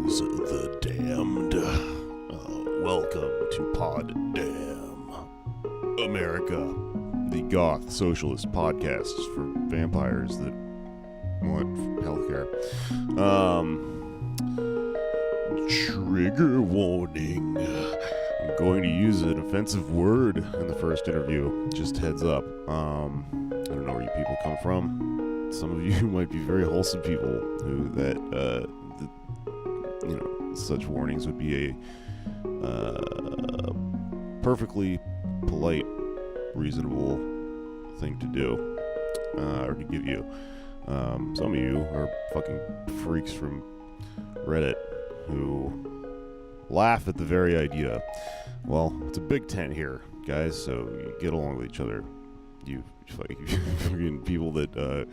Greetings, the damned. Welcome to Pod Damn America, the goth socialist podcast for vampires that want healthcare. Trigger warning. I'm going to use an offensive word in the first interview. Just heads up. I don't know where you people come from. Some of you might be very wholesome people who such warnings would be a perfectly polite, reasonable thing to do, or to give you. Some of you are fucking freaks from Reddit who laugh at the very idea. Well, it's a big tent here, guys, so you get along with each other. You fucking people that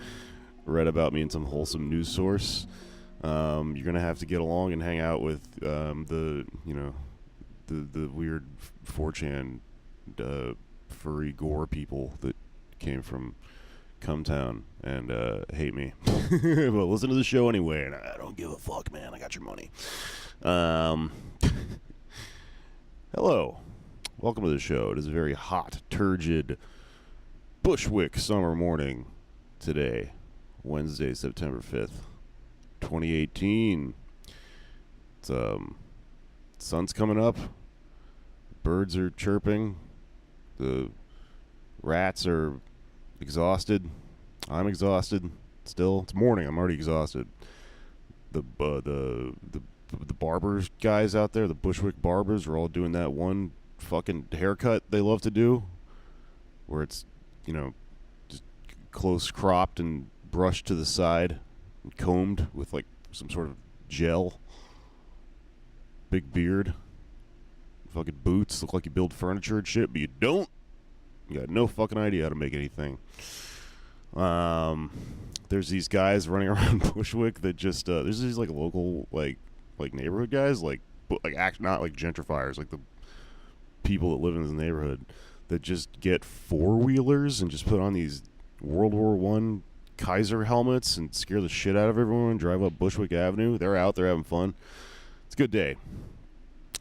read about me in some wholesome news source. You're gonna have to get along and hang out with the weird 4chan furry gore people that came from Cumtown and hate me. But listen to the show anyway, and I don't give a fuck, man. I got your money. Hello, welcome to the show. It is a very hot, turgid Bushwick summer morning today, Wednesday, September 5th. 2018. It's sun's coming up. Birds are chirping. The rats are exhausted. I'm exhausted. Still, it's morning. I'm already exhausted. The barbers guys out there, the Bushwick barbers, are all doing that one fucking haircut they love to do, where it's just close cropped and brushed to the side. And combed with like some sort of gel. Big beard. Fucking boots. Look like you build furniture and shit, but you don't. You got no fucking idea how to make anything. There's these guys running around Bushwick that just there's these like local like neighborhood guys not like gentrifiers, like the people that live in this neighborhood that just get four-wheelers and just put on these World War I Kaiser helmets and scare the shit out of everyone, drive up Bushwick Avenue. They're out there having fun. It's a good day.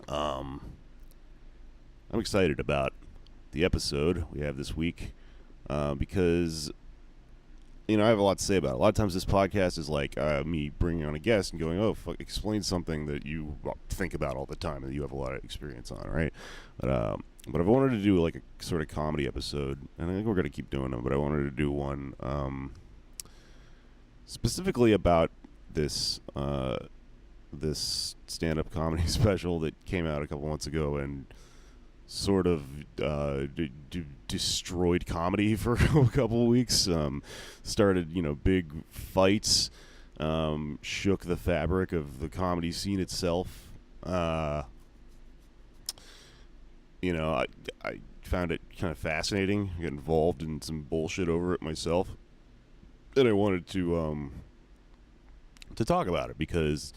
I'm excited about the episode we have this week because I have a lot to say about it. A lot of times this podcast is like me bringing on a guest and going, oh, fuck, explain something that you think about all the time and that you have a lot of experience on, right? But I've wanted to do like a sort of comedy episode, and I think we're going to keep doing them, but I wanted to do one specifically about this this stand-up comedy special that came out a couple months ago and sort of destroyed comedy for a couple of weeks. Started big fights, shook the fabric of the comedy scene itself. I found it kind of fascinating. I got involved in some bullshit over it myself. And I wanted to talk about it because,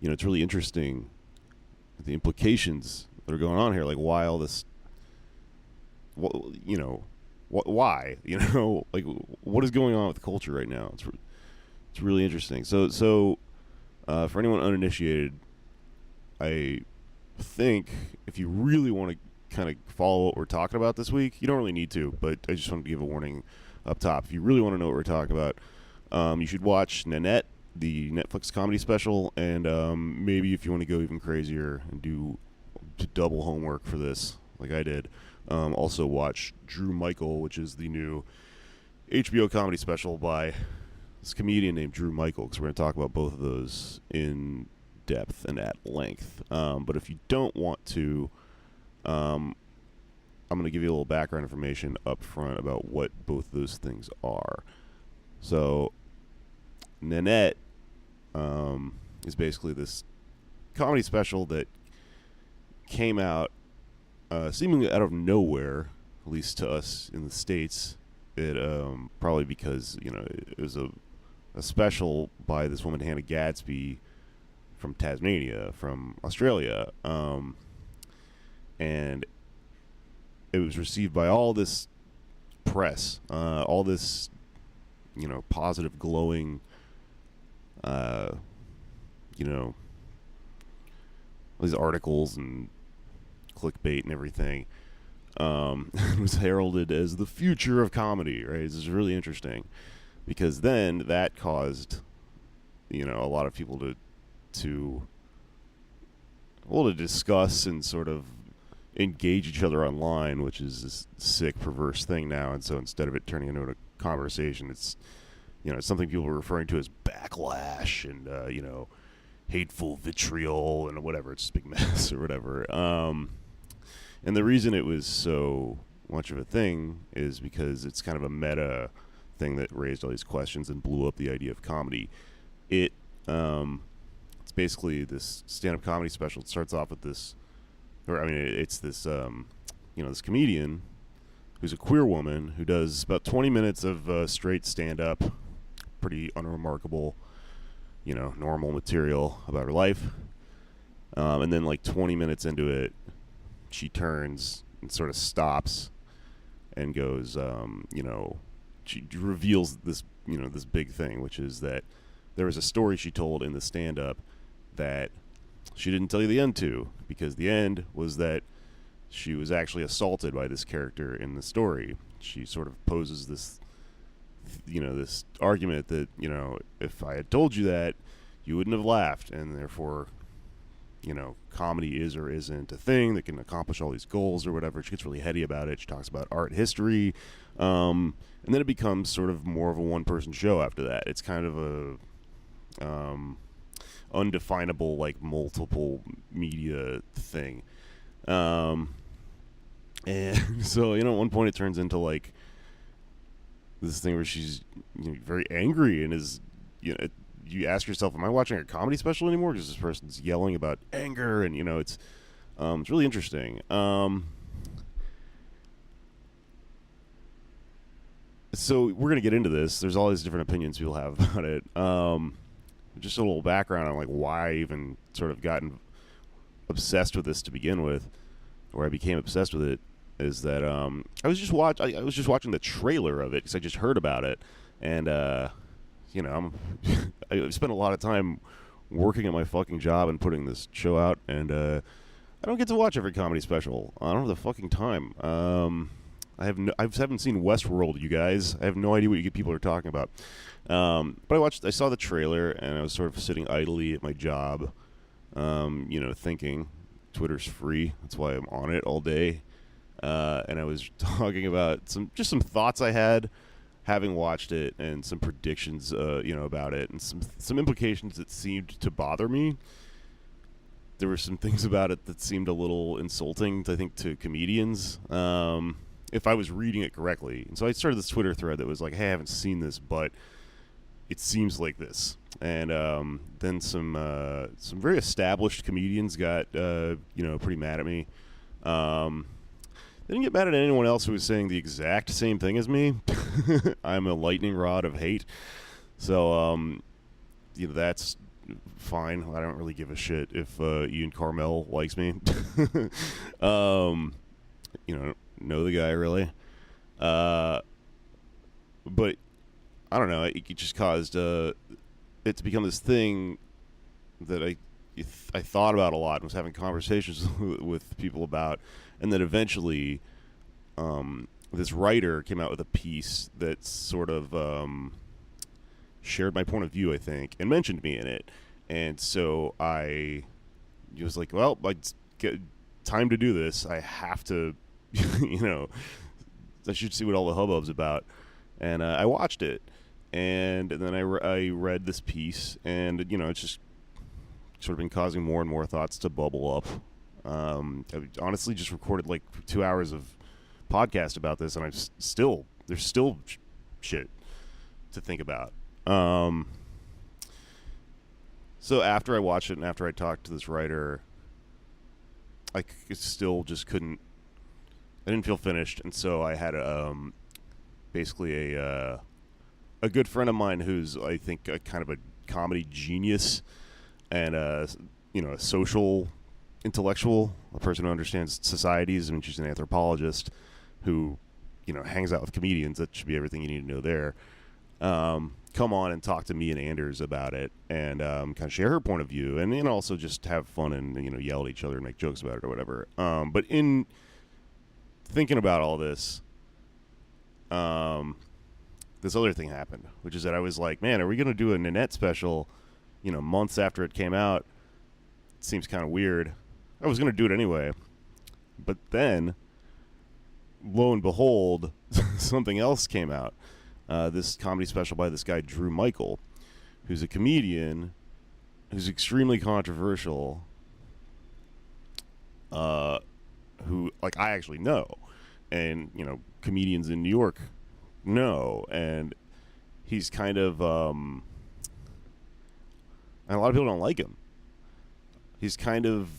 it's really interesting, the implications that are going on here. Like, why all this, why, like, what is going on with culture right now? It's really interesting. So for anyone uninitiated, I think if you really want to kind of follow what we're talking about this week, you don't really need to, but I just wanted to give a warning up top. If you really want to know what we're talking about, you should watch Nanette, the Netflix comedy special, and maybe if you want to go even crazier and do double homework for this, like I did, also watch Drew Michael, which is the new HBO comedy special by this comedian named Drew Michael, because we're going to talk about both of those in depth and at length. But if you don't want to, I'm going to give you a little background information up front about what both those things are. So, Nanette is basically this comedy special that came out seemingly out of nowhere, at least to us in the States. It probably because, it was a special by this woman, Hannah Gadsby, from Tasmania, from Australia. And it was received by all this press, all this, positive, glowing, these articles and clickbait and everything. It was heralded as the future of comedy, right? This is really interesting because then that caused, a lot of people to discuss and sort of engage each other online, which is this sick, perverse thing now. And so instead of it turning into a conversation, it's, it's something people are referring to as backlash and, hateful vitriol and whatever. It's just a big mess or whatever. And the reason it was so much of a thing is because it's kind of a meta thing that raised all these questions and blew up the idea of comedy. It's basically this stand-up comedy special. It starts off with this, it's this, this comedian who's a queer woman who does about 20 minutes of straight stand-up, pretty unremarkable, normal material about her life. And then like 20 minutes into it, she turns and sort of stops and goes, she reveals this, this big thing, which is that there was a story she told in the stand-up that she didn't tell you the end to, because the end was that she was actually assaulted by this character in the story. She sort of poses this, this argument that, if I had told you that, you wouldn't have laughed, and therefore, comedy is or isn't a thing that can accomplish all these goals or whatever. She gets really heady about it. She talks about art history, and then it becomes sort of more of a one-person show after that. It's kind of a undefinable, like, multiple media thing. And so, at one point it turns into, like, this thing where she's very angry and is, you ask yourself, am I watching a comedy special anymore? Because this person's yelling about anger, and it's really interesting. So we're gonna get into this. There's all these different opinions people have about it. Just a little background on like why I even sort of gotten obsessed with this to begin with, or I became obsessed with it, is that I was just watching the trailer of it because I just heard about it, and I spent a lot of time working at my fucking job and putting this show out, and I don't get to watch every comedy special. I don't have the fucking time. I haven't seen Westworld, you guys. I have no idea what you people are talking about. But I saw the trailer, and I was sort of sitting idly at my job, thinking Twitter's free. That's why I'm on it all day. And I was talking about some thoughts I had having watched it, and some predictions, about it, and some implications that seemed to bother me. There were some things about it that seemed a little insulting, I think, to comedians, if I was reading it correctly. And so I started this Twitter thread that was like, hey, I haven't seen this, but it seems like this. And then some very established comedians got, pretty mad at me. They didn't get mad at anyone else who was saying the exact same thing as me. I'm a lightning rod of hate. So, that's fine. I don't really give a shit if Ian Carmel likes me. Know the guy, really. But, I don't know. It just caused it to become this thing that I thought about a lot and was having conversations with people about. And then eventually, this writer came out with a piece that sort of shared my point of view, I think, and mentioned me in it. And so I was like, well, it's time to do this. I have to, I should see what all the hubbub's about. And I watched it. And then I read this piece, and, it's just sort of been causing more and more thoughts to bubble up. I honestly just recorded like 2 hours of podcast about this, and there's still shit to think about. So after I watched it and after I talked to this writer, I still just couldn't. I didn't feel finished, and so I had basically a good friend of mine who's, I think, a kind of a comedy genius and a social intellectual, a person who understands societies. I mean, she's an anthropologist who, hangs out with comedians. That should be everything you need to know there. come on and talk to me and Anders about it, and kind of share her point of view, and also just have fun and yell at each other and make jokes about it or whatever. But in thinking about all this, this other thing happened, which is that I was like, man, are we going to do a Nanette special, months after it came out? It seems kind of weird. I was going to do it anyway. But then, lo and behold, something else came out. This comedy special by this guy, Drew Michael, who's a comedian who's extremely controversial, who, like, I actually know. And, comedians in New York know. And he's kind of, and a lot of people don't like him. He's kind of,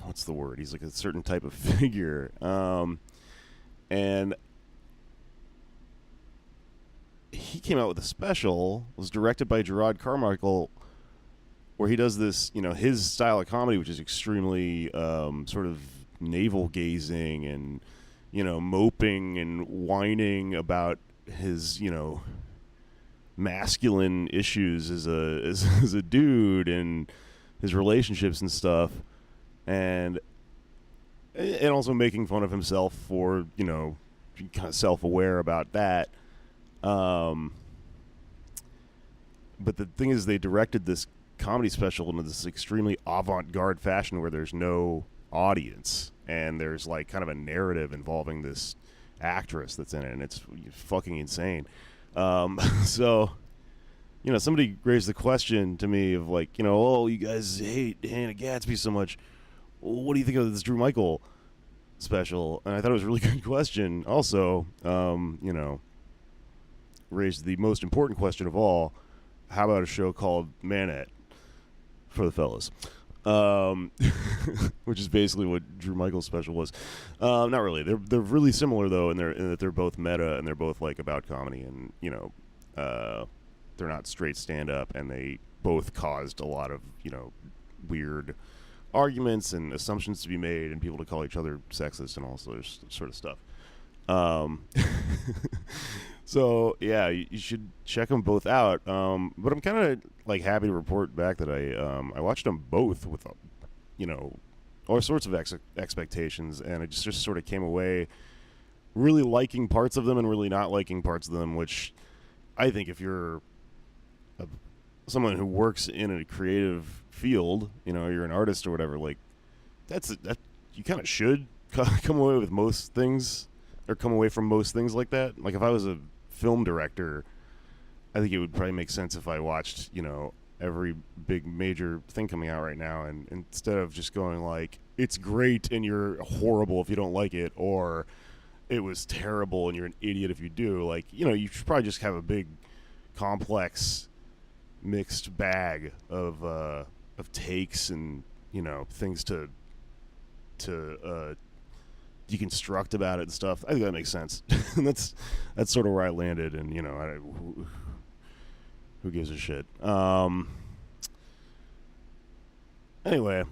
what's the word? He's like a certain type of figure. And he came out with a special, was directed by Gerard Carmichael, where he does this, his style of comedy, which is extremely sort of navel-gazing and, moping and whining about his, masculine issues as a dude and his relationships and stuff, and also making fun of himself for, kind of self-aware about that. But the thing is, they directed this comedy special into this extremely avant-garde fashion where there's no audience, and there's like kind of a narrative involving this actress that's in it, and it's fucking insane. So, somebody raised the question to me of like, oh, you guys hate Hannah Gadsby so much. Well, what do you think of this Drew Michael special? And I thought it was a really good question. Also, raised the most important question of all: how about a show called Manette for the fellas? Which is basically what Drew Michael's special was. Not really. They're really similar though, in that they're both meta and they're both like about comedy, and they're not straight stand up, and they both caused a lot of weird arguments and assumptions to be made, and people to call each other sexist and all sort of stuff. So yeah, you should check them both out. But I'm kind of like happy to report back that I watched them both with all sorts of expectations, and I just sort of came away really liking parts of them and really not liking parts of them, which I think if you're someone who works in a creative field, you're an artist or whatever, like that you kind of should come away with most things, or come away from most things like that. Like if I was a film director, I think it would probably make sense if I watched, every big major thing coming out right now, and instead of just going like, it's great and you're horrible if you don't like it, or it was terrible and you're an idiot if you do, like, you should probably just have a big complex mixed bag of takes and things to deconstruct about it and stuff. I think that makes sense. And that's sort of where I landed, and who gives a shit. Anyway,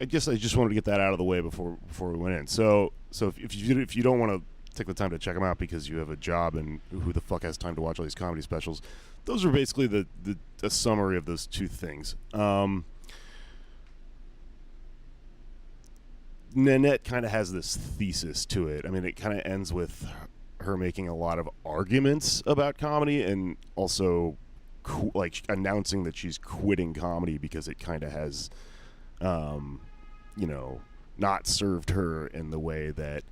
I guess I just wanted to get that out of the way before we went in. So if you don't want to take the time to check them out because you have a job, and who the fuck has time to watch all these comedy specials, those are basically the summary of those two things. Nanette kind of has this thesis to it. I mean, it kind of ends with her making a lot of arguments about comedy, and also like announcing that she's quitting comedy because it kind of has, not served her in the way that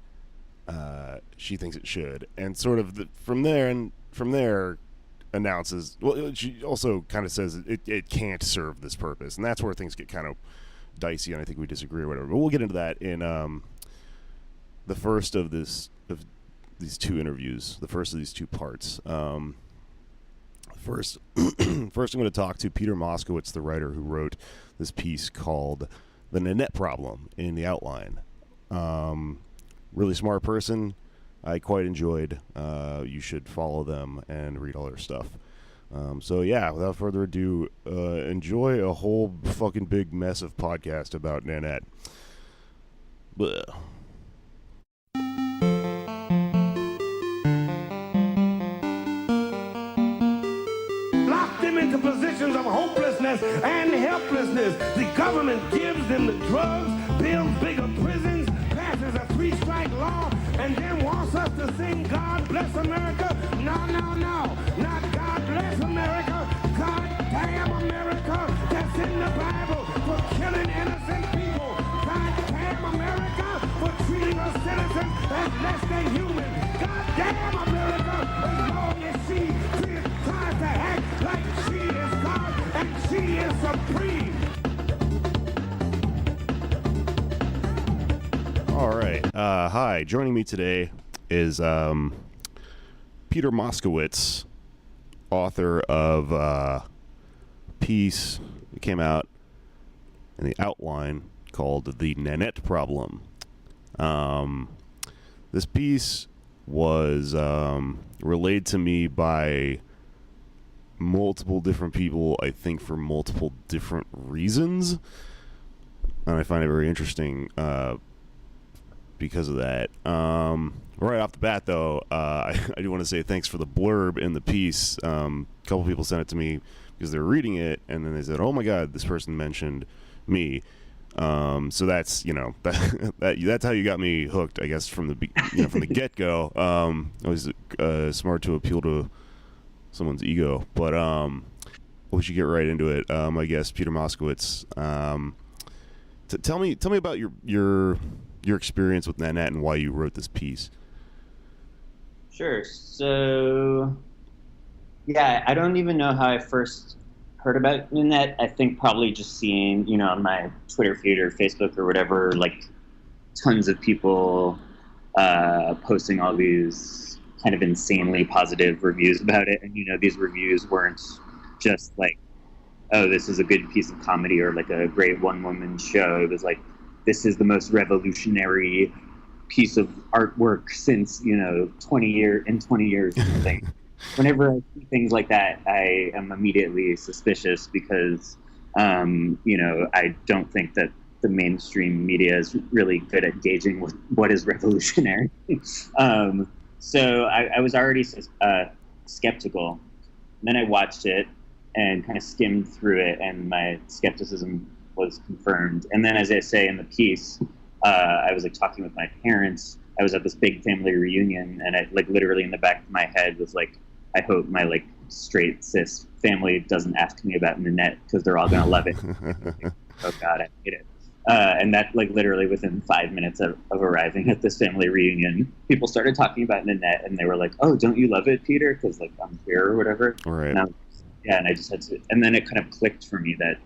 she thinks it should, and sort of from there announces. Well, she also kind of says it can't serve this purpose, and that's where things get kind of dicey, and I think we disagree or whatever. But we'll get into that in the first of these two interviews, the first of these two parts. First, I'm going to talk to Peter Moskowitz, the writer who wrote this piece called "The Nanette Problem" in the Outline. Really smart person. I quite enjoyed. You should follow them and read all their stuff. So yeah, without further ado, enjoy a whole fucking big mess of podcast about Nanette. Blech. them into positions of hopelessness and helplessness. The government gives them the drugs, builds bigger prisons, passes a 3-strike law, and then wants us to sing God Bless America. No, no, no. Not God Bless America. God damn America. That's in the Bible for killing innocent people. God damn America for treating us citizens as less than human. God damn America as long as she tries to act like she is God and she is supreme. All right. Hi. Joining me today is Peter Moskowitz, author of a piece that came out in the Outline called The Nanette Problem. This piece was relayed to me by multiple different people, I think for multiple different reasons, and I find it very interesting because of that. Right off the bat, though, I do want to say thanks for the blurb in the piece. A couple people sent it to me because they were reading it, and then they said, "Oh my God, this person mentioned me." So that's that's how you got me hooked, I guess, from the get go. Always smart to appeal to someone's ego, but we should get right into it. I guess Peter Moskowitz. Tell me about your experience with Nanette and why you wrote this piece. Sure. So, yeah, I don't even know how I first heard about Nanette. I think probably just seeing, on my Twitter feed or Facebook or whatever, like tons of people posting all these kind of insanely positive reviews about it. And, these reviews weren't just like, oh, this is a good piece of comedy or like a great one-woman show. It was like, this is the most revolutionary piece of artwork since, 20 years or something. Whenever I see things like that, I am immediately suspicious because, I don't think that the mainstream media is really good at gauging what is revolutionary. So I was already skeptical. Then I watched it and kind of skimmed through it, and my skepticism was confirmed. And then, as I say in the piece, I was like talking with my parents. I was at this big family reunion, and I literally in the back of my head was like, I hope my straight cis family doesn't ask me about Nanette because they're all gonna love it. Oh God, I hate it. And that literally within 5 minutes of arriving at this family reunion, people started talking about Nanette, and they were like, "Oh, don't you love it, Peter? Because I'm queer or whatever." Right. And I just had to. And then it kind of clicked for me that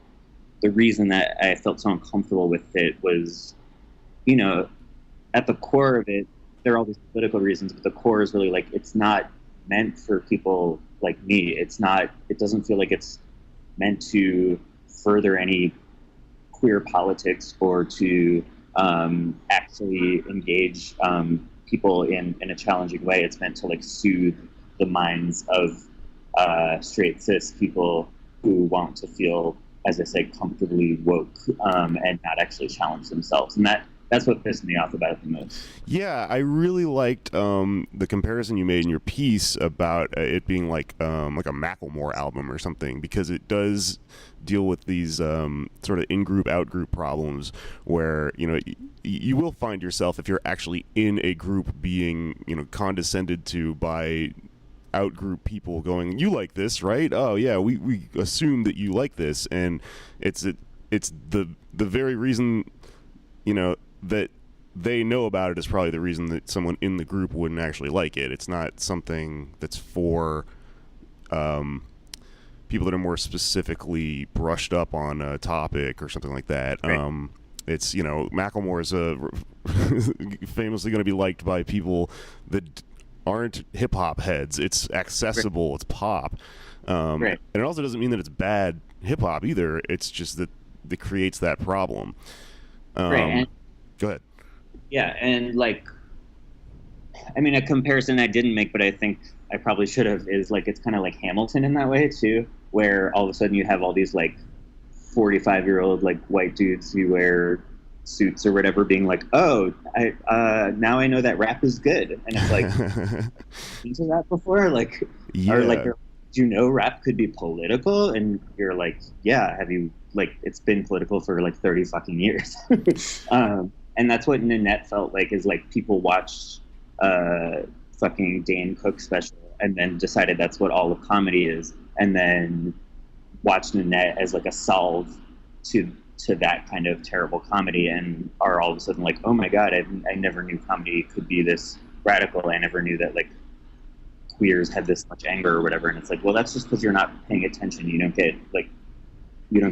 the reason that I felt so uncomfortable with it was, at the core of it, there are all these political reasons, but the core is really it's not meant for people like me. It doesn't feel like it's meant to further any queer politics or to actually engage people in a challenging way. It's meant to soothe the minds of straight cis people who want to feel, as I say, comfortably woke and not actually challenge themselves. And that's what pissed me off about it the most. Yeah, I really liked the comparison you made in your piece about it being like a Macklemore album or something, because it does deal with these sort of in-group, out-group problems where, you will find yourself, if you're actually in a group, being, condescended to by out-group people going, "You like this, right? Oh yeah, we assume that you like this," and it's the very reason, that they know about it is probably the reason that someone in the group wouldn't actually like it. It's not something that's for people that are more specifically brushed up on a topic or something like that. Right. It's, Macklemore is famously going to be liked by people that aren't hip-hop heads. It's accessible. Right. It's pop. Right. And it also doesn't mean that it's bad hip-hop either. It's just that it creates that problem. Right. Go ahead. Yeah, and a comparison I didn't make, but I think I probably should have, is it's kind of like Hamilton in that way too, where all of a sudden you have all these 45-year-old white dudes who wear suits or whatever being like, "Oh, now I know that rap is good," and it's into that before, yeah. Or they're do you know rap could be political? And you're like, yeah, have you, like, it's been political for like 30 fucking years. And that's what Nanette felt like, is like people watched fucking Dane Cook special and then decided that's what all of comedy is, and then watched Nanette as like a solve to that kind of terrible comedy, and are all of a sudden like, oh my god, I never knew comedy could be this radical. I never knew that like queers had this much anger or whatever. And it's like, well, that's just because you're not paying attention. You don't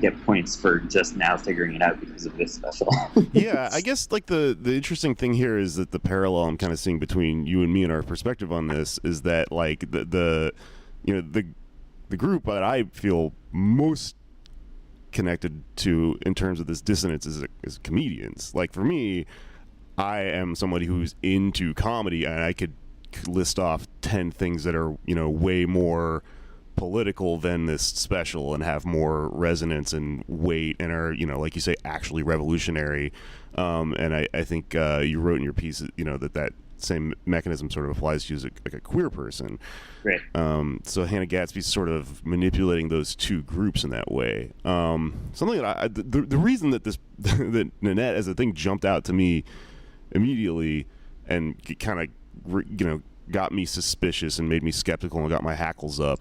get points for just now figuring it out because of this special. Yeah, I guess like the interesting thing here is that the parallel I'm kind of seeing between you and me and our perspective on this is that like the group that I feel most connected to in terms of this dissonance is comedians. Like for me, I am somebody who's into comedy, and I could list off 10 things that are, way more political than this special and have more resonance and weight and are, like you say, actually revolutionary. And I think you wrote in your piece, that same mechanism sort of applies to you as a queer person. Right. So Hannah Gadsby's sort of manipulating those two groups in that way. Something that the reason that that Nanette as a thing jumped out to me immediately and kind of got me suspicious and made me skeptical and got my hackles up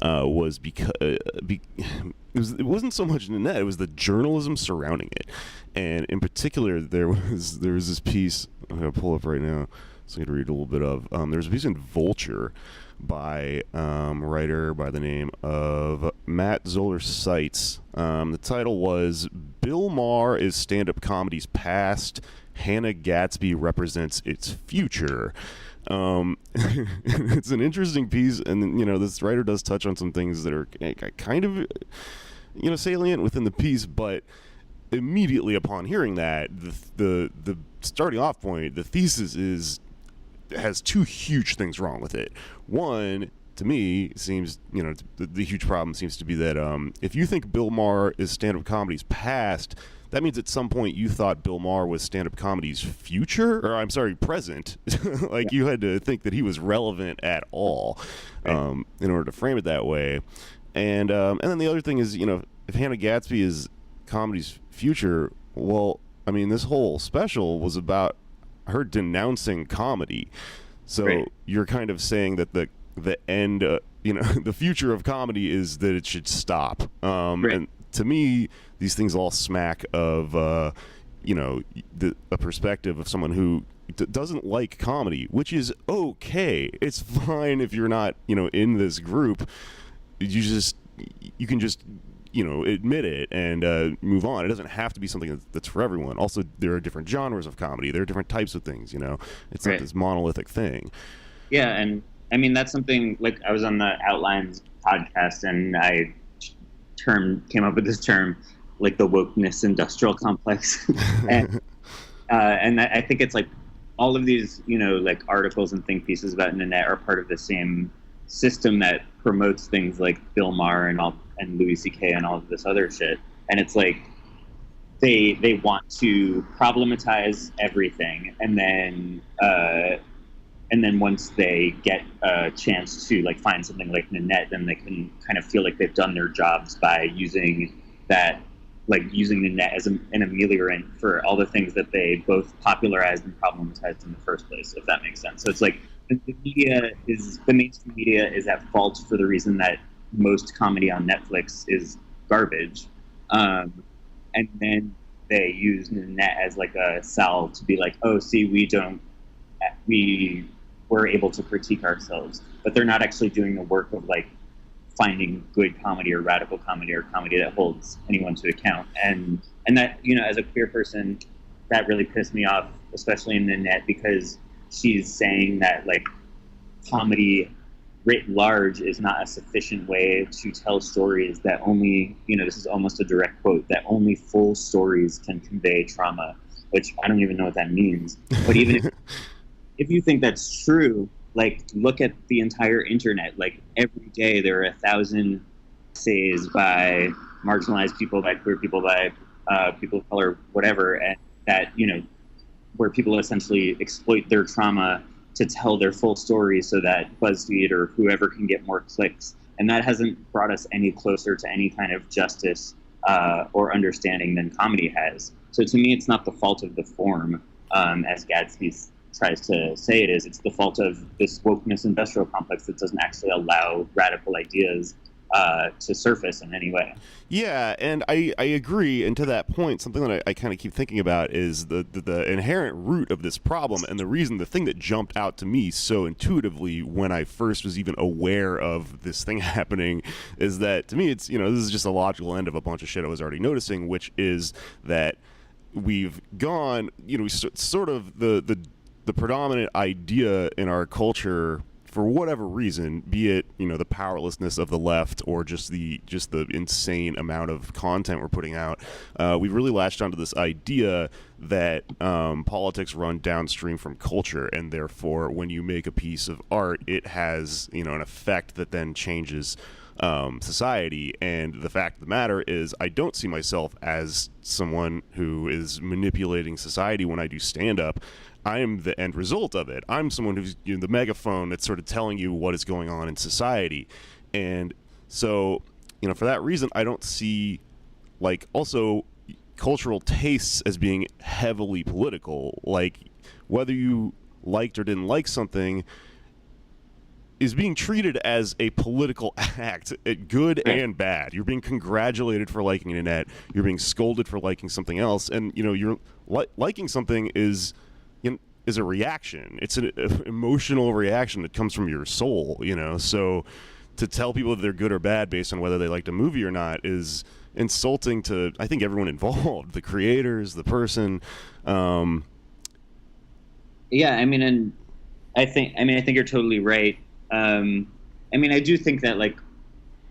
was because it wasn't so much Nanette, it was the journalism surrounding it. And in particular, there was this piece I'm going to pull up right now so I can read a little bit of. There was a piece in Vulture by a writer by the name of Matt Zoller Seitz. The title was "Bill Maher is Stand-Up Comedy's Past. Hannah Gadsby Represents Its Future." It's an interesting piece, and this writer does touch on some things that are kind of salient within the piece, but immediately upon hearing that, the starting off point, the thesis has two huge things wrong with it. One, to me, seems the huge problem seems to be that if you think Bill Maher is stand-up comedy's past, that means at some point you thought Bill Maher was stand-up comedy's future, or I'm sorry, present. Like you had to think that he was relevant at all in order to frame it that way. And then the other thing is, if Hannah Gadsby is comedy's future, well, I mean, this whole special was about her denouncing comedy. So you're kind of saying that the end, the future of comedy is that it should stop. And to me, these things all smack of, a perspective of someone who doesn't like comedy, which is okay. It's fine if you're not, in this group. You can just admit it and move on. It doesn't have to be something that's for everyone. Also, there are different genres of comedy. There are different types of things. It's not this monolithic thing. Yeah, and I mean that's something like I was on the Outlines podcast and I came up with this term, like the wokeness industrial complex, and I think it's like all of these like articles and think pieces about Nanette are part of the same system that promotes things like Bill Maher and Louis C.K. and all of this other shit. And it's like they want to problematize everything, and then once they get a chance to like find something like Nanette, then they can kind of feel like they've done their jobs by using that, like using Nanette as an ameliorant for all the things that they both popularized and problematized in the first place, if that makes sense. So it's like the mainstream media is at fault for the reason that most comedy on Netflix is garbage, and then they use Nanette as like a salve to be like, oh, see, we're able to critique ourselves, but they're not actually doing the work of like finding good comedy or radical comedy or comedy that holds anyone to account. And that, as a queer person, that really pissed me off, especially in Nanette, because she's saying that like comedy writ large is not a sufficient way to tell stories, that only, this is almost a direct quote, that only full stories can convey trauma, which I don't even know what that means. But even if you think that's true, like look at the entire internet. Like every day there are 1,000 essays by marginalized people, by queer people, by people of color, whatever, and that, where people essentially exploit their trauma to tell their full story so that BuzzFeed or whoever can get more clicks. and that hasn't brought us any closer to any kind of justice or understanding than comedy has. So to me, it's not the fault of the form, as Gadsby tries to say it is. It's the fault of this wokeness industrial complex that doesn't actually allow radical ideas to surface in any way. Yeah, and I agree. And to that point, something that I kind of keep thinking about is the inherent root of this problem, and the thing that jumped out to me so intuitively when I first was even aware of this thing happening is that, to me, it's, this is just a logical end of a bunch of shit I was already noticing, which is that we've gone, sort of the predominant idea in our culture, for whatever reason, be it the powerlessness of the left or just the insane amount of content we're putting out, we've really latched onto this idea that politics run downstream from culture, and therefore when you make a piece of art, it has an effect that then changes society. And the fact of the matter is, I don't see myself as someone who is manipulating society when I do stand-up. I am the end result of it. I'm someone who's the megaphone that's sort of telling you what is going on in society. And so, for that reason, I don't see, also cultural tastes as being heavily political. Like, whether you liked or didn't like something is being treated as a political act, good and bad. You're being congratulated for liking Nanette. You're being scolded for liking something else. And, you're liking something is a reaction. It's an emotional reaction that comes from your soul, So to tell people that they're good or bad based on whether they liked a movie or not is insulting to, I think, everyone involved, the creators, the person. Yeah, I think you're totally right. I do think that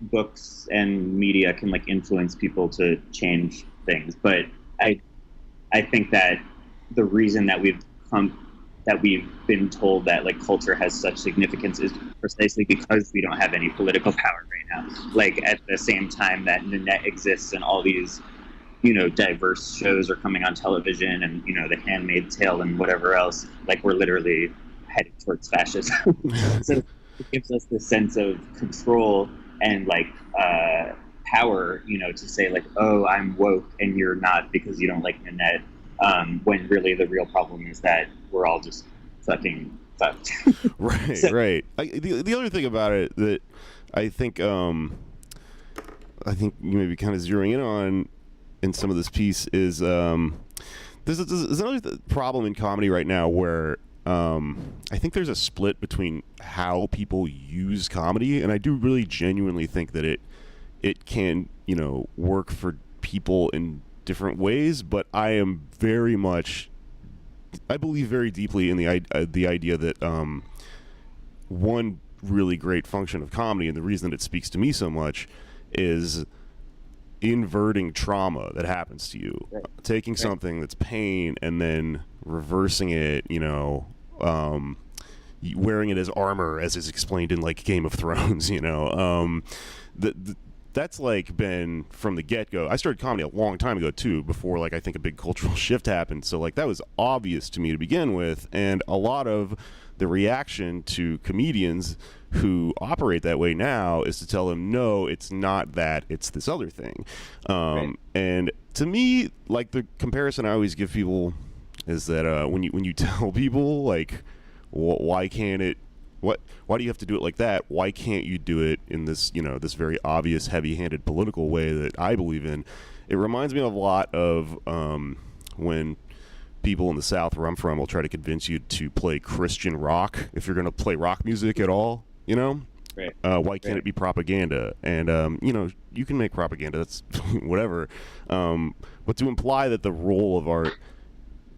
books and media can influence people to change things, but I think that the reason that we've been told that culture has such significance is precisely because we don't have any political power right now. At the same time that Nanette exists and all these, diverse shows are coming on television and, The Handmaid's Tale and whatever else, we're literally headed towards fascism. So it gives us this sense of control and power, to say oh, I'm woke and you're not because you don't like Nanette. When really the real problem is that we're all just fucking fucked. Right, so, right. The other thing about it that I think you may be kind of zeroing in on in some of this piece is there's another problem in comedy right now where I think there's a split between how people use comedy, and I do really genuinely think that it can work for people in different ways, but I believe very deeply in the idea that one really great function of comedy, and the reason that it speaks to me so much, is inverting trauma that happens to you. Right. Taking something that's pain and then reversing it, wearing it as armor, as is explained in Game of Thrones, that's been from the get-go. I started comedy a long time ago too, before I think a big cultural shift happened. So that was obvious to me to begin with, and a lot of the reaction to comedians who operate that way now is to tell them, no, it's not that, it's this other thing. Right. And to me, the comparison I always give people is that when you tell people why can't it? Why do you have to do it like that? Why can't you do it in this, this very obvious, heavy-handed political way that I believe in? It reminds me a lot of when people in the South, where I'm from, will try to convince you to play Christian rock if you're going to play rock music at all. Right. Why can't it be propaganda? And you can make propaganda. That's whatever. But to imply that the role of art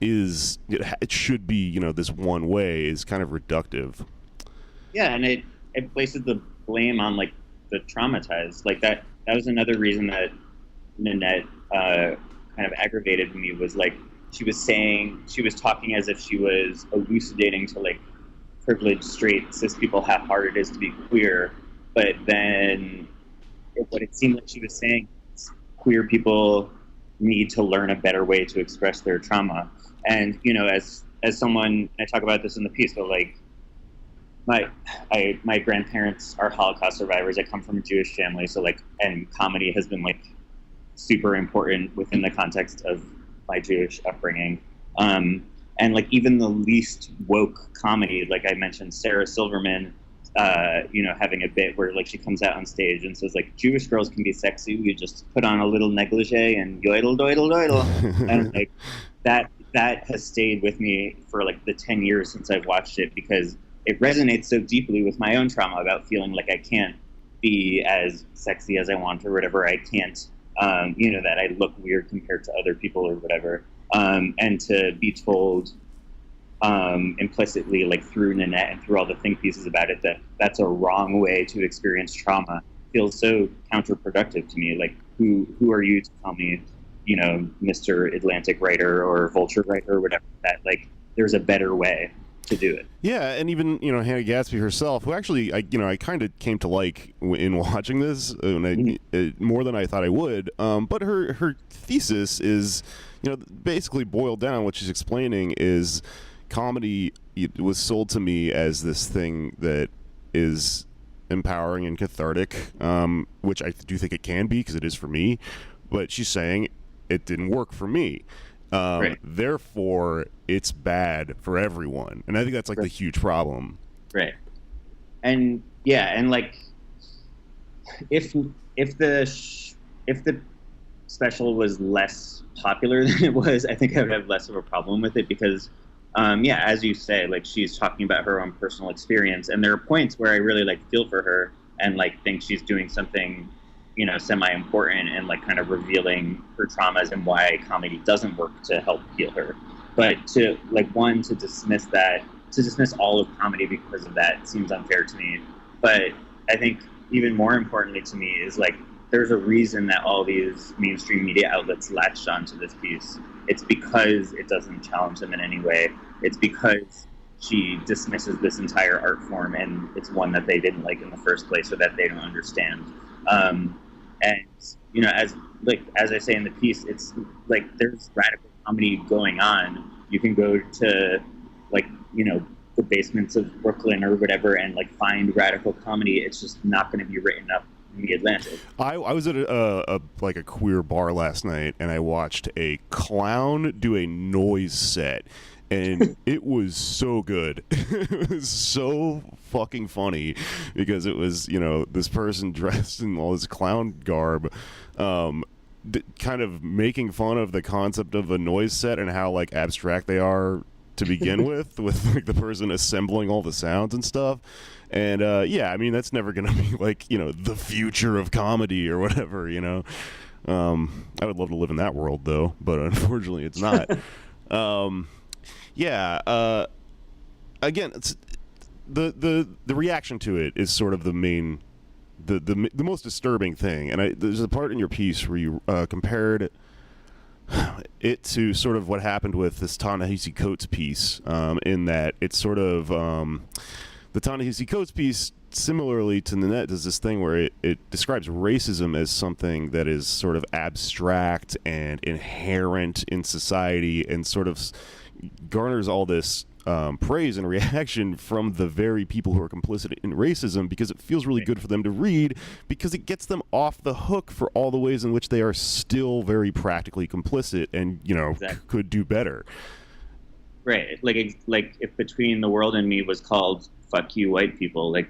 is it should be this one way is kind of reductive. Yeah, and it places the blame on the traumatized. That was another reason that Nanette kind of aggravated me, was she was talking as if she was elucidating to privileged straight cis people how hard it is to be queer, but then what it seemed like she was saying is queer people need to learn a better way to express their trauma. And as someone, I talk about this in the piece, but my grandparents are Holocaust survivors. I come from a Jewish family, so like, and comedy has been like super important within the context of my Jewish upbringing. And like even the least woke comedy, like I mentioned, Sarah Silverman, having a bit where like she comes out on stage and says like, Jewish girls can be sexy. You just put on a little negligee and yoidle doidle doidle, and like that has stayed with me for like the 10 years since I've watched it, because it resonates so deeply with my own trauma about feeling like I can't be as sexy as I want or whatever. I can't, that I look weird compared to other people or whatever. And to be told implicitly, like through Nanette and through all the think pieces about it, that that's a wrong way to experience trauma feels so counterproductive to me. Like, who are you to tell me, Mr. Atlantic writer or Vulture writer or whatever, that like there's a better way to do it. Yeah, and even Hannah Gadsby herself, who actually I kind of came to like in watching this, more than I thought I would. But her thesis is, basically boiled down. What she's explaining is comedy was sold to me as this thing that is empowering and cathartic, which I do think it can be, because it is for me. But she's saying it didn't work for me. Right. Therefore, it's bad for everyone, and I think that's like the huge problem. Right. And yeah, and like if the special was less popular than it was, I think I would have less of a problem with it, because as you say, like she's talking about her own personal experience, and there are points where I really like feel for her and like think she's doing something semi-important and like kind of revealing her traumas and why comedy doesn't work to help heal her. But to dismiss all of comedy because of that seems unfair to me. But I think even more importantly to me is like, there's a reason that all these mainstream media outlets latched onto this piece. It's because it doesn't challenge them in any way. It's because she dismisses this entire art form, and it's one that they didn't like in the first place, or that they don't understand. And as I say in the piece, it's like there's radical comedy going on. You can go to the basements of Brooklyn or whatever and like find radical comedy. It's just not going to be written up in the Atlantic. I was at a queer bar last night, and I watched a clown do a noise set. And it was so good. It was so fucking funny, because it was, this person dressed in all this clown garb, kind of making fun of the concept of a noise set and how like abstract they are to begin with like the person assembling all the sounds and stuff. And that's never gonna be like the future of comedy or whatever. I would love to live in that world though, but unfortunately it's not. Again, it's the reaction to it is sort of the main, the most disturbing thing. And there's a part in your piece where you compared it to sort of what happened with this Ta-Nehisi Coates piece, in that it's sort of the Ta-Nehisi Coates piece, similarly to Nanette, does this thing where it describes racism as something that is sort of abstract and inherent in society, and sort of garners all this praise and reaction from the very people who are complicit in racism, because it feels really good for them to read, because it gets them off the hook for all the ways in which they are still very practically complicit and exactly. Could do better. Right. Like if Between the World and Me was called Fuck You White People, like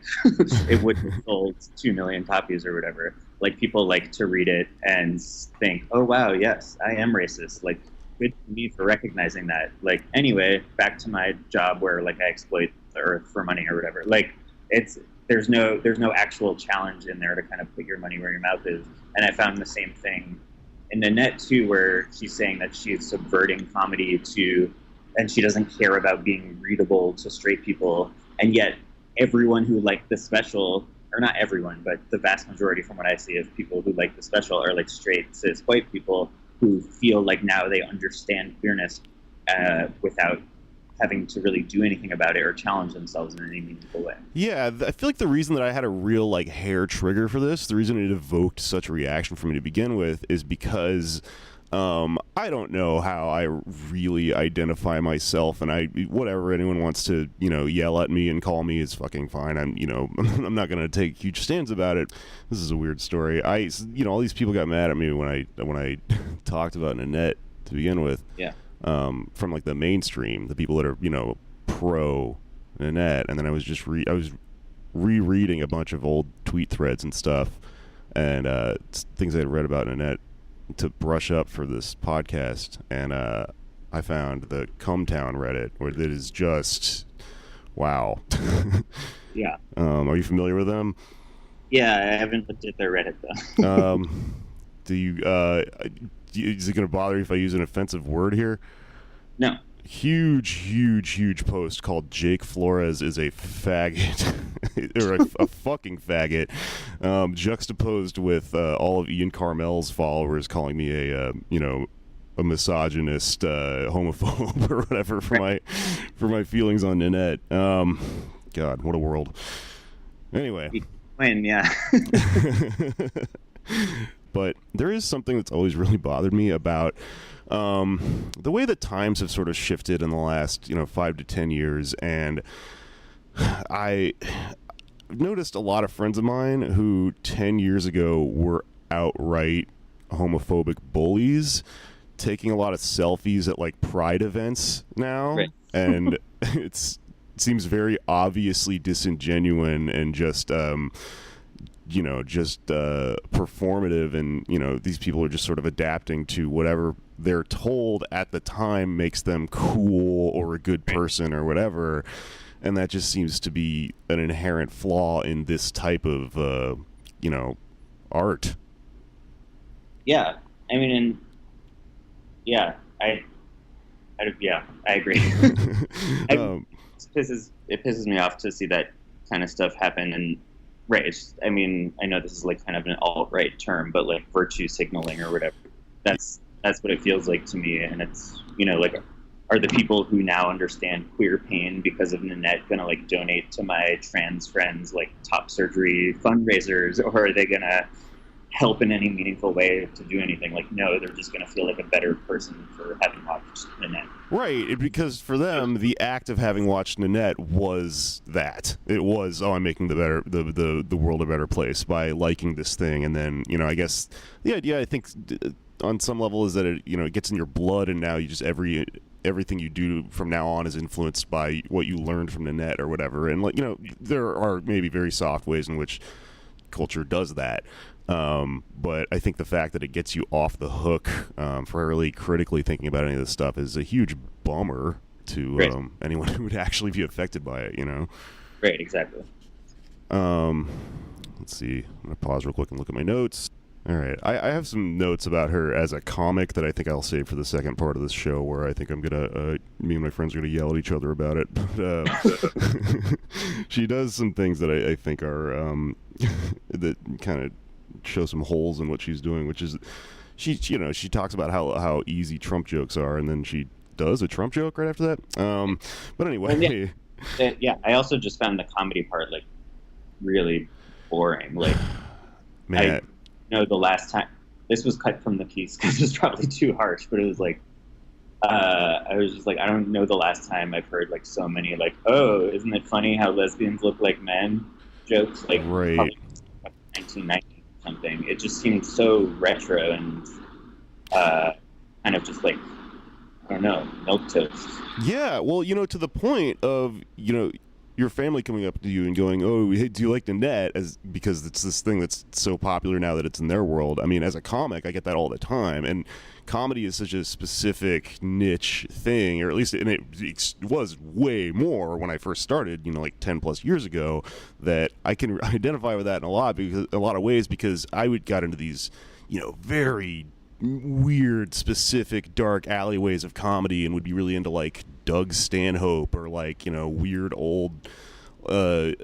it would have sold 2 million copies or whatever. Like people like to read it and think, oh wow, yes, I am racist. Like, good for me for recognizing that. Like, anyway, back to my job where like I exploit the earth for money or whatever. Like, there's no actual challenge in there to kind of put your money where your mouth is. And I found the same thing in Nanette too, where she's saying that she's subverting comedy and she doesn't care about being readable to straight people. And yet everyone who liked the special, or not everyone, but the vast majority from what I see of people who like the special are like straight cis white people who feel like now they understand queerness without having to really do anything about it or challenge themselves in any meaningful way. Yeah, I feel like the reason that I had a real hair trigger for this, the reason it evoked such a reaction for me to begin with, is because I don't know how I really identify myself, and whatever anyone wants to, yell at me and call me is fucking fine. I'm not going to take huge stands about it. This is a weird story. All these people got mad at me when I talked about Nanette to begin with. Yeah. From like the mainstream, the people that are, pro Nanette, and then I was just rereading a bunch of old tweet threads and stuff, and things I had read about Nanette to brush up for this podcast, and I found the Cumtown Reddit, where it is just wow. Yeah. Are you familiar with them? Yeah, I haven't looked at their Reddit though. Is it going to bother you if I use an offensive word here? No. Huge post called "Jake Flores is a faggot," or a fucking faggot, juxtaposed with all of Ian Carmel's followers calling me a misogynist, homophobe, or whatever for my feelings on Nanette. God, what a world. Anyway. Yeah. But there is something that's always really bothered me about the way that times have sort of shifted in the last 5 to 10 years, and I noticed a lot of friends of mine who 10 years ago were outright homophobic bullies taking a lot of selfies at like pride events now. Right. And it seems very obviously disingenuous and just performative, and these people are just sort of adapting to whatever they're told at the time makes them cool or a good person or whatever, and that just seems to be an inherent flaw in this type of art. Yeah, I mean, I agree. It pisses me off to see that kind of stuff happen. And right, I know this is like kind of an alt-right term, but like virtue signaling or whatever, that's what it feels like to me. And it's, like, are the people who now understand queer pain because of Nanette going to like donate to my trans friends like top surgery fundraisers, or are they going to help in any meaningful way to do anything? Like, no, they're just going to feel like a better person for having watched Nanette. Right, because for them, the act of having watched Nanette was that. It was, I'm making the world a better place by liking this thing. And then, I guess the idea, I think, on some level is that it gets in your blood, and now you just everything you do from now on is influenced by what you learned from Nanette or whatever. And like, there are maybe very soft ways in which culture does that. But I think the fact that it gets you off the hook for really critically thinking about any of this stuff is a huge bummer to anyone who would actually be affected by it, Right, exactly. Let's see. I'm going to pause real quick and look at my notes. All right. I have some notes about her as a comic that I think I'll save for the second part of this show, where I think I'm going to, me and my friends are going to yell at each other about it. But she does some things that I think are, that kind of show some holes in what she's doing, which is she talks about how easy Trump jokes are, and then she does a Trump joke right after that. But anyway. Yeah, I also just found the comedy part like really boring. Like, man. The last time this was cut from the piece because it was probably too harsh, but it was like I was just like, I don't know the last time I've heard like so many like, oh, isn't it funny how lesbians look like men jokes, like right. 1990 something. It just seemed so retro and kind of just like, I don't know, milquetoast. Yeah, well, to the point of, your family coming up to you and going, oh, hey, do you like Nanette? Because it's this thing that's so popular now that it's in their world. I mean, as a comic, I get that all the time. And comedy is such a specific niche thing, or at least it was way more when I first started, like 10 plus years ago, that I can identify with that in a lot of ways, because I got into these, very weird, specific, dark alleyways of comedy, and would be really into like Doug Stanhope or like weird old Lenny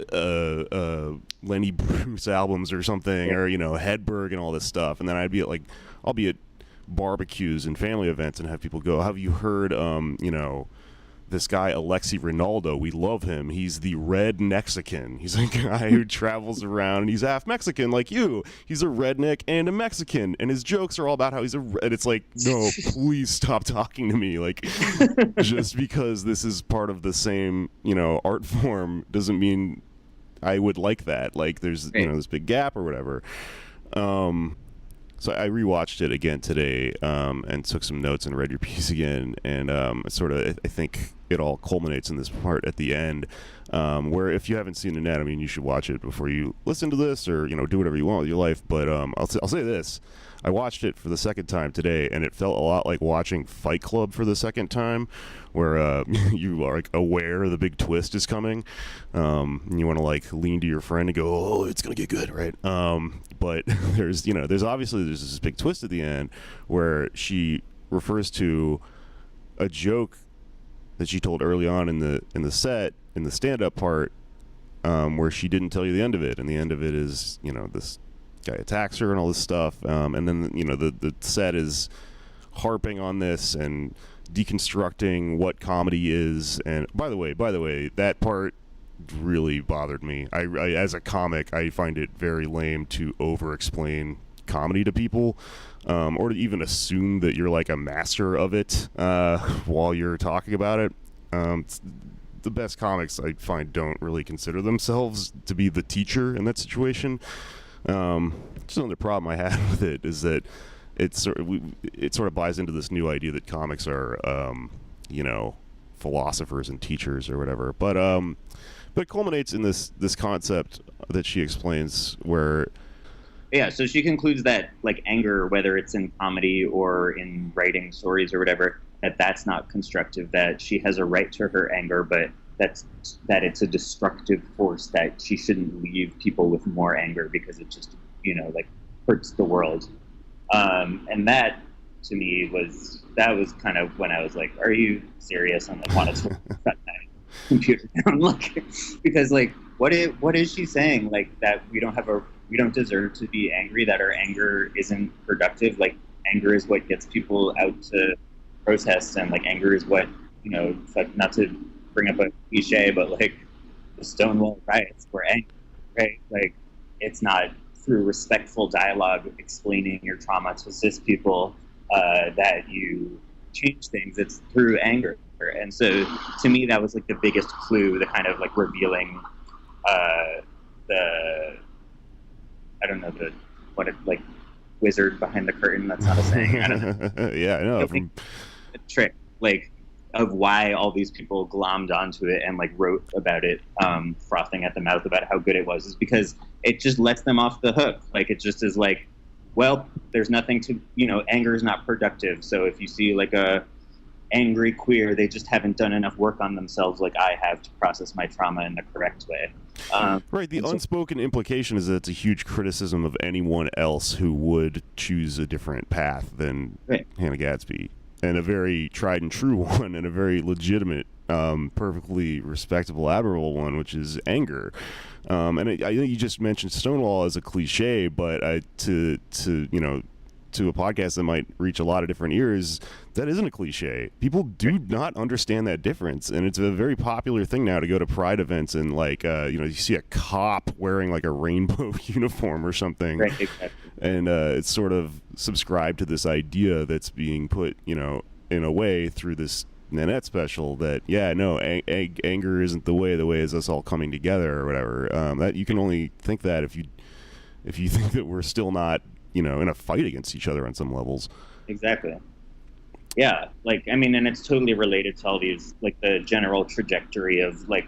Bruce albums or something, or Hedberg and all this stuff. And then I'll be at barbecues and family events and have people go, have you heard this guy Alexi Ronaldo, we love him. He's the red Mexican. He's a guy who travels around, and he's half Mexican like you. He's a redneck and a Mexican, and his jokes are all about how he's and it's like, no, please stop talking to me. Like, just because this is part of the same, art form doesn't mean I would like that. Like, there's this big gap or whatever. So I rewatched it again today, and took some notes and read your piece again, and I think it all culminates in this part at the end, where if you haven't seen Nanette, I mean, you should watch it before you listen to this, or do whatever you want with your life. But I'll say this: I watched it for the second time today, and it felt a lot like watching Fight Club for the second time, where you are like aware the big twist is coming, and you want to like lean to your friend and go, "Oh, it's gonna get good," right? But there's this big twist at the end where she refers to a joke that she told early on in the set, in the stand-up part, where she didn't tell you the end of it, and the end of it is this guy attacks her and all this stuff, and then the set is harping on this and deconstructing what comedy is. And by the way, that part really bothered me. I as a comic, I find it very lame to over-explain comedy to people, or to even assume that you're like a master of it while you're talking about it. The best comics, I find, don't really consider themselves to be the teacher in that situation. Just another problem I had with it is that it sort of buys into this new idea that comics are philosophers and teachers or whatever. But it culminates in this concept that she explains where. Yeah, so she concludes that like anger, whether it's in comedy or in writing stories or whatever, that's not constructive, that she has a right to her anger, but that it's a destructive force, that she shouldn't leave people with more anger because it just, like hurts the world. And that to me was kind of when I was like, are you serious? And like wanted to shut that computer down, like, because like what is she saying? Like that we don't deserve to be angry, that our anger isn't productive. Like anger is what gets people out to protest, and like anger is what, like, not to bring up a cliche, but like the Stonewall riots were angry, right? Like it's not through respectful dialogue explaining your trauma to cis people that you change things. It's through anger. And so to me that was like the biggest clue, the kind of like revealing like wizard behind the curtain, that's not a saying, I don't know. Yeah, I know. The trick, like, of why all these people glommed onto it and like wrote about it, frothing at the mouth about how good it was, is because it just lets them off the hook. Like it just is like, well, there's nothing to, anger is not productive. So if you see like a angry queer, they just haven't done enough work on themselves like I have to process my trauma in the correct way. Right. The unspoken implication is that it's a huge criticism of anyone else who would choose a different path than Hannah Gadsby, and a very tried and true one, and a very legitimate, perfectly respectable, admirable one, which is anger. And I think you just mentioned Stonewall as a cliche, but to a podcast that might reach a lot of different ears, that isn't a cliche. People do not understand that difference, and it's a very popular thing now to go to Pride events and like you see a cop wearing like a rainbow uniform or something, right, exactly. And it's sort of subscribed to this idea that's being put in a way through this Nanette special that anger isn't the way is us all coming together or whatever. That you can only think that if you think that we're still not in a fight against each other on some levels. Exactly. Yeah, like, I mean, and it's totally related to all these, like, the general trajectory of, like,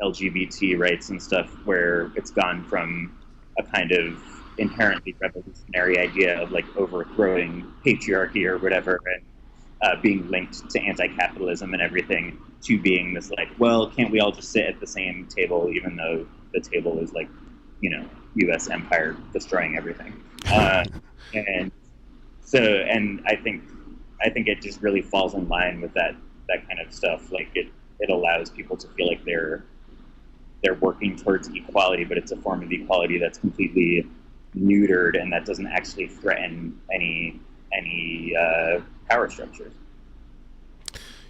LGBT rights and stuff, where it's gone from a kind of inherently revolutionary idea of, like, overthrowing patriarchy or whatever, and being linked to anti-capitalism and everything, to being this, like, well, can't we all just sit at the same table, even though the table is, like, U.S. empire destroying everything. And I think it just really falls in line with that kind of stuff. Like it allows people to feel like they're working towards equality, but it's a form of equality that's completely neutered and that doesn't actually threaten any power structures.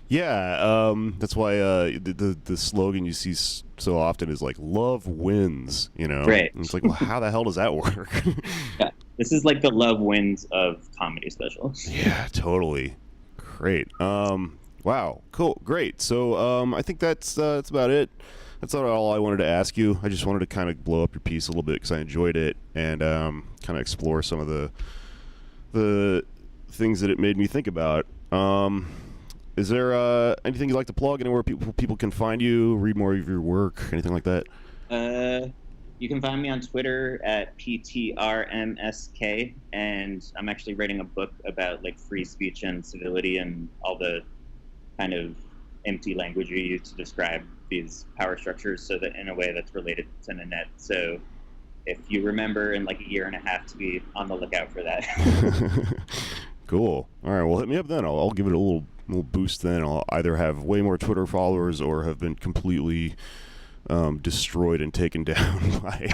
Yeah, that's why the slogan you see so often is like "Love wins," you know. Right. And it's like, well, how the hell does that work? Yeah, this is like the love wins of comedy specials. Yeah, totally. Great. Wow. Cool. Great. So I think that's about it. That's not all I wanted to ask you. I just wanted to kind of blow up your piece a little bit because I enjoyed it and kind of explore some of the things that it made me think about. Is there anything you'd like to plug? Anywhere people can find you, read more of your work, anything like that? You can find me on Twitter at PTRMSK, and I'm actually writing a book about like free speech and civility and all the kind of empty language you use to describe these power structures, so that in a way that's related to Nanette. So if you remember in like a year and a half to be on the lookout for that. Cool. All right. Well, hit me up then. I'll give it a little boost then. I'll either have way more Twitter followers or have been completely destroyed and taken down by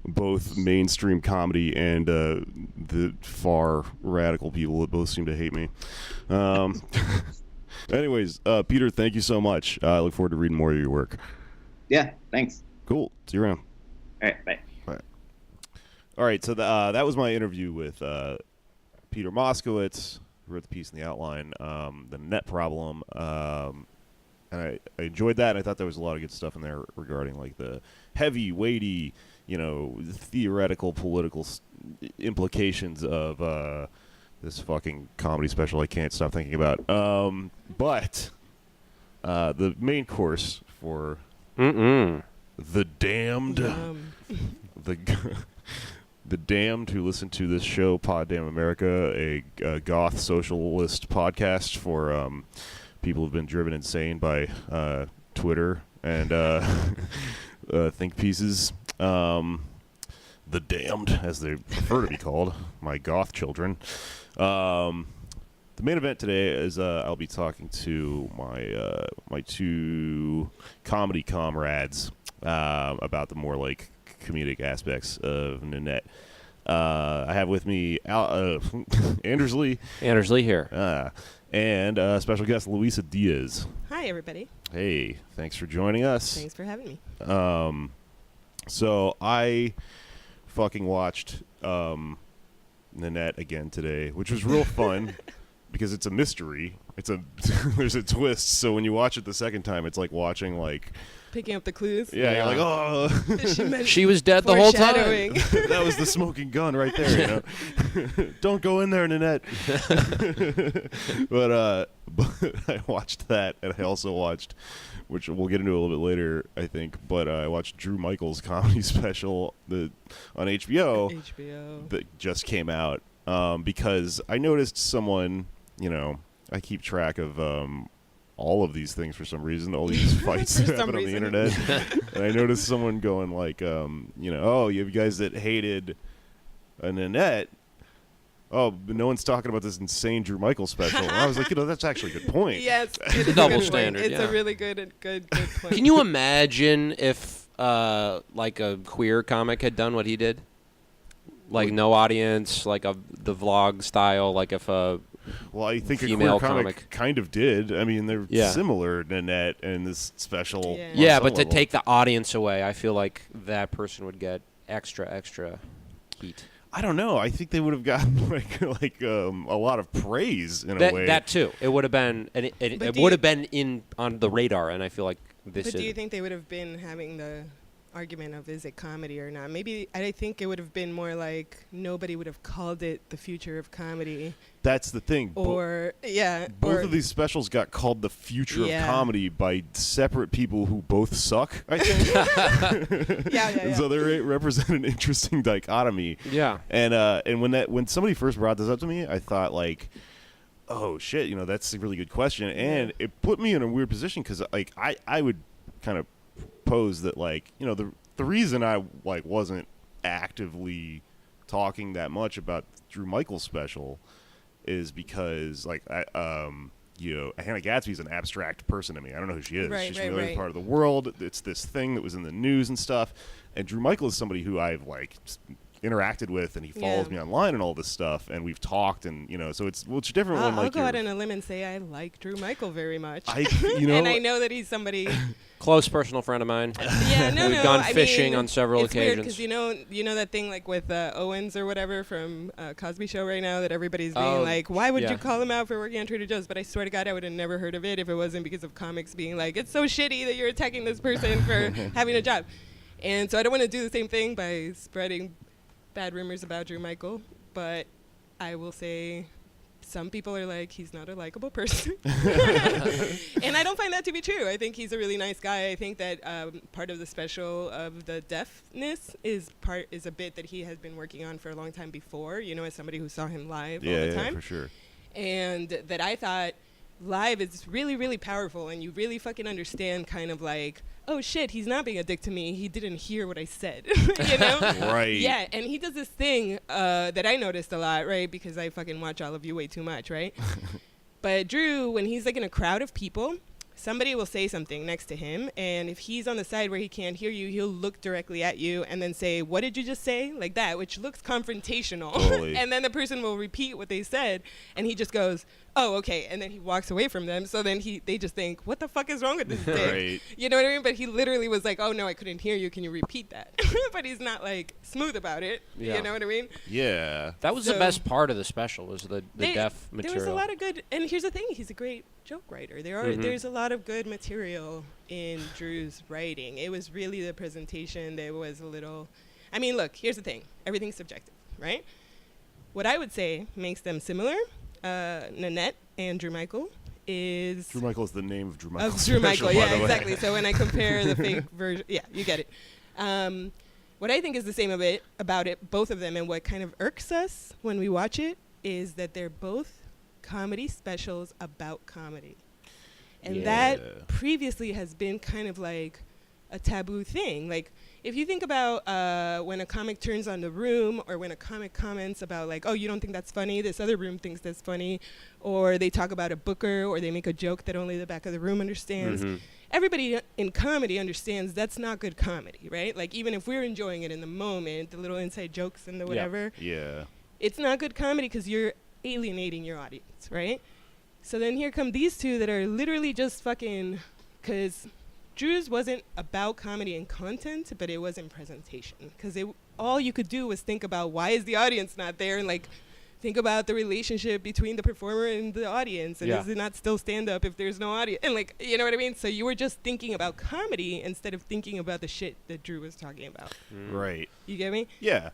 both mainstream comedy and the far radical people that both seem to hate me. Anyways, Peter, thank you so much. I look forward to reading more of your work. Yeah, thanks. Cool. See you around. All right, bye. Bye. All right, so that was my interview with Peter Moskowitz, who wrote the piece in the outline, the Nanette Problem, and I enjoyed that. And I thought there was a lot of good stuff in there regarding like the heavy, weighty, theoretical, political implications of this fucking comedy special I can't stop thinking about. But the main course for the damned, the damned who listen to this show, Pod Damn America, a goth socialist podcast for people who've been driven insane by Twitter and think pieces. The damned, as they prefer to be called, my goth children. The main event today is I'll be talking to my two comedy comrades about the more like comedic aspects of Nanette. I have with me Anders Lee. Anders Lee here. And special guest Luisa Diez. Hi, everybody. Hey, thanks for joining us. Thanks for having me. So I fucking watched Nanette again today, which was real fun because it's a mystery. There's a twist. So when you watch it the second time, it's like watching picking up the clues. Yeah, you're like, oh. She was dead the whole time. That was the smoking gun right there, Don't go in there, Nanette. but I watched that, and I also watched, which we'll get into a little bit later, I think, but I watched Drew Michaels' comedy special on HBO. That just came out because I noticed someone, I keep track of all of these things for some reason, all these fights that happen on the internet. And I noticed someone going like, oh, you have guys that hated Nanette. Oh, but no one's talking about this insane Drew Michaels special. And I was like, that's actually a good point. Yes, it's a double good standard. Point. It's a really good point. Can you imagine if like a queer comic had done what he did? Like no audience, like the vlog style, like if a well, I think a female queer comic kind of did. I mean, they're similar, Nanette and this special. Yeah, but to take the audience away, I feel like that person would get extra heat. I don't know. I think they would have gotten like a lot of praise in a way. That too. It would have been, and it would have been on the radar. And I feel like this. But do you think they would have been having the argument of is it comedy or not? Maybe I think it would have been more like nobody would have called it the future of comedy. That's the thing. Both of these specials got called the future of comedy by separate people who both suck, I think. Yeah. So they represent an interesting dichotomy. Yeah. And when somebody first brought this up to me, I thought like, oh shit, that's a really good question, and it put me in a weird position because I would kind of pose that the reason I wasn't actively talking that much about Drew Michaels special is because Hannah Gadsby's an abstract person to me. I don't know who she is. She's from another part of the world. It's this thing that was in the news and stuff. And Drew Michaels is somebody who I've interacted with, and he follows me online and all this stuff, and we've talked, and so it's different when I'll go out on a limb and say I like Drew Michael very much. And I know that he's somebody close personal friend of mine. We've gone fishing on several occasions. Because you know that thing like with Owens or whatever from Cosby Show right now that everybody's being like, why would you call him out for working on Trader Joe's? But I swear to God, I would have never heard of it if it wasn't because of comics being like, it's so shitty that you're attacking this person for having a job. And so I don't want to do the same thing by spreading bad rumors about Drew Michael, but I will say some people are like, he's not a likable person. And I don't find that to be true. I think he's a really nice guy. I think that part of the special of the deafness is a bit that he has been working on for a long time before, as somebody who saw him live all the time. Yeah, for sure. And that I thought live is really, really powerful, and you really fucking understand kind of like, oh shit, he's not being a dick to me. He didn't hear what I said, Right. Yeah, and he does this thing that I noticed a lot, right? Because I fucking watch all of you way too much, right? But Drew, when he's like in a crowd of people, somebody will say something next to him, and if he's on the side where he can't hear you, he'll look directly at you and then say, what did you just say? Like that, which looks confrontational. Totally. And then the person will repeat what they said, and he just goes, oh, okay, and then he walks away from them. So then they just think, what the fuck is wrong with this dick? Right. You know what I mean? But he literally was like, oh, no, I couldn't hear you. Can you repeat that? But he's not, like, smooth about it. Yeah. You know what I mean? Yeah. That was the best part of the special, was the deaf material. There was a lot of good, and here's the thing, he's a great joke writer. There's a lot of good material in Drew's writing. It was really the presentation that was a little, I mean, look, here's the thing. Everything's subjective, right? What I would say makes them similar, Nanette and Drew Michael, is... Drew Michael is the name of Drew Michael. Of Drew Michael, yeah, exactly. So when I compare the fake version, yeah, you get it. What I think is the same about it, both of them, and what kind of irks us when we watch it, is that they're both comedy specials about comedy. And that previously has been kind of like a taboo thing. Like, if you think about when a comic turns on the room, or when a comic comments about like, oh, you don't think that's funny, this other room thinks that's funny, or they talk about a booker, or they make a joke that only the back of the room understands. Mm-hmm. Everybody in comedy understands that's not good comedy, right? Like, even if we're enjoying it in the moment, the little inside jokes and the whatever, it's not good comedy because you're alienating your audience, right? So then here come these two that are literally just fucking, because Drew's wasn't about comedy and content, but it was in presentation. Because all you could do was think about, why is the audience not there? And like, think about the relationship between the performer and the audience. And is it not still stand up if there's no audience? And like, you know what I mean? So you were just thinking about comedy instead of thinking about the shit that Drew was talking about. Right. You get me? Yeah.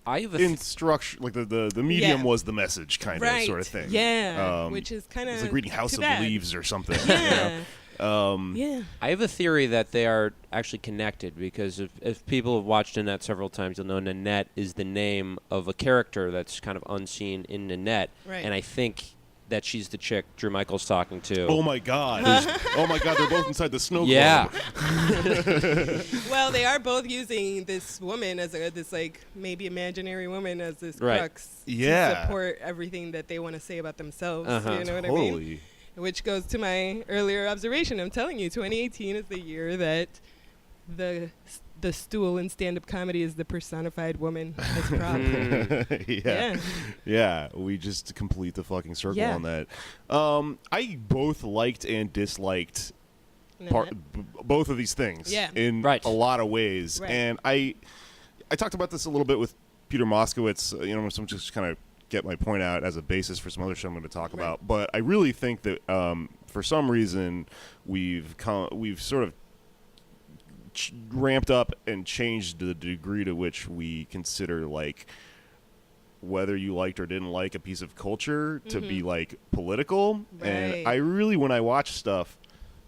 I have structure, like the medium was the message, kind of sort of thing. Yeah, which is kind of, it's like reading House of Leaves or something. Yeah. I have a theory that they are actually connected, because if people have watched Nanette several times, you'll know Nanette is the name of a character that's kind of unseen in Nanette. Right. And I think that she's the chick Drew Michael's talking to. Oh my God! Oh my God! They're both inside the snow globe. Yeah. Well, they are both using this woman as this like maybe imaginary woman as this crux to support everything that they want to say about themselves. You know what I mean? Which goes to my earlier observation. I'm telling you, 2018 is the year that the stool in stand-up comedy is the personified woman as prop. Yeah, we just complete the fucking circle on that. I both liked and disliked both of these things in a lot of ways. Right. And I talked about this a little bit with Peter Moskowitz, so I'm just kind of get my point out as a basis for some other shit I'm going to talk about. But I really think that for some reason we've sort of ramped up and changed the degree to which we consider like whether you liked or didn't like a piece of culture to be like political. Right. And I really, when I watch stuff,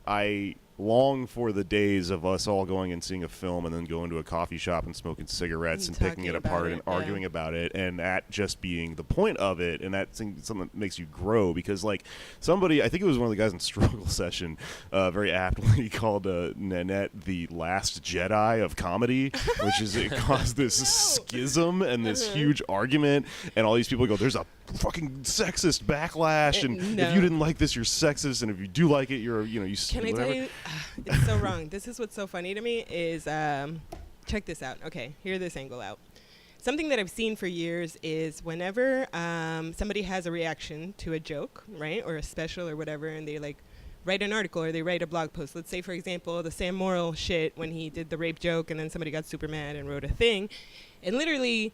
I long for the days of us all going and seeing a film and then going to a coffee shop and smoking cigarettes and picking it apart and arguing about it, and that just being the point of it, and that's something that makes you grow. Because like somebody, I think it was one of the guys in Struggle Session, very aptly called Nanette the last Jedi of comedy, which is it caused this schism and this huge argument, and all these people go, there's a fucking sexist backlash, and if you didn't like this, you're sexist, and if you do like it, you're you Can I tell you? It's so wrong. This is what's so funny to me is check this out. Okay, hear this angle out. something that I've seen for years is whenever somebody has a reaction to a joke, right, or a special or whatever, and they like write an article or they write a blog post. Let's say, for example, the Sam Morrill shit when he did the rape joke and then somebody got super mad and wrote a thing. And literally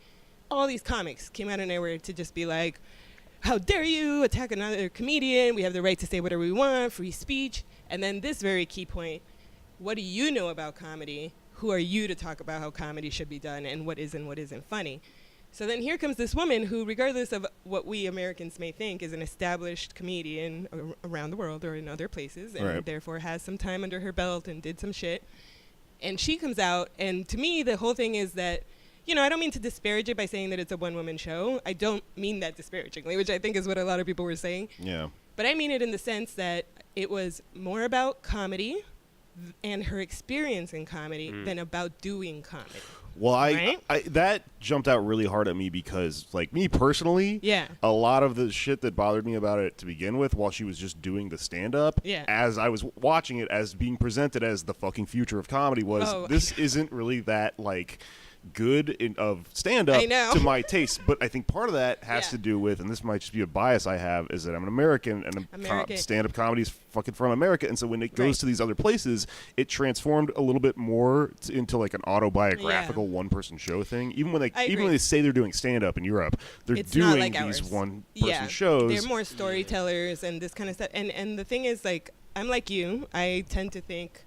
all these comics came out of nowhere to just be like, how dare you attack another comedian? We have the right to say whatever we want, free speech. And then this very key point, what do you know about comedy? Who are you to talk about how comedy should be done and what is and what isn't funny? So then here comes this woman who, regardless of what we Americans may think, is an established comedian around the world or in other places, and therefore has some time under her belt and did some shit. And she comes out, and to me, the whole thing is that, you know, I don't mean to disparage it by saying that it's a one-woman show. I don't mean that disparagingly, which I think is what a lot of people were saying. Yeah. But I mean it in the sense that it was more about comedy and her experience in comedy than about doing comedy. Well, I that jumped out really hard at me because, like, me personally, a lot of the shit that bothered me about it to begin with, while she was just doing the stand-up, as I was watching it as being presented as the fucking future of comedy, was this isn't really that, like, good of stand-up to my taste. But I think part of that has to do with, and this might just be a bias I have, is that I'm an American, and stand-up comedy is fucking from America. And so when it goes to these other places, it transformed a little bit more into like an autobiographical one-person show thing. Even when they say they're doing stand-up in Europe, they're doing like these one-person shows. They're more storytellers and this kind of stuff. And the thing is, like, I'm like you. I tend to think,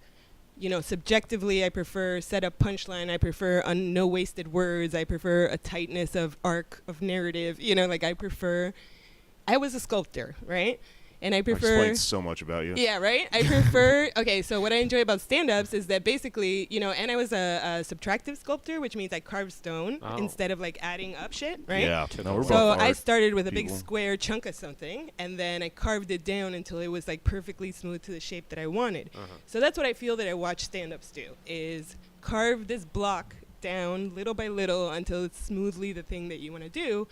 you know, subjectively, I prefer set-up punchline. I prefer no wasted words. I prefer a tightness of arc of narrative. You know, like I was a sculptor, right? And I prefer... That explains so much about you. Yeah, right? I prefer... Okay, so what I enjoy about stand-ups is that basically, you know, and I was a subtractive sculptor, which means I carved stone instead of, like, adding up shit, right? Yeah. No, so I started with a big square chunk of something, and then I carved it down until it was, like, perfectly smooth to the shape that I wanted. So that's what I feel that I watch stand-ups do, is carve this block down little by little until it's smoothly the thing that you want to do.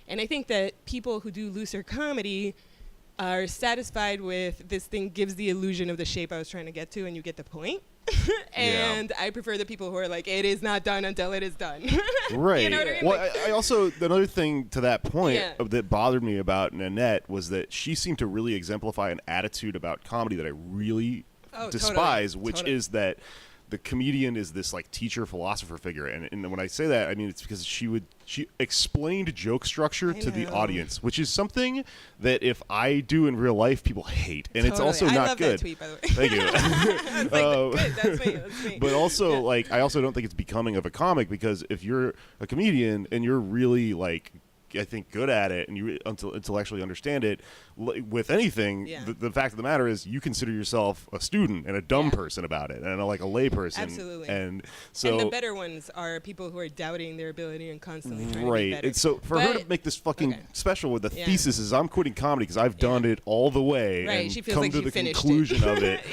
And I think that people who do looser comedy are satisfied with this thing gives the illusion of the shape I was trying to get to, and you get the point. And I prefer the people who are like, it is not done until it is done. Right. You know what I mean? Well, I also, another thing to that point that bothered me about Nanette was that she seemed to really exemplify an attitude about comedy that I really despise, which is that the comedian is this like teacher philosopher figure, and when I say that, I mean it's because she explained joke structure to the audience, which is something that if I do in real life, people hate, and it's also not love good. That tweet, by the way. Thank you. Good, that's me. But also, like, I also don't think it's becoming of a comic, because if you're a comedian and you're really like, I think, good at it, and you intellectually understand it, with anything, the fact of the matter is you consider yourself a student and a dumb person about it, and like a lay person. Absolutely. And so, and the better ones are people who are doubting their ability and constantly trying to be better. And so for her to make this fucking special with the thesis is, I'm quitting comedy because I've done it all the way, and she feels come like to the conclusion of it.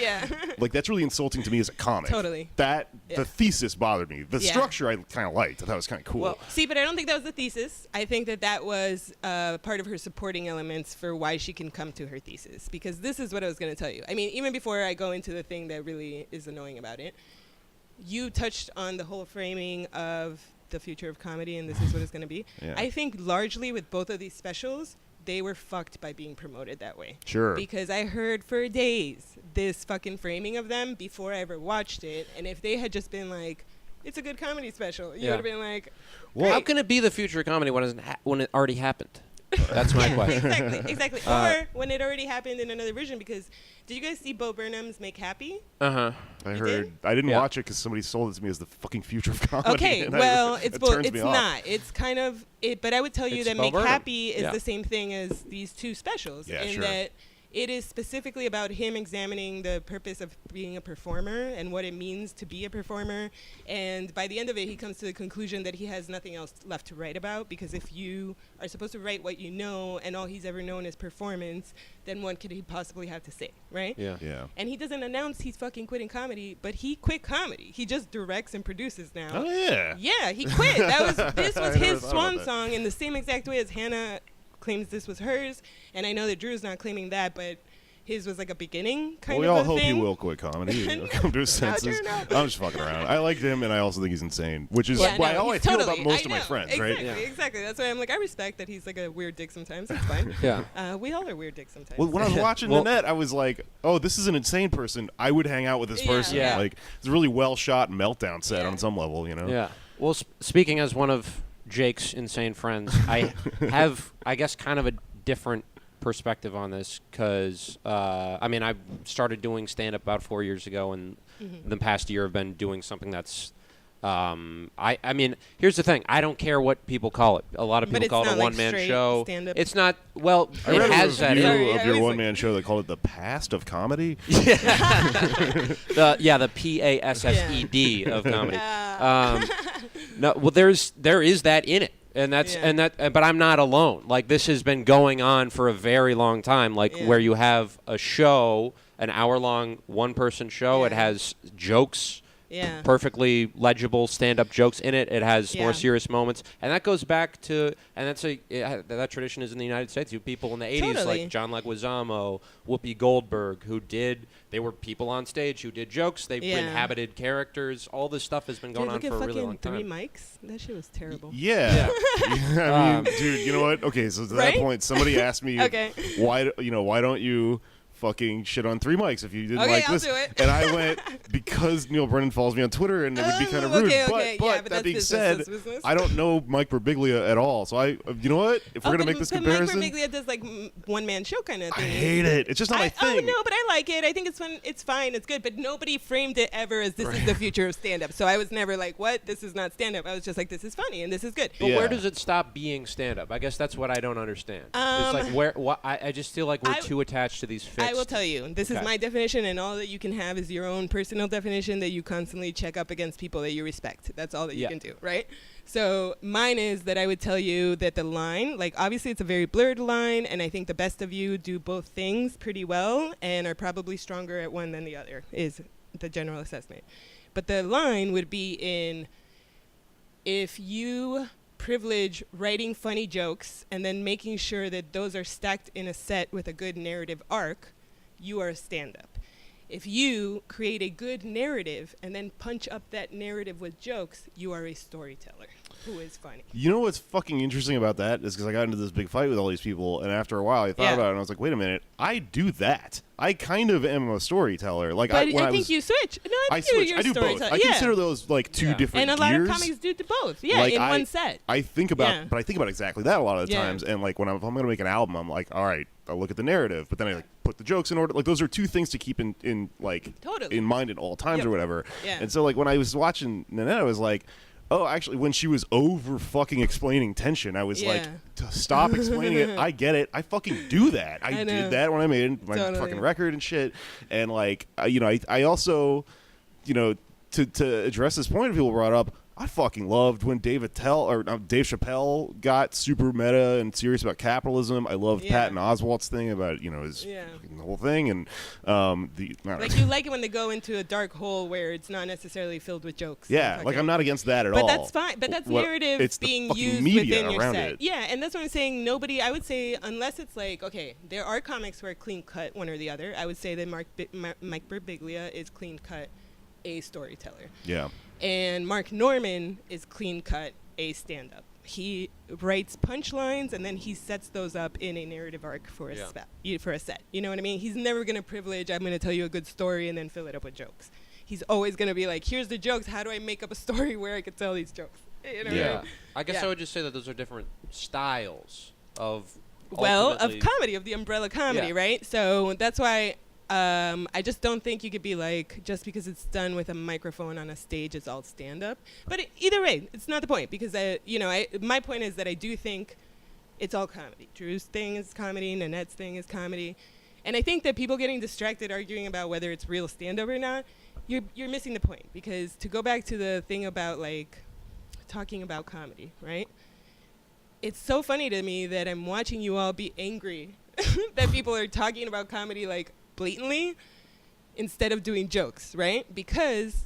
Like, that's really insulting to me as a comic. Totally. The thesis bothered me. The structure I kind of liked. I thought it was kind of cool. Well, see, but I don't think that was the thesis. I think that was part of her supporting elements for why she can come to her thesis, because this is what I was going to tell you. I mean, even before I go into the thing that really is annoying about it, you touched on the whole framing of the future of comedy, and this is what it's going to be. I think largely with both of these specials, they were fucked by being promoted that way. Sure. Because I heard for days this fucking framing of them before I ever watched it, and if they had just been like, it's a good comedy special, you would have been like, well, how can it be the future of comedy when it already happened? That's my question. Exactly. Or when it already happened in another version, because did you guys see Bo Burnham's Make Happy? I heard. I didn't watch it because somebody sold it to me as the fucking future of comedy. Okay, well, it's not. It's kind of it, but I would tell you that Make Happy is the same thing as these two specials, that it is specifically about him examining the purpose of being a performer and what it means to be a performer. And by the end of it, he comes to the conclusion that he has nothing else left to write about, because if you are supposed to write what you know and all he's ever known is performance, then what could he possibly have to say, right? Yeah. And he doesn't announce he's fucking quitting comedy, but he quit comedy. He just directs and produces now. Oh, yeah. Yeah, he quit. This was his swan song in the same exact way as Hannah claims this was hers, and I know that Drew's not claiming that, but his was like a beginning kind we of all a hope thing. he will quit comedy. Come to his senses. No. I'm just fucking around. I liked him, and I also think he's insane, which is how I feel about most of my friends, exactly, right? Yeah. Exactly. That's why I'm like, I respect that he's like a weird dick sometimes. It's fine. Yeah. We all are weird dicks sometimes. Well, when I was watching Nanette, I was like, oh, this is an insane person. I would hang out with this person. Yeah. Like, it's a really well-shot meltdown set on some level, you know? Yeah. Well, speaking as one of Jake's insane friends, I have, I guess, kind of a different perspective on this because, I mean, I started doing stand-up about 4 years ago, and the past year I've been doing something that's, I mean, here's the thing. I don't care what people call it. A lot of people call it a one-man show. Stand-up. It's not, well, I read it has a that. review of your one-man show that called it the past of comedy. The PASSED of comedy. No, well, there is that in it. And but I'm not alone. Like, this has been going on for a very long time. Like, where you have a show, an hour-long one-person show. It has jokes, perfectly legible stand-up jokes in it. It has more serious moments, and that goes back to, and that tradition is in the United States. You have people in the '80s like John Leguizamo, Whoopi Goldberg, they were people on stage who did jokes. They inhabited characters. All this stuff has been going on for a really long time. Three mics? That shit was terrible. Yeah. I mean, dude, you know what? Okay, so to that point, somebody asked me, why don't you fucking shit on Three Mics if you didn't like this? I'll do it. And I went, because Neil Brennan follows me on Twitter, and it would be kind of rude. But that being said, I don't know Mike Birbiglia at all. So you know what? If we're gonna make this comparison, Mike Birbiglia does like one-man show kind of thing. I hate it. It's just not my thing. Oh no, but I like it. I think it's fun. It's fine. It's good. But nobody framed it ever as this is the future of stand-up. So I was never like, what? This is not stand-up. I was just like, this is funny and this is good. But where does it stop being stand-up? I guess that's what I don't understand. It's like I just feel like we're too attached to these fixed. I will tell you. This is my definition, and all that you can have is your own personal definition that you constantly check up against people that you respect. That's all that you can do, right? So mine is that I would tell you that the line, like, obviously it's a very blurred line, and I think the best of you do both things pretty well and are probably stronger at one than the other, is the general assessment. But the line would be in, if you privilege writing funny jokes and then making sure that those are stacked in a set with a good narrative arc, you are a stand-up. If you create a good narrative and then punch up that narrative with jokes, you are a storyteller who is funny. You know what's fucking interesting about that is because I got into this big fight with all these people, and after a while I thought about it, and I was like, wait a minute, I do that. I kind of am a storyteller. Like, but I think you switch. No, I switch. I do both. I consider those like two different and a lot gears. of comics do both. Yeah, like, in one set. I think about, but I think about exactly that a lot of the times. And like if I'm going to make an album, I'm like, all right, I'll look at the narrative, but then I like put the jokes in order. Like, those are two things to keep in in mind at all times or whatever. Yeah. And so like when I was watching Nanette, I was like, oh, actually, when she was over fucking explaining tension, I was like, to stop explaining it. I get it. I fucking do that. I did that when I made my fucking record and shit. And like, I also, to address this point people brought up, I fucking loved when Dave Chappelle got super meta and serious about capitalism. I loved Patton Oswalt's thing about his the whole thing, and you like it when they go into a dark hole where it's not necessarily filled with jokes. Yeah, like I'm not against that at all. But that's fine. But that's narrative it's being the used media within your around set. it. Yeah, and that's what I'm saying. Nobody, I would say, unless it's like, okay, there are comics who are clean cut one or the other. I would say that Mike Birbiglia is clean cut a storyteller. Yeah. And Mark Norman is clean-cut a stand-up. He writes punchlines, and then he sets those up in a narrative arc for a set. You know what I mean? He's never going to privilege, I'm going to tell you a good story and then fill it up with jokes. He's always going to be like, here's the jokes. How do I make up a story where I could tell these jokes? You know what I mean? I guess I would just say that those are different styles of comedy, of the umbrella comedy, right? So that's why I just don't think you could be like, just because it's done with a microphone on a stage, it's all stand-up. But either way, it's not the point, because my point is that I do think it's all comedy. Drew's thing is comedy, Nanette's thing is comedy, and I think that people getting distracted arguing about whether it's real stand-up or not, you're missing the point. Because to go back to the thing about like talking about comedy, right? It's so funny to me that I'm watching you all be angry that people are talking about comedy like blatantly instead of doing jokes, right? Because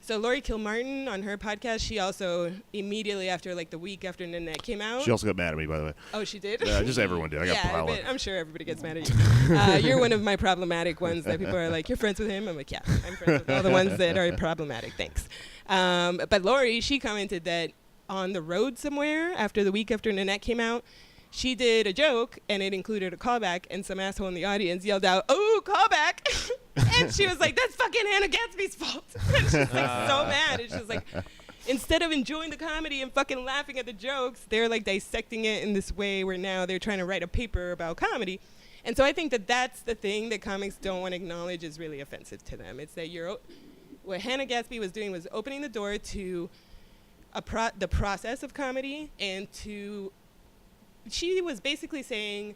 So Lori Kilmartin on her podcast, she also immediately after like the week after Nanette came out. She also got mad at me, by the way. Oh, she did? Yeah, just everyone did. I got piled on. I'm sure everybody gets mad at you. You're one of my problematic ones that people are like, you're friends with him? I'm like, yeah, I'm friends with all the ones that are problematic, thanks. But Lori, she commented that on the road somewhere after the week after Nanette came out, she did a joke, and it included a callback, and some asshole in the audience yelled out, "Oh, callback!" And she was like, "That's fucking Hannah Gadsby's fault." And she's like so mad. And she's like, instead of enjoying the comedy and fucking laughing at the jokes, they're like dissecting it in this way where now they're trying to write a paper about comedy. And so I think that that's the thing that comics don't want to acknowledge is really offensive to them. It's that what Hannah Gadsby was doing was opening the door to the process of comedy, and she was basically saying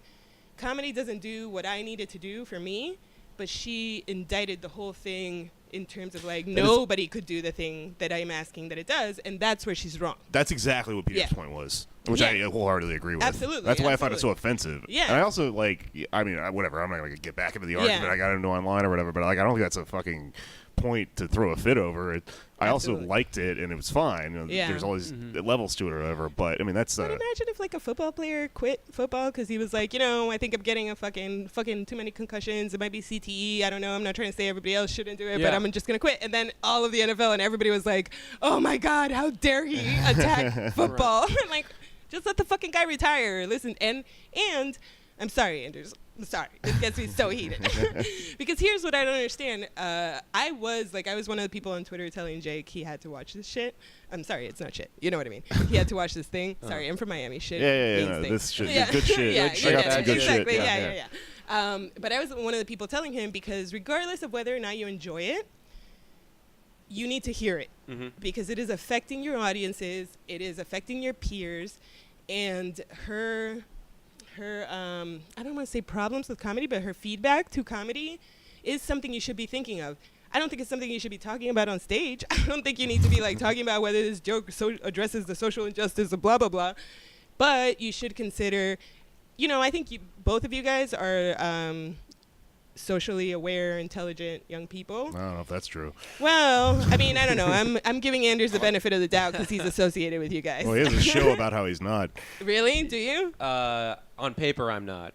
comedy doesn't do what I needed to do for me, but she indicted the whole thing in terms of like nobody could do the thing that I'm asking that it does, and that's where she's wrong. That's exactly what Peter's point was, which I wholeheartedly agree with. Absolutely. That's why I find it so offensive. Yeah. And I also whatever, I'm not going to get back into the argument I got into online or whatever, but like I don't think that's a fucking point to throw a fit over it. I also liked it, and it was fine. There's all these levels to it or whatever, but I mean that's. But imagine if like a football player quit football because he was like, I think I'm getting a fucking too many concussions. It might be CTE. I don't know. I'm not trying to say everybody else shouldn't do it, but I'm just gonna quit. And then all of the NFL and everybody was like, "Oh my God, how dare he attack football?" Like, just let the fucking guy retire. Listen, and I'm sorry, Anders. I'm sorry. This gets me so heated. Because here's what I don't understand. I was one of the people on Twitter telling Jake he had to watch this shit. I'm sorry, it's not shit. You know what I mean. He had to watch this thing. Sorry, I'm from Miami. Shit. Yeah. This shit. Good shit. Yeah, I got some good shit. Exactly. Yeah. But I was one of the people telling him because regardless of whether or not you enjoy it, you need to hear it because it is affecting your audiences. It is affecting your peers, and her I don't want to say problems with comedy, but her feedback to comedy is something you should be thinking of. I don't think it's something you should be talking about on stage. I don't think you need to be like talking about whether this joke addresses the social injustice of blah, blah, blah. But you should consider, I think both of you guys are socially aware, intelligent young people. I don't know if that's true. Well, I mean, I don't know. I'm giving Anders the benefit of the doubt because he's associated with you guys. Well, he has a show about how he's not. Really? Do you? On paper, I'm not.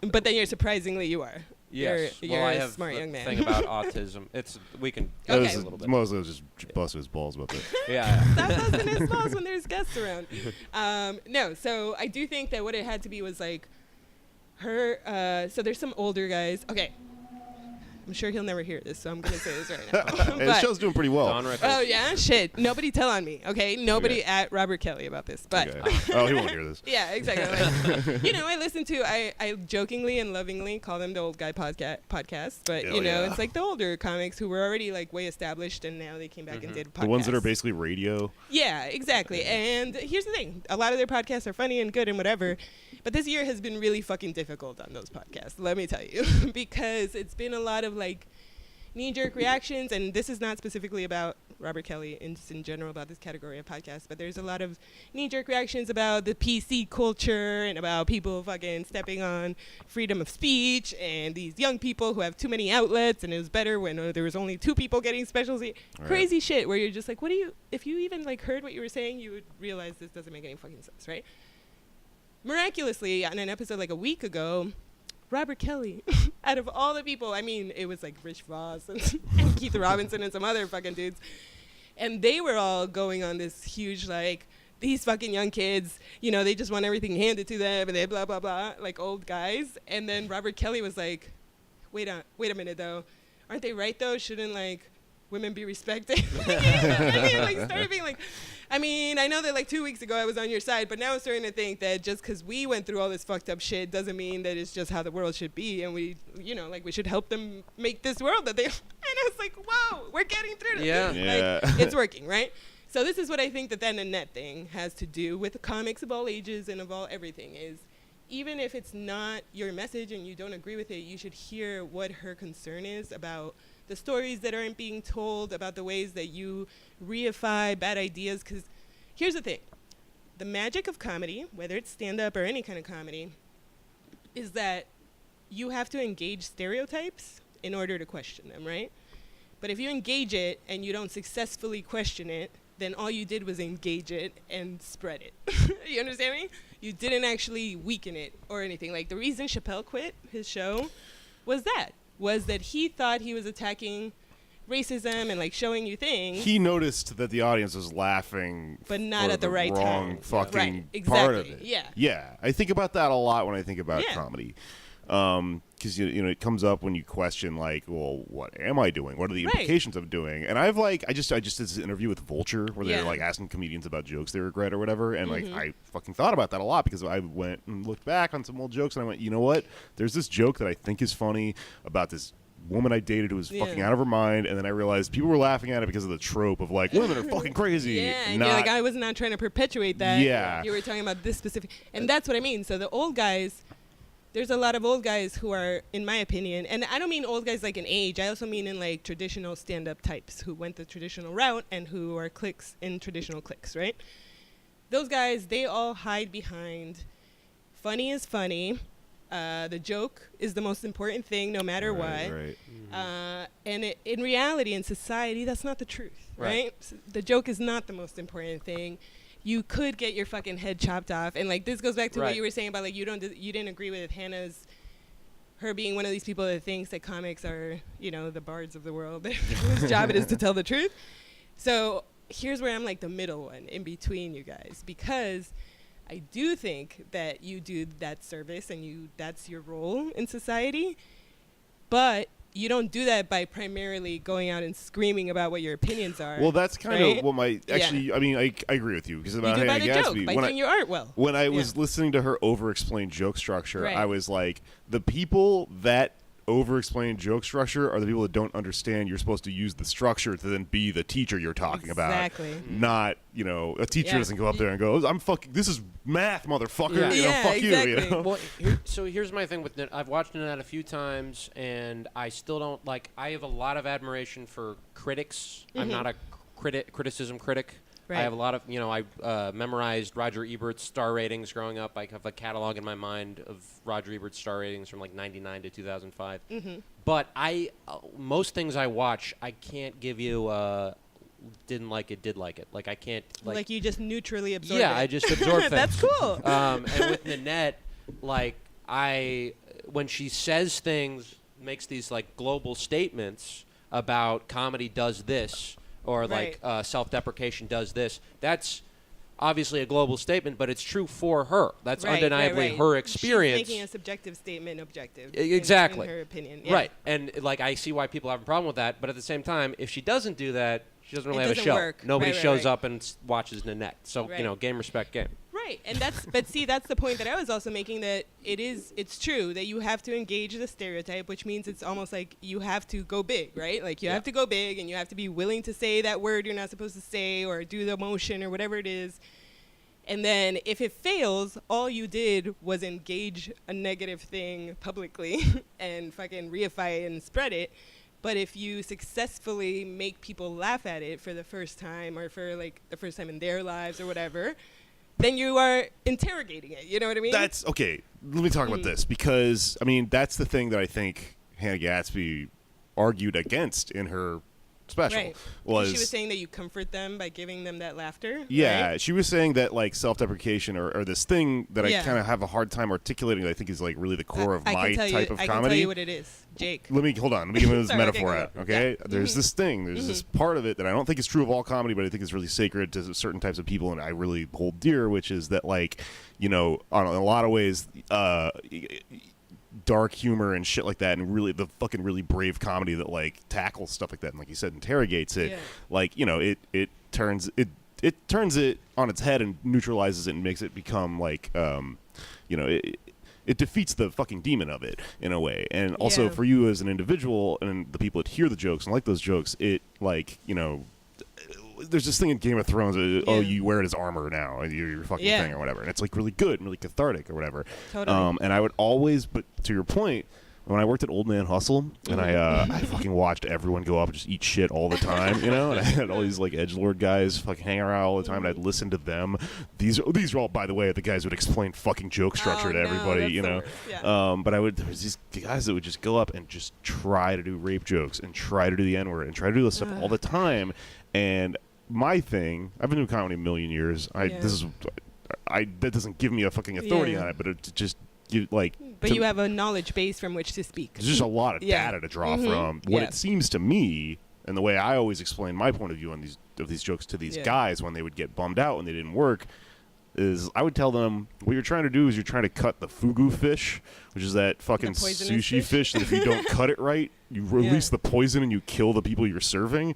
But then surprisingly you are. Yes. You're I a have smart young man. thing about autism. We can Okay. a little bit. Mostly was just busting his balls about that. Yeah. Stop busting his balls when there's guests around. No, so I do think that what it had to be was like her. So there's some older guys. Okay. I'm sure he'll never hear this, so I'm going to say this right now. His show's doing pretty well. Oh, yeah? Shit. Nobody tell on me, okay? Nobody at Robert Kelly about this. But Oh, he won't hear this. Yeah, exactly. Like, I listen to, I jokingly and lovingly call them the old guy podcasts, but, it's like the older comics who were already, like, way established, and now they came back and did podcasts. The ones that are basically radio. Yeah, exactly. And here's the thing. A lot of their podcasts are funny and good and whatever, but this year has been really fucking difficult on those podcasts, let me tell you, because it's been a lot of, like, knee-jerk reactions, and this is not specifically about Robert Kelly, just in general about this category of podcasts, but there's a lot of knee-jerk reactions about the PC culture and about people fucking stepping on freedom of speech and these young people who have too many outlets, and it was better when there was only 2 people getting specials. Crazy shit where you're just like, if you even like heard what you were saying, you would realize this doesn't make any fucking sense, right? Miraculously, on an episode like a week ago, Robert Kelly, out of all the people, I mean, it was like Rich Voss and Keith Robinson and some other fucking dudes. And they were all going on this huge, like, these fucking young kids, they just want everything handed to them and they blah, blah, blah, like old guys. And then Robert Kelly was like, wait a minute, though. Aren't they right, though? Shouldn't, like, women be respected? Started being like, I mean, I know that like 2 weeks ago I was on your side, but now I'm starting to think that just because we went through all this fucked up shit doesn't mean that it's just how the world should be, and we, we should help them make this world that they. And I was like, whoa, we're getting through this. Yeah. Like, it's working, right? So this is what I think that Nanette thing has to do with comics of all ages and of all everything is, even if it's not your message and you don't agree with it, you should hear what her concern is about the stories that aren't being told, about the ways that you reify bad ideas. Because here's the thing. The magic of comedy, whether it's stand-up or any kind of comedy, is that you have to engage stereotypes in order to question them, right? But if you engage it and you don't successfully question it, then all you did was engage it and spread it. You understand me? You didn't actually weaken it or anything. Like, the reason Chappelle quit his show was that he thought he was attacking racism and, like, showing you things. He noticed that the audience was laughing, but not at the right wrong time. Fucking right, exactly. part of it. Yeah. Yeah, I think about that a lot when I think about comedy. Because you know, it comes up when you question, like, well, what am I doing? What are the implications of doing? And I just did this interview with Vulture where they're like asking comedians about jokes they regret or whatever, and like I fucking thought about that a lot because I went and looked back on some old jokes and I went, you know what? There's this joke that I think is funny about this woman I dated who was fucking out of her mind, and then I realized people were laughing at it because of the trope of like women are fucking crazy. And you're like, I was not trying to perpetuate that. Yeah, you were talking about this specific, and that's what I mean. So the old guys. There's a lot of old guys who are, in my opinion, and I don't mean old guys like in age, I also mean in like traditional stand-up types who went the traditional route and who are cliques in traditional cliques, right? Those guys, they all hide behind funny is funny, the joke is the most important thing no matter what. Right. And in reality, in society, that's not the truth, right? So the joke is not the most important thing. You could get your fucking head chopped off, and like this goes back to what you were saying about like you didn't agree with her being one of these people that thinks that comics are, you know, the bards of the world whose job it is to tell the truth. So here's where I'm like the middle one in between you guys, because I do think that you do that service and that's your role in society, but you don't do that by primarily going out and screaming about what your opinions are. Well, that's kind of what my actually. I mean, I agree with you because about Hannah Gadsby. By doing your art well. When I was listening to her over-explain joke structure, I was like, the people that over-explain joke structure are the people that don't understand you're supposed to use the structure to then be the teacher you're talking about. Exactly. Not, you know, a teacher doesn't go up there and go, I'm fucking, this is math, motherfucker. Yeah. You know, fuck exactly. you. You know? Well, so here's my thing with Nanette. I've watched Nanette a few times, and I still don't, like, I have a lot of admiration for critics. I'm not a criticism critic. Right. I have a lot of, you know, I memorized Roger Ebert's star ratings growing up. I have a catalog in my mind of Roger Ebert's star ratings from like 99 to 2005. But most things I watch, I can't give you didn't like it, did like it. Like I can't. Like you just neutrally absorb it. Yeah, I just absorb things. That's cool. And with Nanette, like when she says things, makes these like global statements about comedy does this, or like self-deprecation does this. That's obviously a global statement, but it's true for her. That's undeniably her experience. She's making a subjective statement objective. Exactly. In her opinion. Yeah. Right. And like I see why people have a problem with that, but at the same time, if she doesn't do that, she doesn't really have a show. Work. Nobody shows up and watches Nanette. So, you know, game, respect, game. Right. And but see, that's the point that I was also making, that it's true that you have to engage the stereotype, which means it's almost like you have to go big, right? Like you have to go big and you have to be willing to say that word you're not supposed to say or do the motion or whatever it is. And then if it fails, all you did was engage a negative thing publicly and fucking reify it and spread it. But if you successfully make people laugh at it for the first time, or for like the first time in their lives or whatever, then you are interrogating it. You know what I mean? That's okay. Let me talk about this, because I mean that's the thing that I think Hannah Gadsby argued against in her special. Right. Was she was saying that you comfort them by giving them that laughter? Yeah, right? She was saying that like self-deprecation or this thing that I kind of have a hard time articulating that I think is like really the core of my type of comedy. I can tell you what it is. Jake. Let me give you this metaphor okay, out, okay? Yeah. There's this thing, there's this part of it that I don't think is true of all comedy, but I think is really sacred to certain types of people, and I really hold dear, which is that, like, you know, in a lot of ways, dark humor and shit like that, and really the fucking really brave comedy that like tackles stuff like that, and like you said, interrogates it, like, you know, it turns it on its head and neutralizes it and makes it become like, you know, it defeats the fucking demon of it in a way. And also for you as an individual and the people that hear the jokes and like those jokes, it, like, you know, there's this thing in Game of Thrones, you wear it as armor now, your fucking thing or whatever, and it's like really good and really cathartic or whatever. Totally. And I would always, but to your point, when I worked at Old Man Hustle, and I fucking watched everyone go up and just eat shit all the time, you know. And I had all these like edgelord guys fucking hang around all the time, and I'd listen to them. These are all, by the way, the guys who would explain fucking joke structure to everybody, you know. Yeah. But there was these guys that would just go up and just try to do rape jokes and try to do the N-word and try to do this stuff all the time. And my thing, I've been doing comedy a million years. That doesn't give me a fucking authority on it, but it just. But you have a knowledge base from which to speak. There's just a lot of data to draw from. What it seems to me, and the way I always explain my point of view on these jokes to these guys when they would get bummed out when they didn't work, is I would tell them what you're trying to do is you're trying to cut the fugu fish, which is that fucking sushi fish that if you don't cut it right, you release the poison and you kill the people you're serving.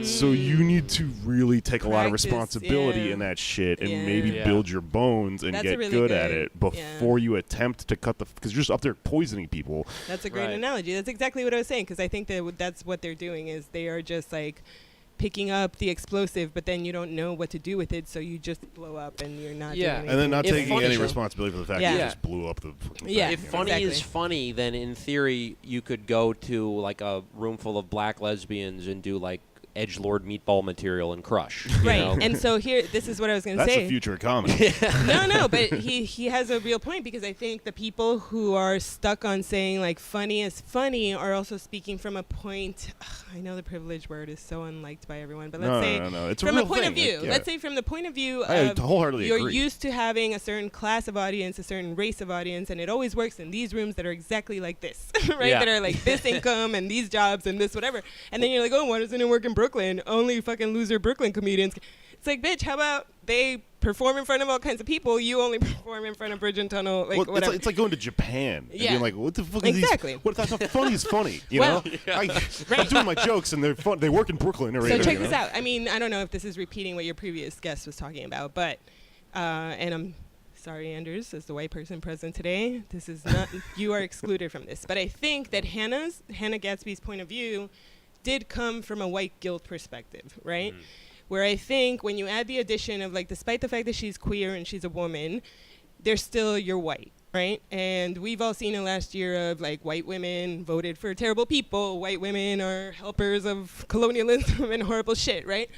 So you need to really take a lot of responsibility in that shit and maybe build your bones and get really good at it before you attempt to cut because you're just up there poisoning people. That's a great analogy. That's exactly what I was saying, because I think that that's what they're doing is they are just like picking up the explosive, but then you don't know what to do with it, so you just blow up and you're not doing anything. And then not taking any responsibility for the fact that you just blew up the fucking thing. If funny is funny, then in theory you could go to like a room full of black lesbians and do like edgelord meatball material and crush. Right. You know? And so here, this is what I was going to say. That's the future of comedy. No, but he has a real point, because I think the people who are stuck on saying like funny is funny are also speaking from a point. I know the privilege word is so unliked by everyone, but let's say it's from a a point of view. Like, let's say from the point of view I of wholeheartedly you're agree. used to having a certain class of audience, a certain race of audience, and it always works in these rooms that are exactly like this, right? That are like this income and these jobs and this whatever. And then you're like, oh, why doesn't it work in Brooklyn? Only fucking loser Brooklyn comedians. It's like, bitch, how about they perform in front of all kinds of people? You only perform in front of Bridge and Tunnel, like whatever. It's like going to Japan and being like, what the fuck is exactly. What that's not funny is funny, you know? I'm doing my jokes and they're fun. They work in Brooklyn. So check this out. I mean, I don't know if this is repeating what your previous guest was talking about, but and I'm sorry, Anders, as the white person present today, this is not you are excluded from this. But I think that Hannah Gatsby's point of view did come from a white guilt perspective, right? Where I think when you add the addition of like, despite the fact that she's queer and she's a woman, you're white, right? And we've all seen it last year of like white women voted for terrible people, white women are helpers of colonialism and horrible shit, right?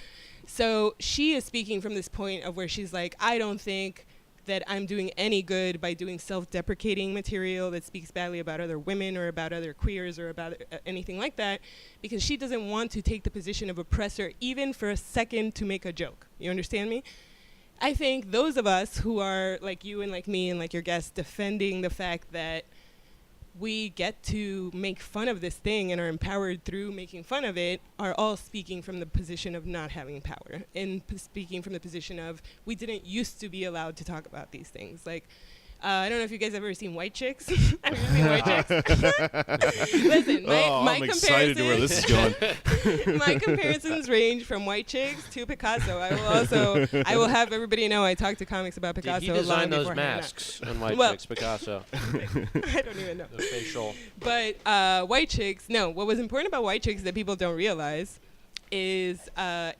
So she is speaking from this point of where she's like, I don't think that I'm doing any good by doing self-deprecating material that speaks badly about other women or about other queers or about anything like that, because she doesn't want to take the position of oppressor even for a second to make a joke. You understand me? I think those of us who are like you and like me and like your guest defending the fact that we get to make fun of this thing and are empowered through making fun of it are all speaking from the position of not having power and speaking from the position of we didn't used to be allowed to talk about these things. Like, I don't know if you guys have ever seen White Chicks. Have you seen White Chicks? Listen, my I'm excited to where this is going. My comparisons range from White Chicks to Picasso. I will have everybody know I talk to comics about Picasso. Did he design those masks on White Chicks, Picasso? I don't even know. The facial. But White Chicks, no, what was important about White Chicks that people don't realize is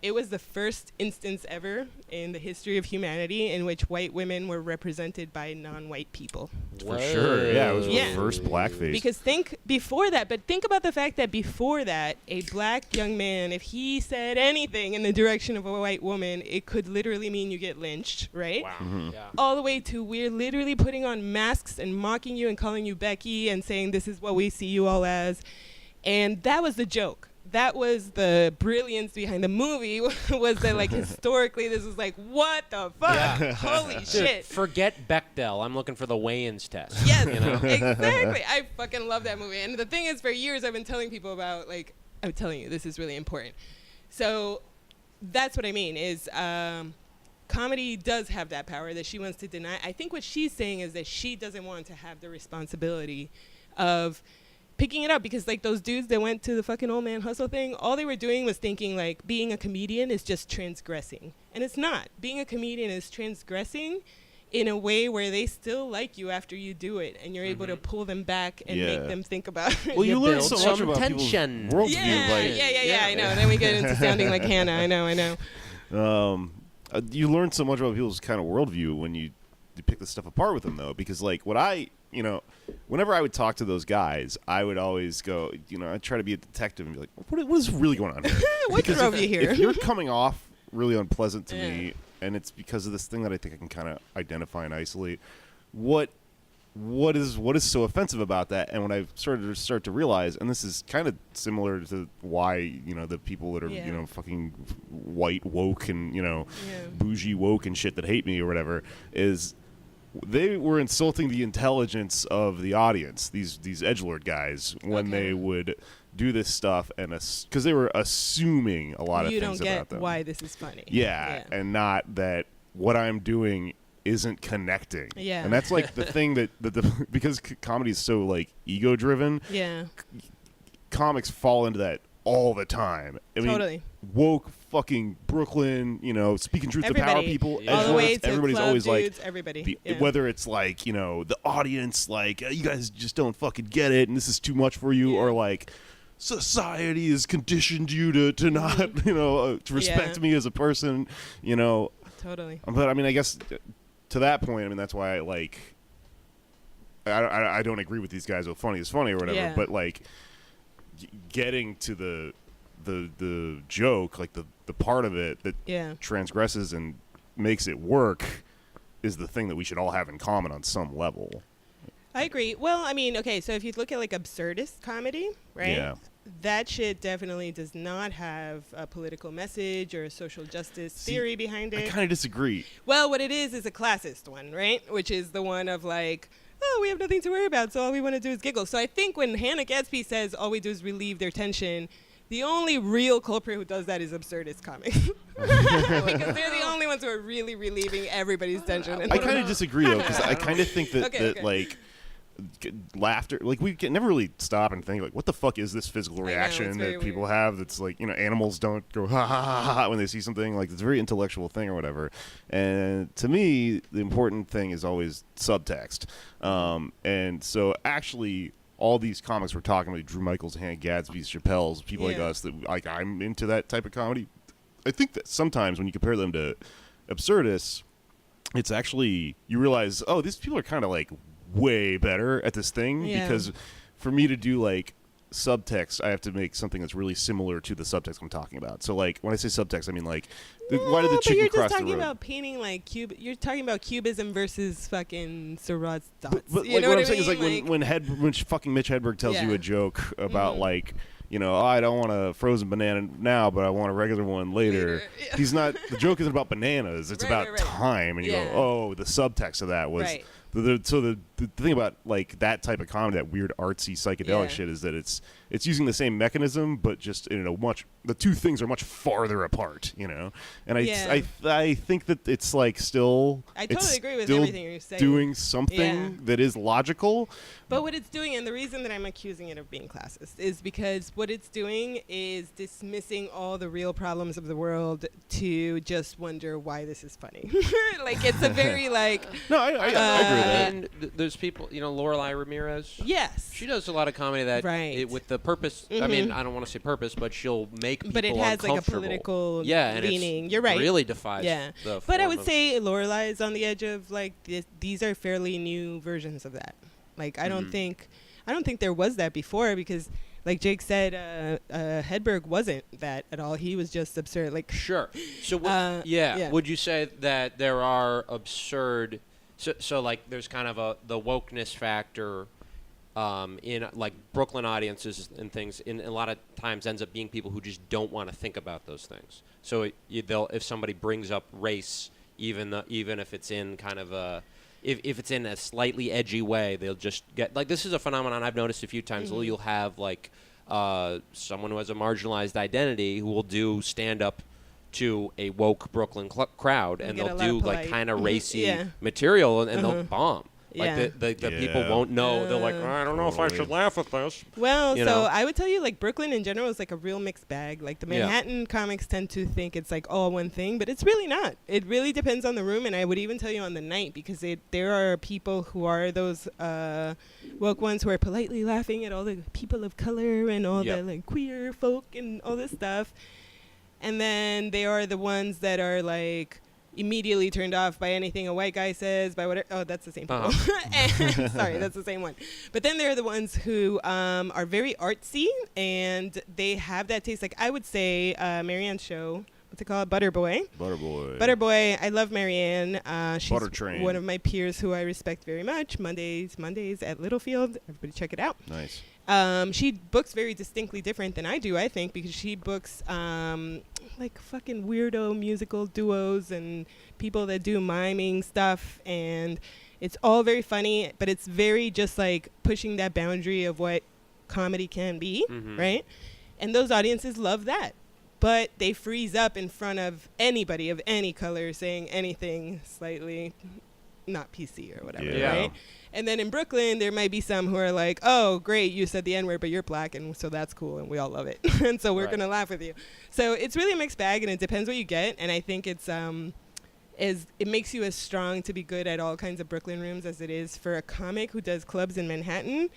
it was the first instance ever in the history of humanity in which white women were represented by non-white people. For sure. Yeah, it was the first blackface. Because think about the fact that before that, a black young man, if he said anything in the direction of a white woman, it could literally mean you get lynched, right? Wow. Mm-hmm. Yeah. All the way to we're literally putting on masks and mocking you and calling you Becky and saying this is what we see you all as. And that was the joke. That was the brilliance behind the movie, was that like historically this was like, what the fuck? Yeah. Holy shit. Forget Bechdel. I'm looking for the Wayans test. Yes, you know? Exactly. I fucking love that movie. And the thing is, for years I've been telling people about, like, I'm telling you, this is really important. So that's what I mean is comedy does have that power that she wants to deny. I think what she's saying is that she doesn't want to have the responsibility of picking it up, because like those dudes that went to the fucking Old Man Hustle thing, all they were doing was thinking like being a comedian is just transgressing. And it's not. Being a comedian is transgressing in a way where they still like you after you do it, and you're able to pull them back and make them think about it. Well, you learn so much about tension. People's worldview. Yeah, I know. Then we get into sounding like Hannah. I know. You learn so much about people's kind of worldview when you pick this stuff apart with them, though, because like what I whenever I would talk to those guys, I would always go, I'd try to be a detective and be like, what is really going on here? What drove you here? If you're coming off really unpleasant to me, and it's because of this thing that I think I can kind of identify and isolate, what is so offensive about that? And when I start to realize, and this is kind of similar to why the people that are fucking white woke and bougie woke and shit that hate me or whatever, is they were insulting the intelligence of the audience, these edgelord guys, when they would do this stuff, and because they were assuming a lot of things about them. You don't get why this is funny. Yeah, and not that what I'm doing isn't connecting. Yeah. And that's like the thing that because comedy is so like ego driven. Yeah. Comics fall into that all the time. I mean, woke fucking Brooklyn, speaking truth to power people. All the way to everybody's club always dudes, like everybody. Whether it's like, the audience, like, you guys just don't fucking get it and this is too much for you, or like society has conditioned you to not, to respect me as a person, Totally. But I mean, I guess to that point, I mean, that's why I don't agree with these guys with funny is funny or whatever, but like getting to the joke, like the part of it that transgresses and makes it work is the thing that we should all have in common on some level. I agree. Well, I mean, okay, so if you look at like absurdist comedy, right? Yeah. That shit definitely does not have a political message or a social justice theory behind it. I kind of disagree. Well, what it is a classist one, right? Which is the one of like, oh, we have nothing to worry about, so all we want to do is giggle. So I think when Hannah Gadsby says all we do is relieve their tension, the only real culprit who does that is absurdist comics. Because they're the only ones who are really relieving everybody's tension. I kind of disagree, though, because I kind of think that like, laughter, like we can never really stop and think like, what the fuck is this physical reaction that people have that's like, animals don't go ha ha ha ha when they see something, like it's a very intellectual thing or whatever. And to me, the important thing is always subtext. And so actually all these comics we're talking about, Drew Michaels, Hannah Gadsby's, Chappelle's, people like us, that like, I'm into that type of comedy. I think that sometimes when you compare them to absurdists, it's actually, you realize, oh, these people are kind of like way better at this thing, because for me to do like subtext, I have to make something that's really similar to the subtext I'm talking about. So like when I say subtext, I mean like, why did the chicken cross the road? You're just talking about painting like you're talking about cubism versus fucking Seurat's dots. But like what I'm saying is like when fucking Mitch Hedberg tells you a joke about like, I don't want a frozen banana now, but I want a regular one later. He's not, the joke isn't about bananas, it's about time. And you go, oh, the subtext of that was so the thing about like that type of comedy, that weird artsy psychedelic shit, is that it's using the same mechanism, but just in a the two things are much farther apart, And I think that it's like still, I totally agree with everything you're saying, doing something that is logical. But what it's doing, and the reason that I'm accusing it of being classist, is because what it's doing is dismissing all the real problems of the world to just wonder why this is funny. Like it's a very like. No, I agree with that. And there's people, Lorelai Ramirez. Yes. She does a lot of comedy that with the purpose. I mean, I don't want to say purpose, but she'll make people But it has like a uncomfortable. political leaning. You're right. Really defies. The but I form would say Lorelai is on the edge of like these are fairly new versions of that. Like I don't think there was that before, because like Jake said, Hedberg wasn't that at all. He was just absurd. Like sure. So would you say that there are absurd? So like there's kind of the wokeness factor in like Brooklyn audiences and things. In a lot of times ends up being people who just don't want to think about those things. So if somebody brings up race, even if it's in kind of a if it's in a slightly edgy way, they'll just get like, this is a phenomenon I've noticed a few times. You'll have like someone who has a marginalized identity who will do stand up to a woke Brooklyn crowd, and they'll do like kind of racy material, and they'll bomb. Like the people won't know. They're like, I don't know if I should laugh at this. Well, so I would tell you, like, Brooklyn in general is like a real mixed bag. Like the Manhattan comics tend to think it's like all one thing, but it's really not. It really depends on the room, and I would even tell you on the night, because there are people who are those woke ones who are politely laughing at all the people of color and all the like queer folk and all this stuff. And then they are the ones that are like, immediately turned off by anything a white guy says, by whatever. Oh, that's the same people. Sorry, that's the same one. But then there are the ones who are very artsy, and they have that taste. Like, I would say Marianne's show, what's it called? Butterboy. Butterboy. I love Marianne. She's Butter Train. One of my peers who I respect very much. Mondays at Littlefield. Everybody check it out. Nice. She books very distinctly different than I do, I think, because she books like fucking weirdo musical duos and people that do miming stuff, and it's all very funny, but it's very just like pushing that boundary of what comedy can be, right? And those audiences love that, but they freeze up in front of anybody of any color saying anything slightly not PC or whatever, right? And then in Brooklyn, there might be some who are like, oh, great, you said the N-word, but you're black, and so that's cool, and we all love it. And so we're going to laugh with you. So it's really a mixed bag, and it depends what you get. And I think it makes you as strong to be good at all kinds of Brooklyn rooms as it is for a comic who does clubs in Manhattan.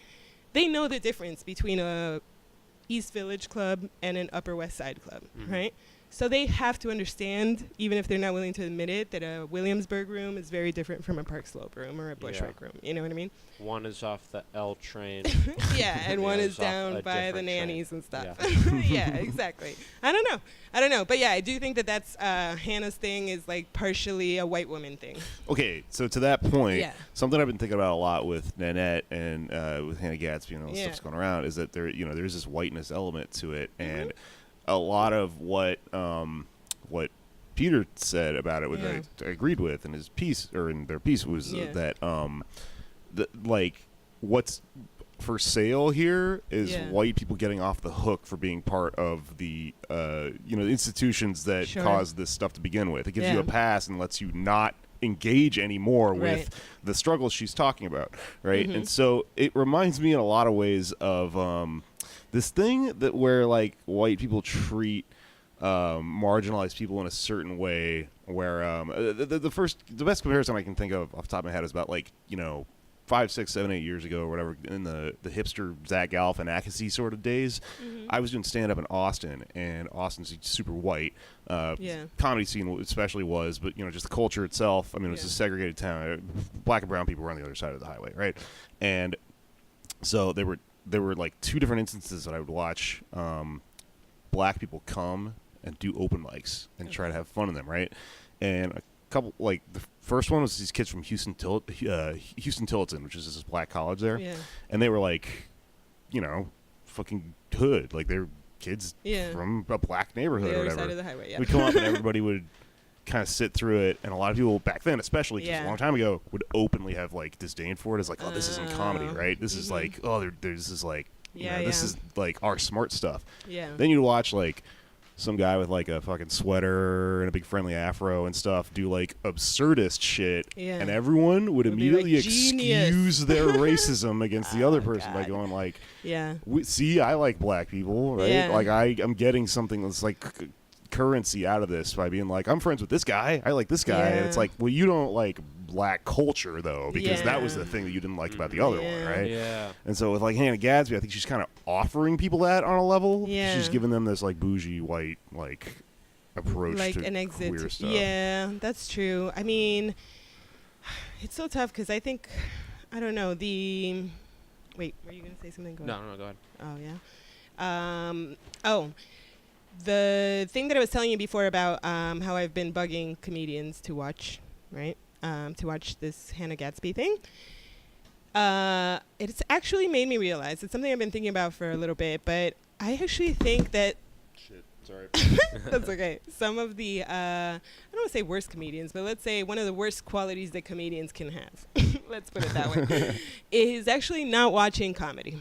They know the difference between a East Village club and an Upper West Side club, right? So they have to understand, even if they're not willing to admit it, that a Williamsburg room is very different from a Park Slope room or a Bushwick room. You know what I mean? One is off the L train. And one is down by the nannies and stuff. Yeah, exactly. I don't know. But yeah, I do think that that's Hannah's thing is like partially a white woman thing. Okay, so to that point, something I've been thinking about a lot with Nanette and with Hannah Gadsby and all the stuff's going around is that there's this whiteness element to it, and a lot of what Peter said about it, which I agreed with in his piece or in their piece, was that like what's for sale here is white people getting off the hook for being part of the institutions that cause this stuff to begin with. It gives you a pass and lets you not engage anymore with the struggles she's talking about, right? And so it reminds me in a lot of ways of this thing that where like white people treat marginalized people in a certain way, where the best comparison I can think of off the top of my head is about 5, 6, 7, 8 years ago or whatever, in the hipster Zach Galifianakis sort of days. I was doing stand up in Austin, and Austin's super white. Comedy scene especially was, but just the culture itself. I mean, it was a segregated town. Black and brown people were on the other side of the highway, right? And so there were like two different instances that I would watch black people come and do open mics and try to have fun in them, right? And a couple, like the first one was these kids from Houston Tillotson, which is this black college there, and they were like, fucking hood, like they're kids from a black neighborhood or whatever. Side of the highway, We'd come up and everybody would kind of sit through it, and a lot of people back then, especially because a long time ago, would openly have like disdain for it as like, oh, this isn't comedy, right? This is like, oh, this is like, this is like our smart stuff. Then you'd watch like some guy with like a fucking sweater and a big friendly afro and stuff do like absurdist shit, and everyone would immediately like, excuse their racism against the other person by going like, see, I like black people, right? Like I'm getting something that's like currency out of this by being like, I'm friends with this guy, I like this guy, and it's like, well, you don't like black culture though, because that was the thing that you didn't like about the other one, right? And so with like Hannah Gadsby, I think she's kind of offering people that on a level. She's giving them this like bougie white like approach, like to an exit queer stuff. Yeah, that's true. I mean, it's so tough because I think, I don't know, wait, were you gonna say something? Go ahead. No, go Oh ahead. yeah. The thing that I was telling you before about how I've been bugging comedians to watch, right? To watch this Hannah Gadsby thing. It's actually made me realize, it's something I've been thinking about for a little bit, but I actually think that... Shit, sorry. That's okay. Some of the, I don't want to say worst comedians, but let's say one of the worst qualities that comedians can have, let's put it that way, is actually not watching comedy.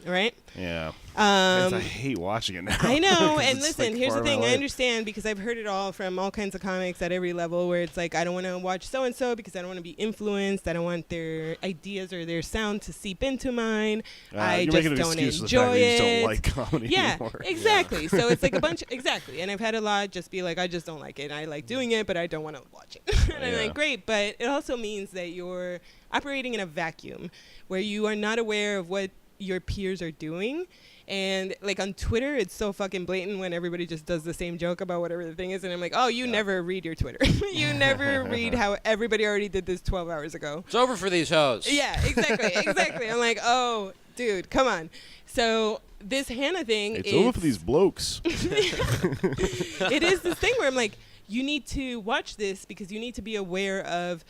Right? Yeah. I hate watching it now. I know. And listen, here's the thing. I understand because I've heard it all from all kinds of comics at every level where it's like, I don't want to watch so-and-so because I don't want to be influenced. I don't want their ideas or their sound to seep into mine. I just don't enjoy it. You just don't like comedy anymore. Exactly. So it's like a bunch. Exactly. And I've had a lot just be like, I just don't like it. I like doing it, but I don't want to watch it. And I'm like, great. But it also means that you're operating in a vacuum where you are not aware of what your peers are doing, And like on Twitter, it's so fucking blatant when everybody just does the same joke about whatever the thing is. And I'm like, oh, you never read your Twitter. You never read how everybody already did this 12 hours ago. It's over for these hoes. Yeah, exactly. I'm like, oh, dude, come on. So this Hannah thing it's over for these blokes. It is this thing where I'm like, you need to watch this because you need to be aware of,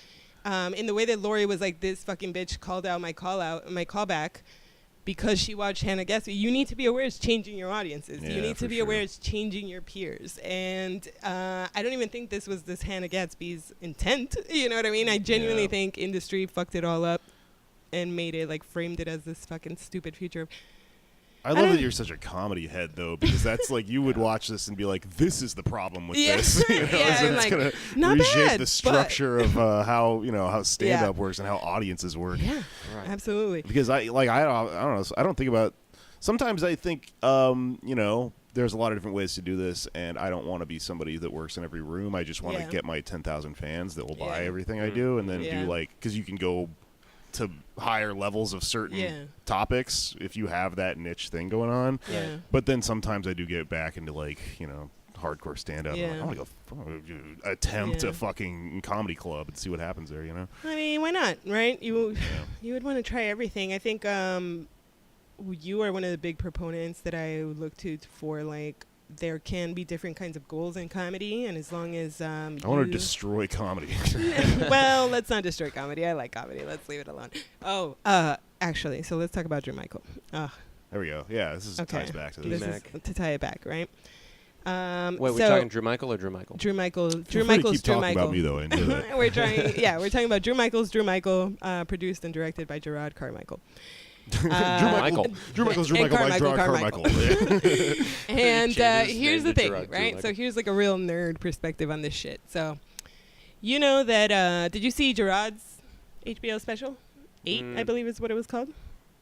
in the way that Lori was like, this fucking bitch called out my callback, because she watched Hannah Gatsby. You need to be aware it's changing your audiences. Yeah, you need to be sure. aware it's changing your peers. And I don't even think this was this Hannah Gatsby's intent. You know what I mean? I genuinely think industry fucked it all up and made it, like, framed it as this fucking stupid future. I love that you're such a comedy head, though, because that's like you would watch this and be like, "This is the problem with this." You know? And it's like, gonna not reshape bad, the structure of how stand-up works and how audiences work. Yeah, absolutely. Because I don't know. I don't think about. Sometimes I think there's a lot of different ways to do this, and I don't want to be somebody that works in every room. I just want to get my 10,000 fans that will buy everything I do, and then do because you can go to higher levels of certain topics if you have that niche thing going on. Yeah. But then sometimes I do get back into hardcore stand-up. Yeah. I'm like, I want to go attempt a fucking comedy club and see what happens there, I mean, why not, right? You would want to try everything. I think you are one of the big proponents that I look to for, like, there can be different kinds of goals in comedy, and as long as I want to destroy comedy. Well, let's not destroy comedy. I like comedy. Let's leave it alone. Oh, actually, so let's talk about Drew Michael. There we go. Yeah, this is ties back to this. This is to tie it back, right? Wait, we're talking Drew Michael or Drew Michael? Drew Michael. Drew Michael's Drew Michael. About me though, I know that. we're talking about Drew Michael's Drew Michael, produced and directed by Gerard Carmichael. Drew Michael's Drew Michael by Gerard Carmichael. And here's the thing, right? So here's like a real nerd perspective on this shit. So, you know that, did you see Gerard's HBO special? 8, I believe is what it was called.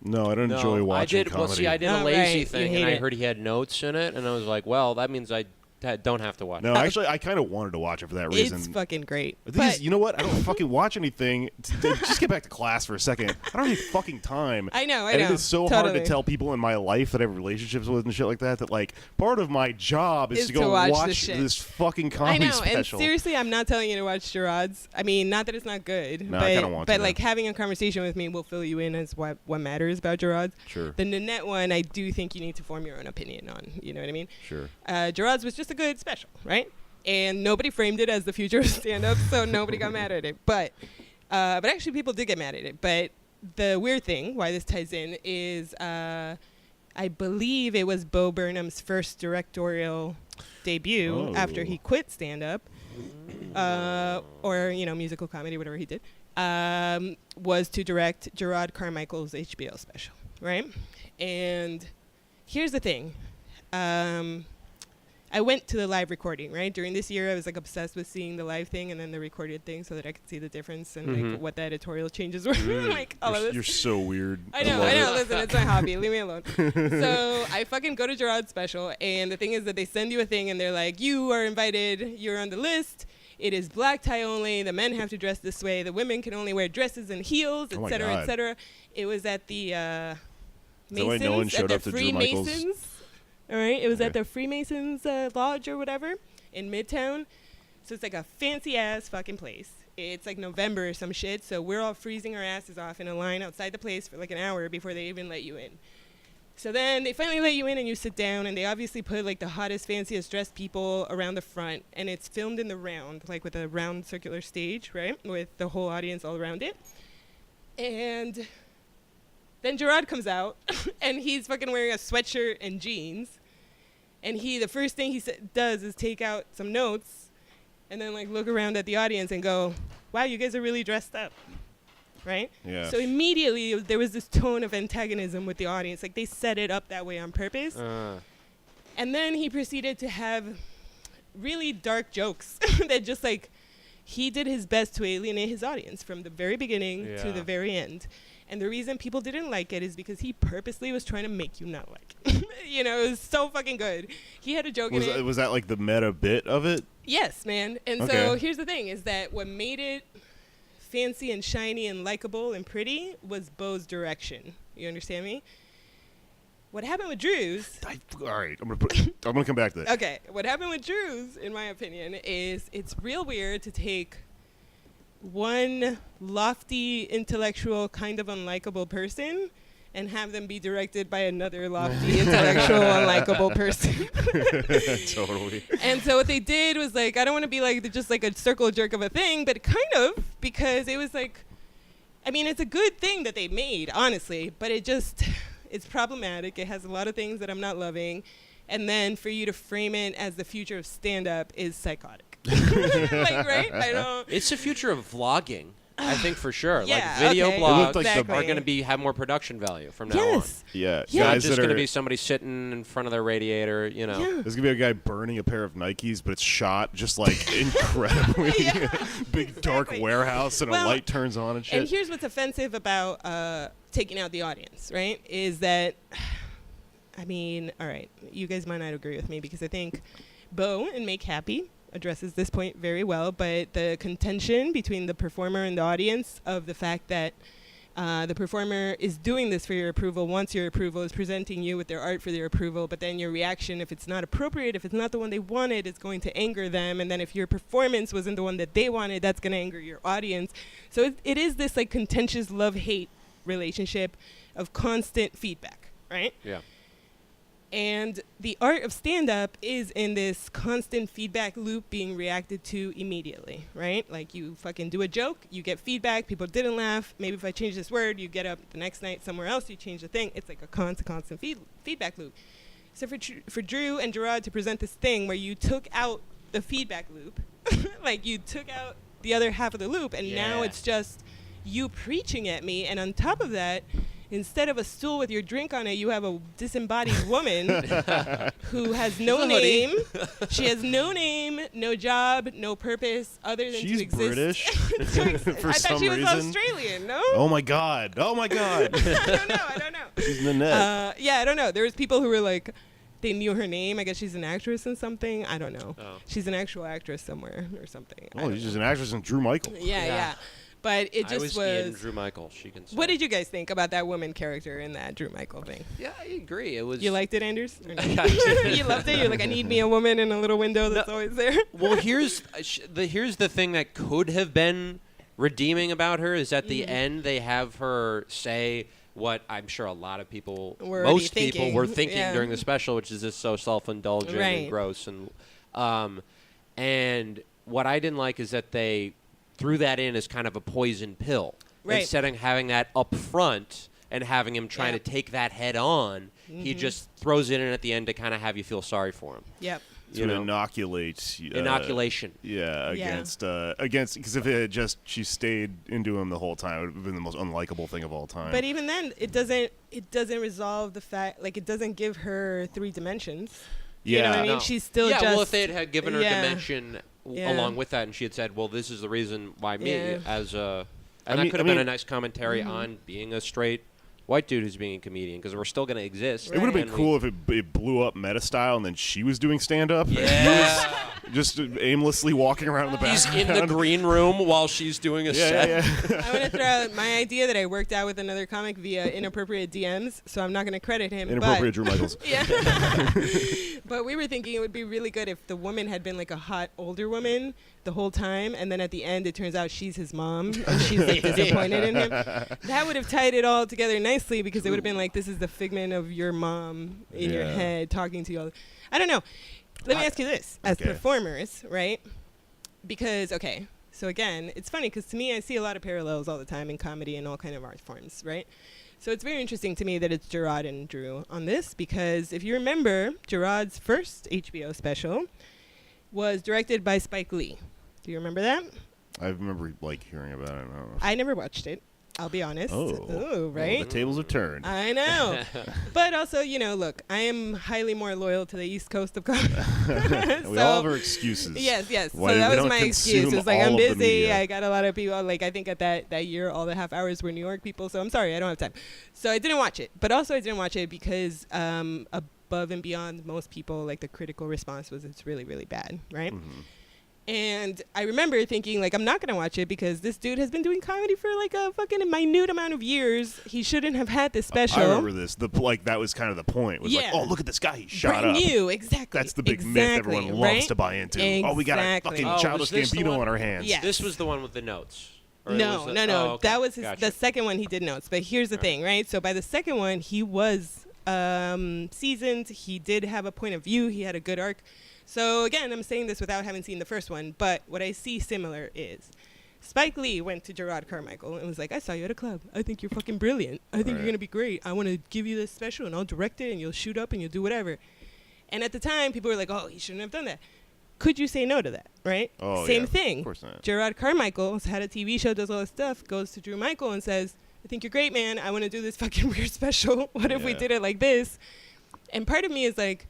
No, I don't enjoy watching comedy. Well, see, I did a lazy thing, and I heard he had notes in it, and I was like, well, that means I don't have to watch it. No, actually, I kind of wanted to watch it for that reason. It's fucking great. The thing is, you know what? I don't fucking watch anything. Just get back to class for a second. I don't have any fucking time. I know. And it is so hard to tell people in my life that I have relationships with and shit like that, like, part of my job is to go watch this fucking comedy special. And seriously, I'm not telling you to watch Gerard's. I mean, not that it's not good. No, I kind of want to. But, like, having a conversation with me will fill you in as what matters about Gerard's. Sure. The Nanette one, I do think you need to form your own opinion on. You know what I mean? Sure. Gerard's was just a good special. Right? And nobody framed it as the future of stand-up, so nobody got mad at it. But actually people did get mad at it. But the weird thing, why this ties in, is I believe it was Bo Burnham's first directorial debut after he quit stand-up, or, musical comedy, whatever he did, was to direct Gerard Carmichael's HBO special, right? And here's the thing. I went to the live recording, right? During this year, I was, like, obsessed with seeing the live thing and then the recorded thing so that I could see the difference and, like, what the editorial changes were. Like, all of this. You're so weird. I know. Listen, it's my hobby. Leave me alone. So I fucking go to Gerard's special, and the thing is that they send you a thing, and they're like, you are invited. You're on the list. It is black tie only. The men have to dress this way. The women can only wear dresses and heels, et cetera, et cetera. It was at the Masons, no one showed at up the to Drew Michael's? Freemasons. All right, it was at the Freemasons Lodge or whatever in Midtown. So it's like a fancy-ass fucking place. It's like November or some shit, so we're all freezing our asses off in a line outside the place for like an hour before they even let you in. So then they finally let you in and you sit down, and they obviously put like the hottest, fanciest dressed people around the front, and it's filmed in the round, like with a round circular stage, right, with the whole audience all around it. And then Gerard comes out, and he's fucking wearing a sweatshirt and jeans. And the first thing he does is take out some notes and then, like, look around at the audience and go, wow, you guys are really dressed up, right? Yeah. So immediately there was this tone of antagonism with the audience. Like, they set it up that way on purpose. And then he proceeded to have really dark jokes that just, like, he did his best to alienate his audience from the very beginning to the very end. And the reason people didn't like it is because he purposely was trying to make you not like it. It was so fucking good. He had a joke in it. Was that like the meta bit of it? Yes, man. And so here's the thing, is that what made it fancy and shiny and likable and pretty was Bo's direction. You understand me? what happened with Drew's. All right, I'm gonna come back to that. Okay, what happened with Drew's, in my opinion, is it's real weird to take one lofty, intellectual, kind of unlikable person and have them be directed by another lofty, intellectual, unlikable person. Totally. And so what they did was like, I don't want to be like just like a circle jerk of a thing, but kind of, because it was like, I mean, it's a good thing that they made, honestly, but it's problematic. It has a lot of things that I'm not loving. And then for you to frame it as the future of stand-up is psychotic. Like, right? It's the future of vlogging. I think for sure. Yeah, like video okay. blogs Exactly. are going to have more production value from now Yes. on. Yeah. It's not Guys just that going to are- be somebody sitting in front of their radiator, Yeah. There's gonna be a guy burning a pair of Nikes, but it's shot just like incredibly big dark Exactly. warehouse, and Well, a light turns on and shit. And here's what's offensive about taking out the audience, right? Is that, I mean, all right, you guys might not agree with me because I think Bo and Make Happy addresses this point very well, but the contention between the performer and the audience of the fact that the performer is doing this for your approval, wants your approval, is presenting you with their art for their approval, but then your reaction, if it's not appropriate, if it's not the one they wanted, is going to anger them, and then if your performance wasn't the one that they wanted, that's going to anger your audience. So it is this like contentious love-hate relationship of constant feedback, right? Yeah. And the art of stand-up is in this constant feedback loop being reacted to immediately, right? Like you fucking do a joke, you get feedback, people didn't laugh. Maybe if I change this word, you get up the next night somewhere else, you change the thing. It's like a constant feedback loop. So for Drew and Gerard to present this thing where you took out the feedback loop, like you took out the other half of the loop, and now it's just you preaching at me, and on top of that, instead of a stool with your drink on it, you have a disembodied woman who has no name. She has no name, no job, no purpose other than She's to exist. British for I some thought she was reason. Australian, no? Oh my god! Oh my god! I don't know. She's Nanette. Yeah, I don't know. There was people who were like, they knew her name. I guess she's an actress in something. I don't know. Oh. She's an actual actress somewhere or something. I Oh, don't she's know. just an actress in Drew Michael. Yeah. But it I just was Ian Drew Michael. She can say. What did you guys think about that woman character in that Drew Michael thing? Yeah, I agree. It was. You liked it, Anders? Or no? You loved it? You're like, I need me a woman in a little window that's always there. Well, here's the thing that could have been redeeming about her is at the end they have her say what I'm sure a lot of people, most people were thinking during the special, which is just so self-indulgent and gross. And what I didn't like is that they threw that in as kind of a poison pill. Right. Instead of having that up front and having him trying to take that head on, he just throws it in at the end to kind of have you feel sorry for him. Yep. To inoculate. Inoculation. Against because if it had just she stayed into him the whole time, it would have been the most unlikable thing of all time. But even then, it doesn't resolve the fact, like it doesn't give her 3 dimensions. You know what I mean? No. She's still yeah, just... well, if they had given her dimension along with that, and she had said, well, this is the reason why me, as a... And that could have been a nice commentary on being a straight white dude who's being a comedian, because we're still going to exist. It would have been cool if it blew up meta style and then she was doing stand-up. Yeah. Just aimlessly walking around in the background. He's in the green room while she's doing a set. Yeah. I want to throw out my idea that I worked out with another comic via inappropriate DMs, so I'm not going to credit him. Inappropriate Drew Michaels. Yeah. But we were thinking it would be really good if the woman had been like a hot older woman the whole time, and then at the end it turns out she's his mom and she's like disappointed in him. That would have tied it all together nicely, because it would have been like, this is the figment of your mom in your head talking to you all. I don't know. Let me ask you this. As performers, right? Because, so again, it's funny because to me I see a lot of parallels all the time in comedy and all kind of art forms, right? So it's very interesting to me that it's Gerard and Drew on this, because if you remember, Gerard's first HBO special was directed by Spike Lee. Do you remember that? I remember hearing about it. I don't know. I never watched it. I'll be honest. Ooh, right? The tables have turned. I know. But also, look, I am highly more loyal to the East Coast of comedy. We all have our excuses. Yes. Why so that we was don't my consume excuse. It's like, all I'm of the busy. media. I got a lot of people. Like, I think at that year, all the half hours were New York people. So I'm sorry, I don't have time. So I didn't watch it. But also I didn't watch it because above and beyond most people, like the critical response was it's really, really bad, right? And I remember thinking, like, I'm not going to watch it because this dude has been doing comedy for, like, a fucking minute amount of years. He shouldn't have had this special. I remember this. That was kind of the point. It was like, oh, look at this guy. He shot Brand up. new, exactly. That's the big myth everyone loves to buy into. Exactly. Oh, we got a fucking Childish Gambino on our hands. Yes. This was the one with the notes. No. Oh, okay. That was Gotcha. the second one he did notes. But here's the thing, right? So by the second one, he was seasoned. He did have a point of view. He had a good arc. So again, I'm saying this without having seen the first one. But what I see similar is Spike Lee went to Gerard Carmichael and was like, I saw you at a club. I think you're fucking brilliant. I think you're going to be great. I want to give you this special and I'll direct it and you'll shoot up and you'll do whatever. And at the time, people were like, oh, he shouldn't have done that. Could you say no to that, right? Oh, Same yeah, thing. Of course not. Gerard Carmichael had a TV show, does all this stuff, goes to Drew Michael and says, I think you're great, man. I want to do this fucking weird special. What if we did it like this? And part of me is like,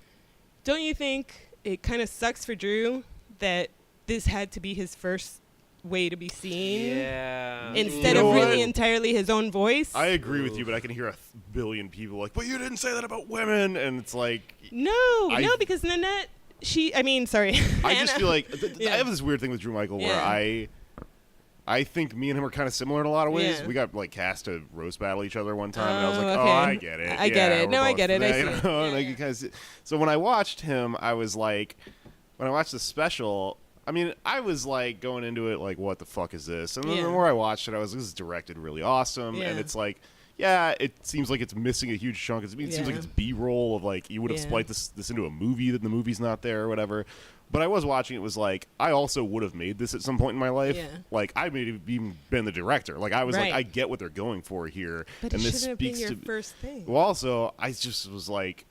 don't you think it kind of sucks for Drew that this had to be his first way to be seen? Yeah. Instead of really entirely his own voice? I agree with you, but I can hear a billion people like, but you didn't say that about women. And it's like... No, because Nanette... sorry. I just feel like I have this weird thing with Drew Michael where I think me and him are kind of similar in a lot of ways. Yeah. We got like cast to roast battle each other one time, and I was like, okay. "Oh, I get it. I get it. No, I get it. I see. You know? And so when I watched him, I was like, when I watched the special, I mean, I was like going into it like, "What the fuck is this?" And then the more I watched it, I was like, "This is directed really awesome," and it's like. Yeah, it seems like it's missing a huge chunk. It seems like it's B-roll of like you would have spliced this into a movie that the movie's not there or whatever. But I was watching it was like I also would have made this at some point in my life. Yeah. Like I may have even been the director. Like I was like I get what they're going for here. But and it this shouldn't have speaks been your to first thing. Well, also I just was like.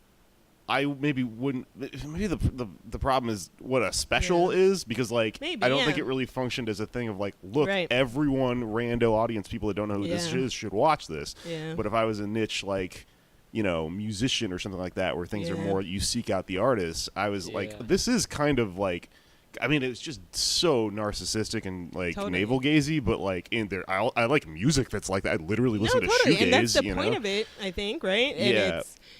I maybe wouldn't. Maybe the problem is what a special is because like I don't think it really functioned as a thing of like look everyone rando audience people that don't know who this is should watch this. Yeah. But if I was a niche like musician or something like that where things are more you seek out the artists, I was like this is kind of like. I mean, it's just so narcissistic and like navel gazy, but like in there, I like music that's like that. I literally listen to shoegaze. And that's the point of it, I think, right?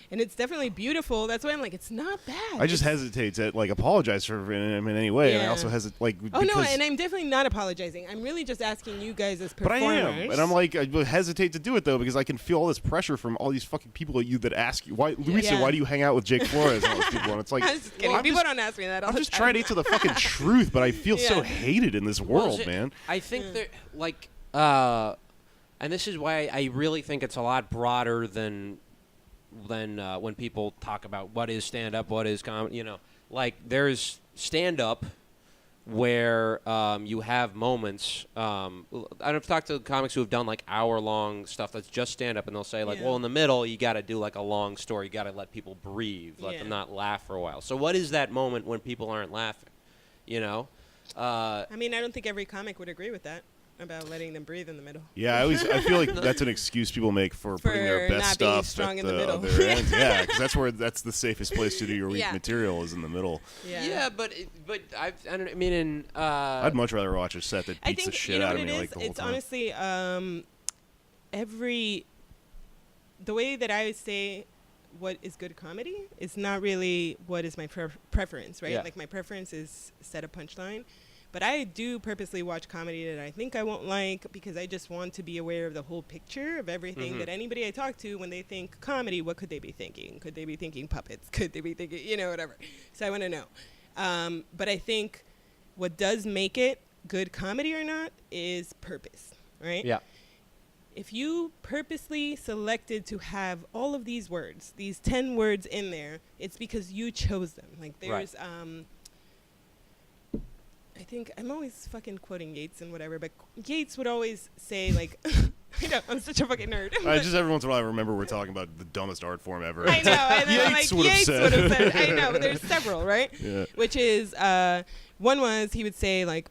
And it's definitely beautiful. That's why I'm like, it's not bad. I just hesitate to like apologize for him in any way, and I also hesitate like. Oh no, and I'm definitely not apologizing. I'm really just asking you guys as performers. But I am, and I'm like, I hesitate to do it though because I can feel all this pressure from all these fucking people that ask you, why, Luisa, why do you hang out with Jake Flores and all those people? And it's like, I'm just kidding. People don't ask me that. I'm just trying to get to the fucking truth, but I feel so hated in this world, man. I think that like, and this is why I really think it's a lot broader than when people talk about what is stand-up, what is comedy. Like there's stand-up where you have moments. I've talked to comics who have done like hour-long stuff that's just stand-up, and they'll say like, well, in the middle you got to do like a long story. You got to let people breathe, let them not laugh for a while. So what is that moment when people aren't laughing? I mean, I don't think every comic would agree with that. About letting them breathe in the middle. Yeah, I feel like that's an excuse people make for putting their best stuff strong at in the middle. Their ends. Yeah, because that's the safest place to do your weak material is in the middle. Yeah, but I don't mean I'd much rather watch a set that beats the shit out of me like the whole time. It's honestly the way that I say what is good comedy is not really what is my preference, right? Like my preference is set a punchline. But I do purposely watch comedy that I think I won't like because I just want to be aware of the whole picture of everything that anybody I talk to, when they think comedy, what could they be thinking? Could they be thinking puppets? Could they be thinking, whatever. So I want to know. But I think what does make it good comedy or not is purpose, right? Yeah. If you purposely selected to have all of these words, these 10 words in there, it's because you chose them. Like there's... I think I'm always fucking quoting Yates and whatever, but Yates would always say like, I know, I'm such a fucking nerd. Just every once in a while I remember we're talking about the dumbest art form ever. I know. And Yates would have said. I know, but there's several, right? Yeah. Which is, one was he would say like,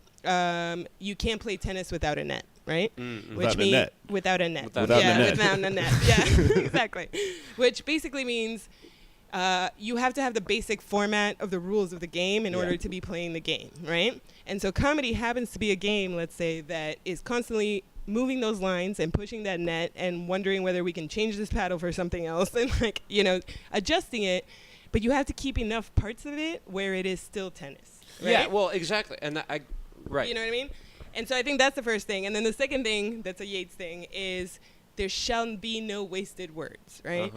you can't play tennis without a net, right? Which means without a net. Without a net. Yeah, exactly. Which basically means you have to have the basic format of the rules of the game in order to be playing the game, right? And so comedy happens to be a game, let's say, that is constantly moving those lines and pushing that net and wondering whether we can change this paddle for something else and, like, adjusting it. but you have to keep enough parts of it where it is still tennis. Right? Yeah, well, exactly. And right. You know what I mean? And so I think that's the first thing. And then the second thing that's a Yeats thing is there shall be no wasted words, right?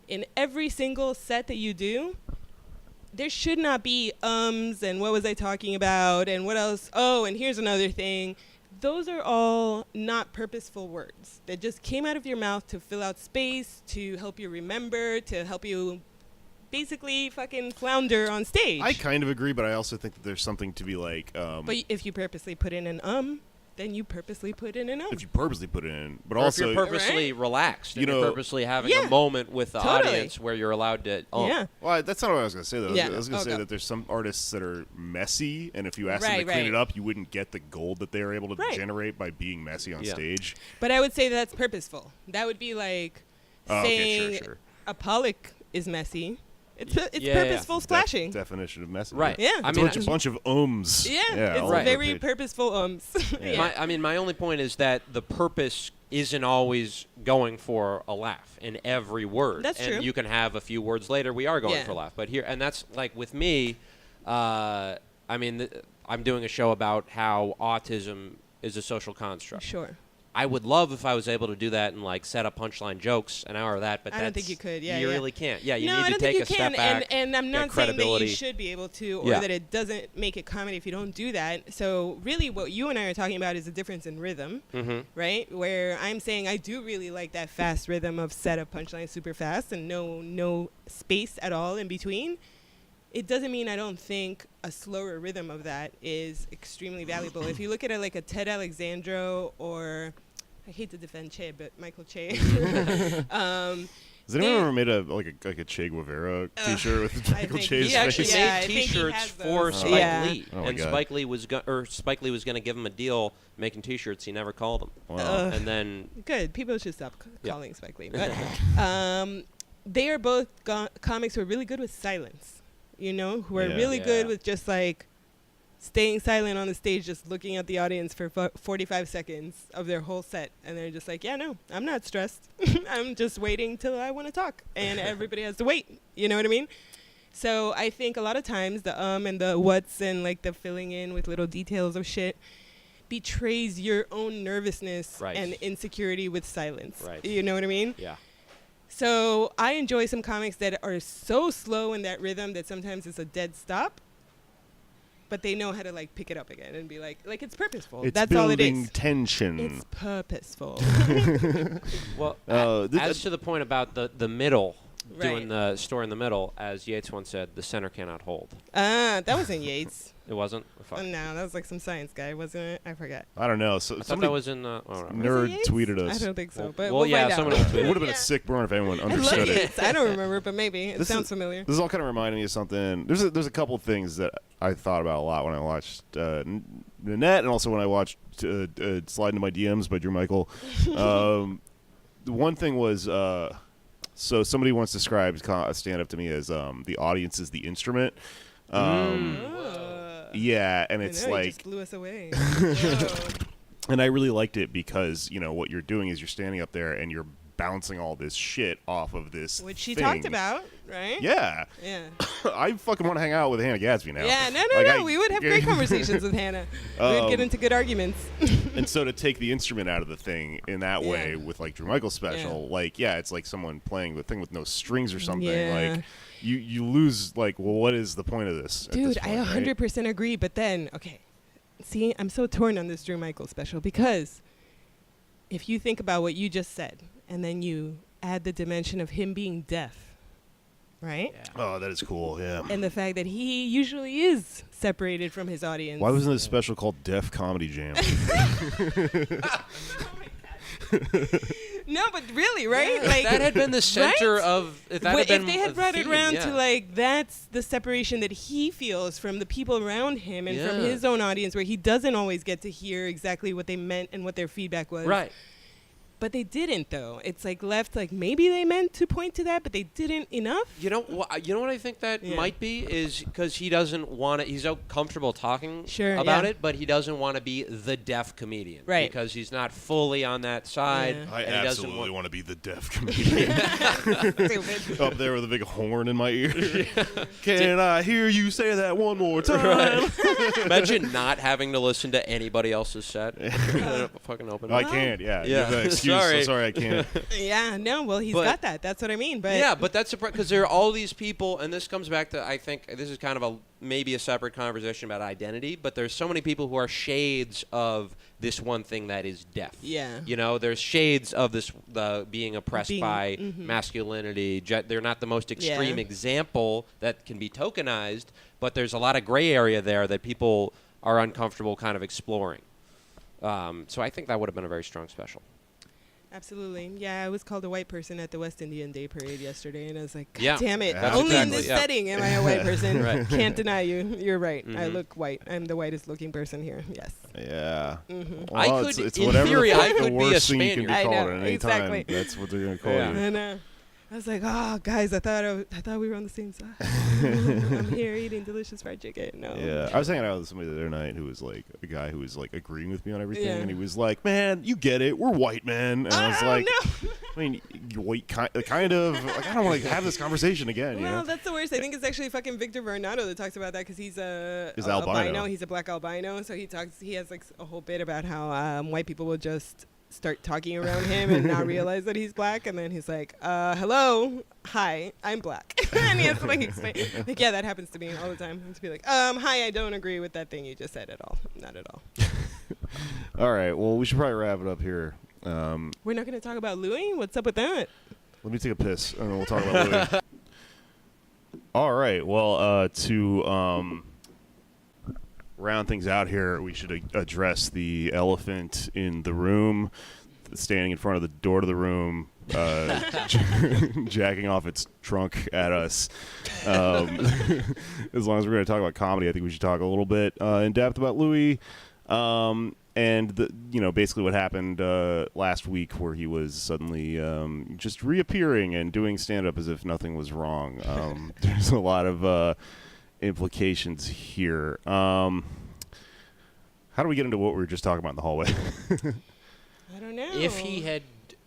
In every single set that you do, there should not be and what was I talking about and what else? Oh, and here's another thing. Those are all not purposeful words that just came out of your mouth to fill out space, to help you remember, to help you basically fucking flounder on stage. I kind of agree, but I also think that there's something to be like... but if you purposely put in an then you purposely put in an If you purposely put it in, but or also... if you're purposely relaxed, you and know, you're purposely having a moment with the audience where you're allowed to... Yeah. Well, that's not what I was going to say, though. Yeah. I was going to say that there's some artists that are messy, and if you ask them to clean it up, you wouldn't get the gold that they are able to generate by being messy on stage. But I would say that's purposeful. That would be like saying a Pollock is messy. It's purposeful splashing. Definition of messy. Right. Yeah. I mean, it's a bunch of ums. Yeah. It's very purposeful ums. My only point is that the purpose isn't always going for a laugh in every word. That's true. And you can have a few words later, we are going for a laugh. But here, and that's like with me, I'm doing a show about how autism is a social construct. Sure. I would love if I was able to do that and like set up punchline jokes an hour of that, but I don't think you could. Yeah, you really can't. Yeah, you no, need to take a step back. And I'm not saying that you should be able to, or that it doesn't make it comedy if you don't do that. So really, what you and I are talking about is a difference in rhythm, right? Where I'm saying I do really like that fast rhythm of set up punchline super fast and no space at all in between. It doesn't mean I don't think a slower rhythm of that is extremely valuable. If you look at it like a Ted Alexandro or, I hate to defend Che, but Michael Che. Has anyone ever made a Che Guevara T-shirt with Michael Che's face? He actually made T-shirts for Spike Lee, and God. Spike Lee was going to give him a deal making T-shirts. He never called him, and then good. People should stop calling Spike Lee. But they are both comics who are really good with silence. You know, who are really good with just like staying silent on the stage, just looking at the audience for 45 seconds of their whole set. And they're just like, yeah, no, I'm not stressed. I'm just waiting till I want to talk. And everybody has to wait. You know what I mean? So I think a lot of times the and the what's and like the filling in with little details of shit betrays your own nervousness and insecurity with silence. Right. You know what I mean? Yeah. So I enjoy some comics that are so slow in that rhythm that sometimes it's a dead stop, but they know how to like pick it up again and be like it's purposeful. That's all it is. Building tension. It's purposeful. Well, as to the point about the middle, doing the story in the middle, as Yeats once said, the center cannot hold. That wasn't Yeats. It wasn't? No, that was like some science guy, wasn't it? I forgot. I don't know. So I thought that was in nerd tweeted us. I don't think so. But someone else tweeted. It would have been a sick burn if anyone understood it. I don't remember, but maybe it sounds familiar. This is all kind of reminding me of something. There's a couple of things that I thought about a lot when I watched Nanette, and also when I watched Slide Into My DMs by Drew Michael. The one thing was, so somebody once described stand-up to me as the audience is the instrument. Yeah, and it's like you just blew us away. And I really liked it because what you're doing is you're standing up there and you're bouncing all this shit off of this which she thing. talked about, right? Yeah. I fucking want to hang out with Hannah Gadsby now. Yeah, no. We would have great conversations with Hannah. We would get into good arguments. And so to take the instrument out of the thing in that way with like Drew Michael's special, it's like someone playing the thing with no strings or something. Yeah. Like you lose what is the point of this? Dude, at this point, I 100% agree. But then, see, I'm so torn on this Drew Michael special because if you think about what you just said, and then you add the dimension of him being deaf, right? Yeah. Oh, that is cool, yeah. And the fact that he usually is separated from his audience. Why wasn't this special called Deaf Comedy Jam? No, but really, right? Yeah, like that had been the center of. If they had brought it around to that's the separation that he feels from the people around him and from his own audience, where he doesn't always get to hear exactly what they meant and what their feedback was. Right. But they didn't, though. It's like left, like maybe they meant to point to that, but they didn't enough. You know what I think that might be is because he doesn't want to. He's so comfortable talking about it, but he doesn't want to be the deaf comedian, right? Because he's not fully on that side. Yeah. I absolutely want to be the deaf comedian. Up there with a big horn in my ear. Can I hear you say that one more time? Imagine not having to listen to anybody else's set. Fucking open. I can't. Yeah. Excuse. Sorry. So sorry, I can't. Yeah. No. Well, he's got that. That's what I mean. But yeah, but that's because there are all these people, and this comes back to, I think this is kind of maybe a separate conversation about identity, but there's so many people who are shades of this one thing that is deaf. Yeah. You know, there's shades of this being oppressed by masculinity. They're not the most extreme example that can be tokenized, but there's a lot of gray area there that people are uncomfortable kind of exploring. So I think that would have been a very strong special. Absolutely. Yeah, I was called a white person at the West Indian Day Parade yesterday, and I was like, God yeah, damn it. that's Only exactly, in this setting am I a white person. Right. Can't deny you. You're right. I look white. I'm the whitest looking person here. Yes. Yeah. Well, I could, it's in theory, I could be a Spaniard. I know, at any exactly. Time. That's what they're going to call you. I know. I was like, oh, guys, I thought we were on the same side. I'm here eating delicious fried chicken. No. Yeah, I was hanging out with somebody the other night who was like a guy who was like agreeing with me on everything, and he was like, "Man, you get it. We're white men." And I was like, no. "I mean, you white kind of like I don't want to have this conversation again." Well, you know? That's the worst. I think it's actually fucking Victor Varnado that talks about that because he's albino. He's a black albino, so he has like a whole bit about how white people will just start talking around him and not realize that he's black, and then he's like, hello, hi, I'm black. And he has to like explain, like, yeah, that happens to me all the time. To be like, hi, I don't agree with that thing you just said at all. Not at all. All right, well, we should probably wrap it up here. We're not going to talk about Louis? What's up with that? Let me take a piss, and then we'll talk about Louis. All right, well, to round things out here, we should address the elephant in the room, standing in front of the door to the room, jacking off its trunk at us. As long as we're going to talk about comedy, I think we should talk a little bit in depth about Louis, and basically what happened last week, where he was suddenly just reappearing and doing stand-up as if nothing was wrong. There's a lot of implications here. How do we get into what we were just talking about in the hallway? I don't know. If he had,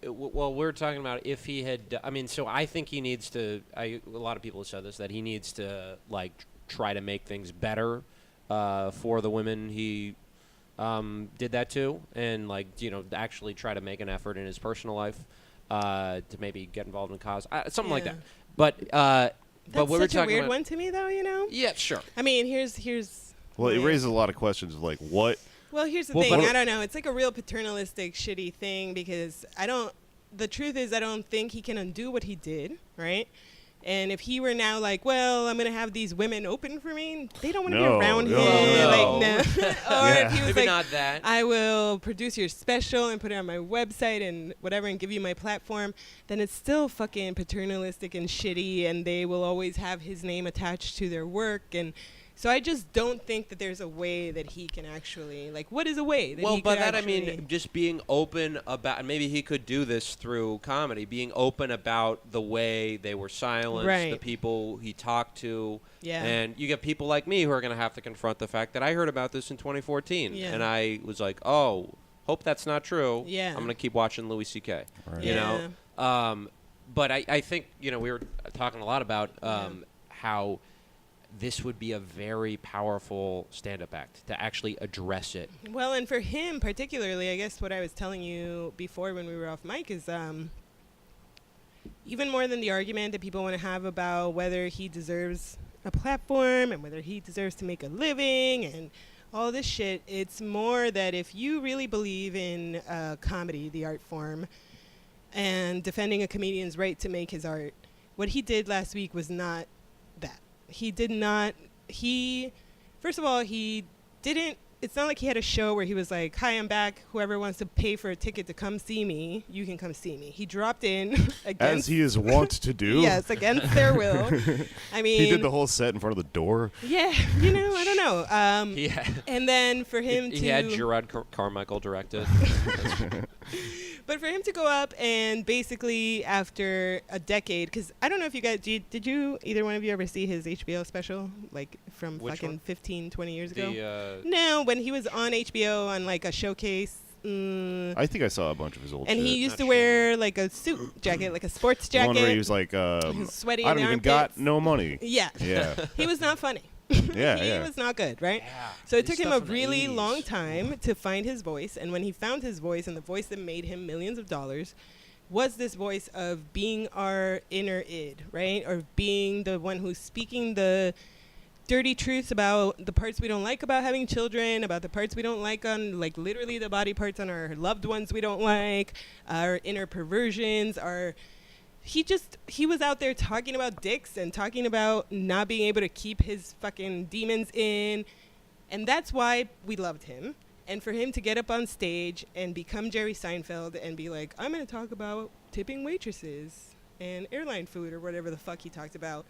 we're talking about if he had. I mean, so I think he needs to. A lot of people have said this, that he needs to like try to make things better for the women he did that to, and actually try to make an effort in his personal life to maybe get involved in cause, something like that. But. That's what such we're a weird about, one to me, though, you know? Yeah, sure. I mean, here's... Well, it raises a lot of questions of, like, what... Well, here's the thing. I don't know. It's like a real paternalistic, shitty thing because the truth is I don't think he can undo what he did, right? And if he were now like, well, I'm going to have these women open for me, they don't want to be around him. No. Or if he was maybe like, not that. I will produce your special and put it on my website and whatever and give you my platform, then it's still fucking paternalistic and shitty, and they will always have his name attached to their work. And so I just don't think that there's a way that he can actually, like, what is a way that he by could that actually... I mean just being open about, and maybe he could do this through comedy, being open about the way they were silenced, the people he talked to. Yeah. And you get people like me who are going to have to confront the fact that I heard about this in 2014. Yeah. And I was like, oh, hope that's not true. Yeah. I'm going to keep watching Louis C.K. Right. You know? But I think, we were talking a lot about how this would be a very powerful stand-up act to actually address it. Well, and for him particularly, I guess what I was telling you before when we were off mic is even more than the argument that people want to have about whether he deserves a platform and whether he deserves to make a living and all this shit, it's more that if you really believe in comedy, the art form, and defending a comedian's right to make his art, what he did last week was not that. First of all, he didn't, it's not like he had a show where he was like, hi, I'm back. Whoever wants to pay for a ticket to come see me, you can come see me. He dropped in against... As he is wont to do. Yes, against their will. I mean... He did the whole set in front of the door. Yeah, I don't know. And then for him he had Gerard Carmichael directed. But for him to go up and basically after a decade, because I don't know if you guys, did you, either one of you ever see his HBO special? Like from Which fucking one? 15, 20 years ago? The, No, when he was on HBO on like a showcase. I think I saw a bunch of his old shit. And he used Not to wear like a suit jacket, like a sports The one where he jacket. was like, He's sweaty I in don't the even got armpits. no money. Yeah. Yeah. He was not funny. Yeah, he yeah. was not good, right? Yeah. So it His took him a stuff in the really 80s. long time to find his voice. And when he found his voice, and the voice that made him millions of dollars, was this voice of being our inner id, right? Or being the one who's speaking the dirty truths about the parts we don't like about having children, about the parts we don't like on, like, literally the body parts on our loved ones we don't like, our inner perversions, our... He was out there talking about dicks and talking about not being able to keep his fucking demons in. And that's why we loved him. And for him to get up on stage and become Jerry Seinfeld and be like, I'm going to talk about tipping waitresses and airline food or whatever the fuck he talked about,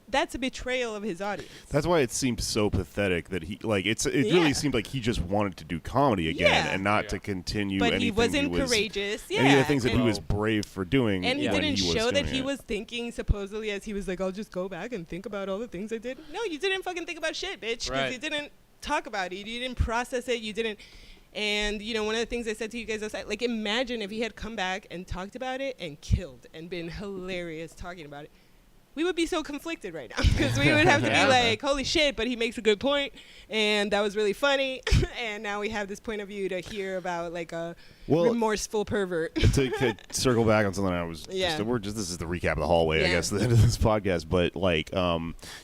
that's a betrayal of his audience. That's why it seemed so pathetic that he it really seemed like he just wanted to do comedy again and not to continue but anything he wasn't courageous. Yeah. any of the things that and he was brave for doing. And he when didn't he was show that doing he it. was thinking, supposedly, as he was like, I'll just go back and think about all the things I did. No, you didn't fucking think about shit, bitch. Because Right. you didn't talk about it. You didn't process it. You didn't. And, you know, one of the things I said to you guys outside, like, imagine if he had come back and talked about it and killed and been hilarious talking about it. We would be so conflicted right now because we would have to Yeah. be like, holy shit, but he makes a good point, and that was really funny. And now we have this point of view to hear about, like, a remorseful pervert. to circle back on something I was this is the recap of the hallway, I guess, the end of this podcast. But like,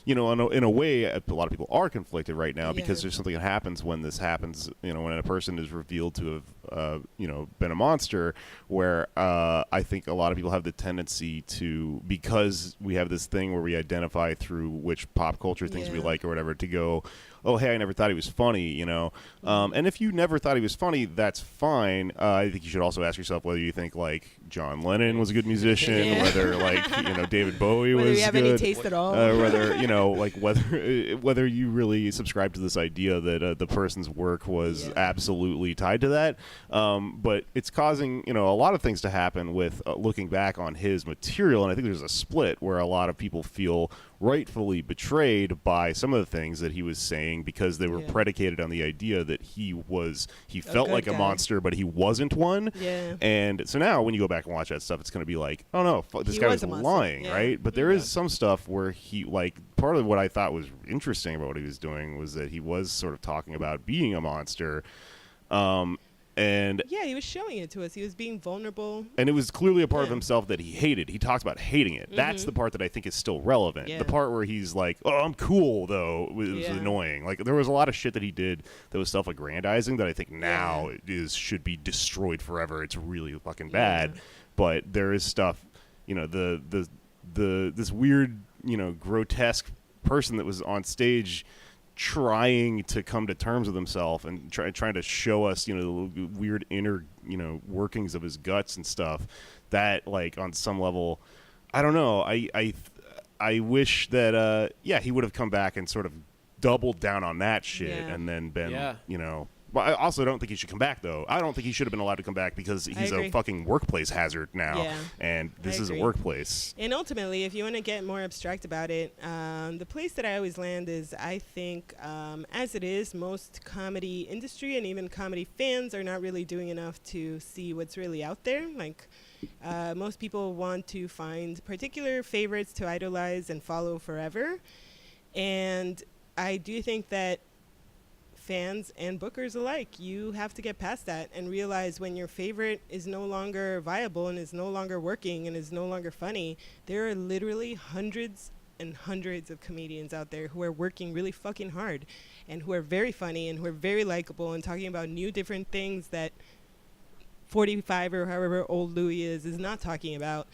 you know, in a way, a lot of people are conflicted right now because there's something that happens when this happens. You know, when a person is revealed to have, you know, been a monster. Where I think a lot of people have the tendency to, because we have this thing where we identify through which pop culture things we like or whatever, to go, oh, hey, I never thought he was funny, you know. And if you never thought he was funny, that's fine. I think you should also ask yourself whether you think, like, John Lennon was a good musician, whether, like, you know, David Bowie whether was you have good. any taste at all. Whether, you know, like, whether you really subscribe to this idea that the person's work was absolutely tied to that. But it's causing, you know, a lot of things to happen with looking back on his material. And I think there's a split where a lot of people feel rightfully betrayed by some of the things that he was saying because they were predicated on the idea that he felt like a monster, but he wasn't one. Yeah. And so now when you go back and watch that stuff, it's going to be like, oh no, this guy was lying, right? But there is some stuff where he, like, part of what I thought was interesting about what he was doing was that he was sort of talking about being a monster. And yeah, he was showing it to us. He was being vulnerable. And it was clearly a part of himself that he hated. He talks about hating it. That's the part that I think is still relevant. The part where he's like, oh, I'm cool, though, was annoying. Like, there was a lot of shit that he did that was self-aggrandizing that I think now should be destroyed forever. It's really fucking bad. But there is stuff, you know, this weird, you know, grotesque person that was on stage trying to come to terms with himself and trying to show us, you know, the weird inner, you know, workings of his guts and stuff. That, like, on some level, I don't know. I wish that he would have come back and sort of doubled down on that shit and then been, you know. Well, I also don't think he should come back, though. I don't think he should have been allowed to come back because he's a fucking workplace hazard now, and this is a workplace. And ultimately, if you want to get more abstract about it, the place that I always land is, I think, as it is, most comedy industry and even comedy fans are not really doing enough to see what's really out there. Like, most people want to find particular favorites to idolize and follow forever. And I do think that fans and bookers alike, you have to get past that and realize when your favorite is no longer viable and is no longer working and is no longer funny, there are literally hundreds and hundreds of comedians out there who are working really fucking hard and who are very funny and who are very likable and talking about new different things that 45 or however old Louis is not talking about.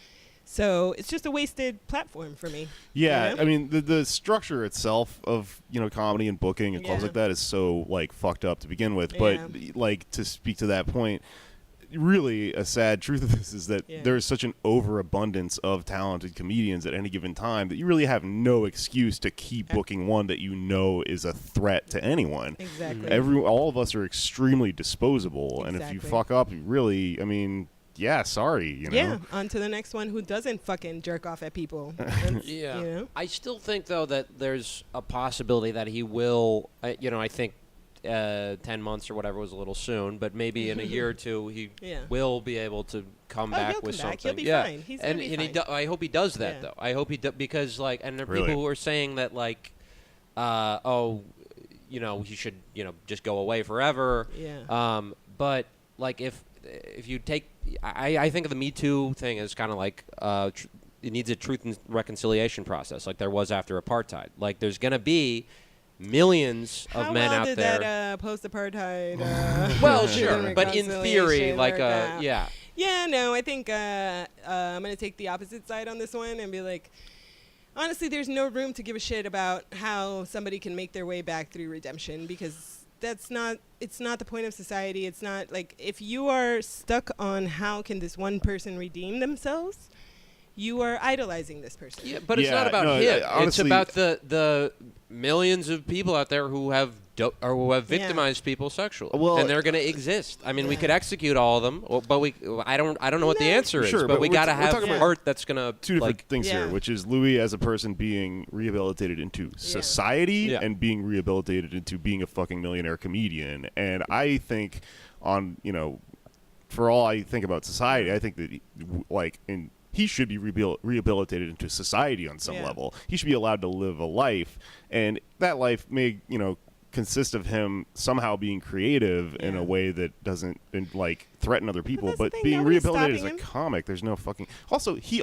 So it's just a wasted platform for me. Yeah, you know? I mean, the structure itself of, you know, comedy and booking and clubs like that is so, like, fucked up to begin with. But, like, to speak to that point, really a sad truth of this is that there is such an overabundance of talented comedians at any given time that you really have no excuse to keep booking one that you know is a threat to anyone. Exactly. All of us are extremely disposable, and if you fuck up, really, I mean, yeah, sorry, you know. Yeah, on to the next one who doesn't fucking jerk off at people. Yeah. You know? I still think, though, that there's a possibility that he will, I think 10 months or whatever was a little soon, but maybe in a year or two he will be able to come back with something. He'll be fine. He's and gonna be fine. I hope he does that, though. I hope he because, like, and there are people who are saying that, like, he should, just go away forever. Yeah. But, like, if you take, I think of the Me Too thing as kind of like, it needs a truth and reconciliation process, like there was after apartheid. Like, there's going to be millions of men out there. How well did that post-apartheid? Well, sure, but in theory, like, yeah. Yeah, no, I think I'm going to take the opposite side on this one and be like, honestly, there's no room to give a shit about how somebody can make their way back through redemption, because it's not the point of society. It's not like, if you are stuck on how can this one person redeem themselves, you are idolizing this person. Yeah, but it's not about him. Honestly, it's about the millions of people out there who have victimized people sexually, and they're going to exist. I mean, we could execute all of them, but I don't know what the answer is. But we got to have art that's going to two different things here, which is Louis as a person being rehabilitated into society and being rehabilitated into being a fucking millionaire comedian. And I think for all I think about society, I think that he should be rehabilitated into society on some level. He should be allowed to live a life, and that life may, consist of him somehow being creative in a way that doesn't threaten other people. But being rehabilitated as a comic, there's no fucking. Also, he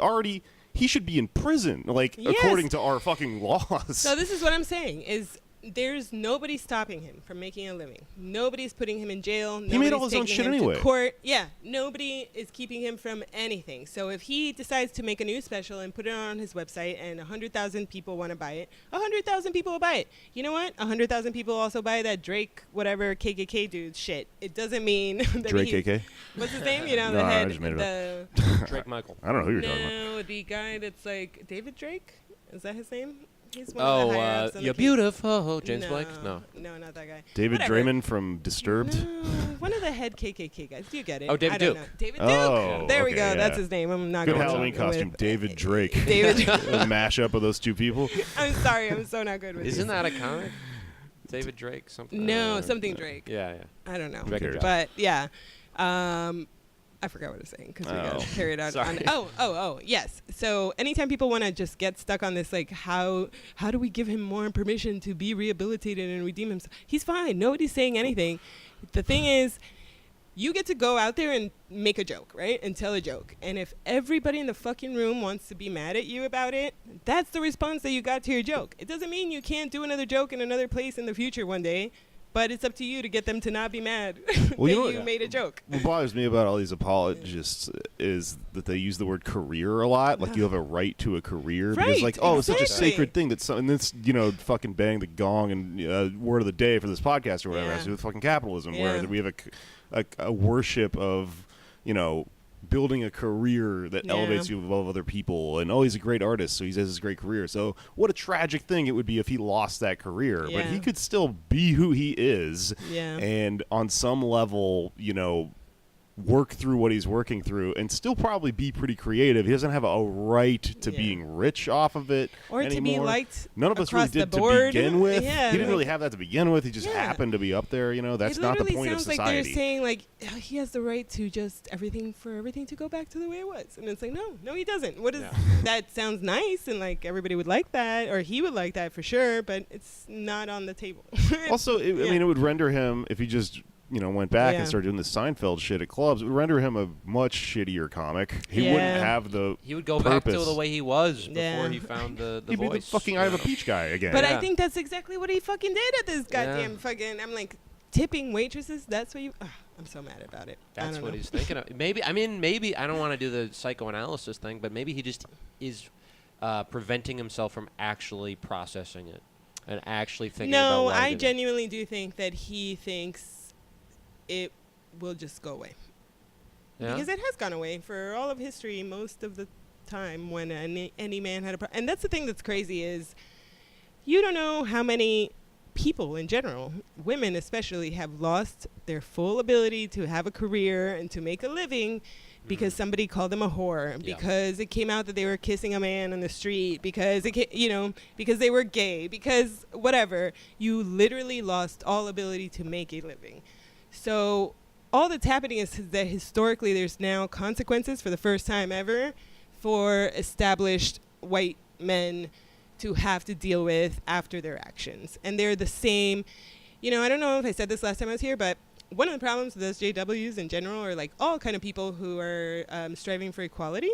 should be in prison, according to our fucking laws. So this is what I'm saying is, there's nobody stopping him from making a living. Nobody's putting him in jail. He made all his own shit anyway. To court. Yeah, nobody is keeping him from anything. So if he decides to make a new special and put it on his website and 100,000 people want to buy it, 100,000 people will buy it. You know what? 100,000 people also buy that Drake, whatever, KKK dude shit. It doesn't mean that Drake KK? What's his name? The head. I just made it up. Drake Michael. I don't know who you're talking about. No, the guy that's like David Drake? Is that his name? He's one of the higher-ups on you're the beautiful. James Blake? No, not that guy. David Draymond from Disturbed? No, one of the head KKK guys. Do you get it? Oh, David Duke. David Duke. Oh, there we go. yeah. That's his name. I'm not good going Halloween costume. David Drake. David Drake. A mashup of those two people. I'm sorry. I'm so not good with Isn't that a comic? David Drake? Something? No, something Drake. Yeah. I don't know. But, yeah. I forgot what I was saying because we got carried out on. Yes. So anytime people want to just get stuck on this, like, how do we give him more permission to be rehabilitated and redeem himself? He's fine. Nobody's saying anything. The thing is, you get to go out there and make a joke, right? And tell a joke. And if everybody in the fucking room wants to be mad at you about it, that's the response that you got to your joke. It doesn't mean you can't do another joke in another place in the future one day. But it's up to you to get them to not be mad that you made a joke. What bothers me about all these apologists is that they use the word career a lot. Like, you have a right to a career. Right, because, it's such a sacred thing that and this, fucking bang the gong and word of the day for this podcast or whatever has to do with fucking capitalism, where we have a worship of, building a career that elevates you above other people, and he's a great artist, so he has this great career. So what a tragic thing it would be if he lost that career. But he could still be who he is, and on some level, work through what he's working through and still probably be pretty creative. He doesn't have a right to being rich off of it or anymore. To be liked. None of us really did to begin with. Yeah, he didn't really have that to begin with. He just happened to be up there. That's not the point of society. It literally sounds like they're saying, he has the right to just everything to go back to the way it was. And it's like, no, he doesn't. What is that? Sounds nice, and like everybody would like that, or he would like that for sure, but it's not on the table. Also, I mean, it would render him, if he just went back and started doing the Seinfeld shit at clubs, it would render him a much shittier comic. He wouldn't have the He would go back to the way he was before he found the He'd voice. He'd be the fucking Eye of a Peach guy again. But I think that's exactly what he fucking did at this goddamn fucking... I'm like, tipping waitresses, that's what you... I'm so mad about it. That's what he's thinking of. Maybe, I don't want to do the psychoanalysis thing, but maybe he just is preventing himself from actually processing it and actually thinking about No, why I genuinely do think that he thinks it will just go away. Yeah? Because it has gone away for all of history most of the time when any man had a problem. And that's the thing that's crazy is you don't know how many people in general, women especially, have lost their full ability to have a career and to make a living because somebody called them a whore, because it came out that they were kissing a man on the street, because because they were gay, because whatever, you literally lost all ability to make a living. So all that's happening is that historically there's now consequences for the first time ever for established white men to have to deal with after their actions. And they're the same, I don't know if I said this last time I was here, but one of the problems with SJWs in general, or like all kind of people who are striving for equality,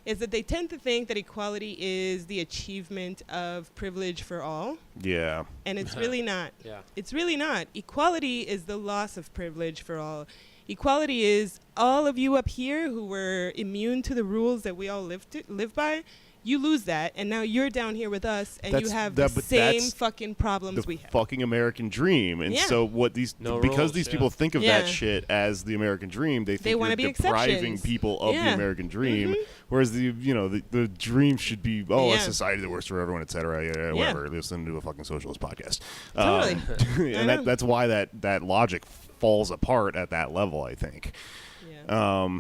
is that they tend to think that equality is the achievement of privilege for all. Yeah. And it's really not. Yeah. It's really not. Equality is the loss of privilege for all. Equality is all of you up here who were immune to the rules that we all live by. You lose that, and now you're down here with us, and you have the same fucking problems we have. Fucking American dream. And so what these people think of that shit as the American dream, they think you're depriving people of the American dream, whereas the dream should be a society that works for everyone, etc. Whatever. Listen to a fucking socialist podcast. Totally. And that's why that logic falls apart at that level, I think. Yeah.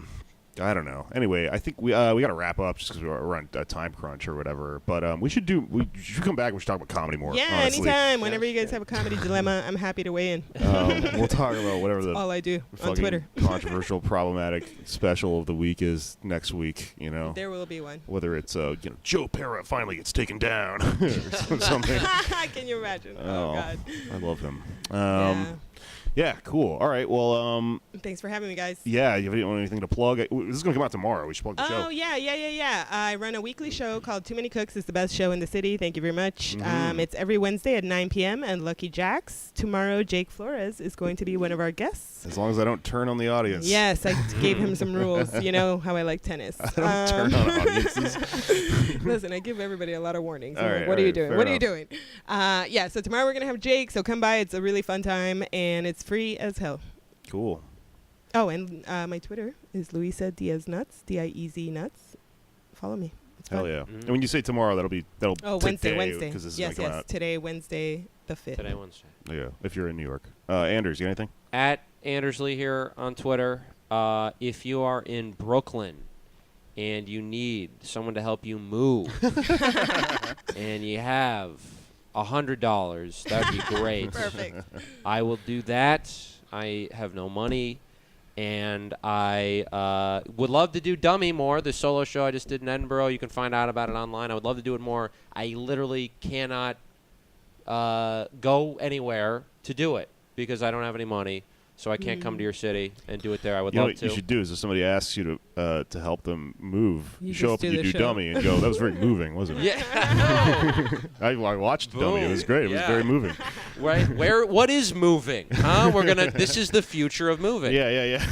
I don't know. Anyway, I think we got to wrap up just because we're on a time crunch or whatever. But we should come back and we should talk about comedy more. Yeah, honestly. anytime. Whenever you guys have a comedy dilemma, I'm happy to weigh in. We'll talk about whatever That's all I do on Twitter. Controversial, problematic special of the week is next week. There will be one. Whether it's Joe Pera finally gets taken down or something. Can you imagine? Oh God, I love him. Yeah, cool. All right, well, thanks for having me, guys. Yeah, you have anything to plug? This is going to come out tomorrow. We should plug the show. Oh, yeah. I run a weekly show called Too Many Cooks. It's the best show in the city. Thank you very much. It's every Wednesday at 9 p.m. and Lucky Jack's. Tomorrow, Jake Flores is going to be one of our guests. As long as I don't turn on the audience. Yes, I gave him some rules. You know how I like tennis. I don't turn on audiences. Listen, I give everybody a lot of warnings. What are you doing? What are you doing? So tomorrow we're going to have Jake, so come by. It's a really fun time, and it's free as hell. Cool. Oh, and my Twitter is Luisa Diez Nuts, Diez Nuts. Follow me. It's fun. Hell yeah. And when you say tomorrow, that'll Wednesday. Because this is yes, come out. Today, Wednesday the 5th. Today, Wednesday. Yeah, if you're in New York. Anders, you got anything? At Andersley here on Twitter. If you are in Brooklyn and you need someone to help you move and you have $100, that'd be great. Perfect. I will do that. I have no money, and I would love to do Dummy more, the solo show I just did in Edinburgh. You can find out about it online. I would love to do it more. I literally cannot go anywhere to do it because I don't have any money, so I can't come to your city and do it there. I would love to. What you should do is if somebody asks you to help them move, you show up and you do show. Dummy and go, that was very moving, wasn't it? Yeah. I watched Dummy. It was great. It was very moving. Right? What is moving? Huh? This is the future of moving. Yeah.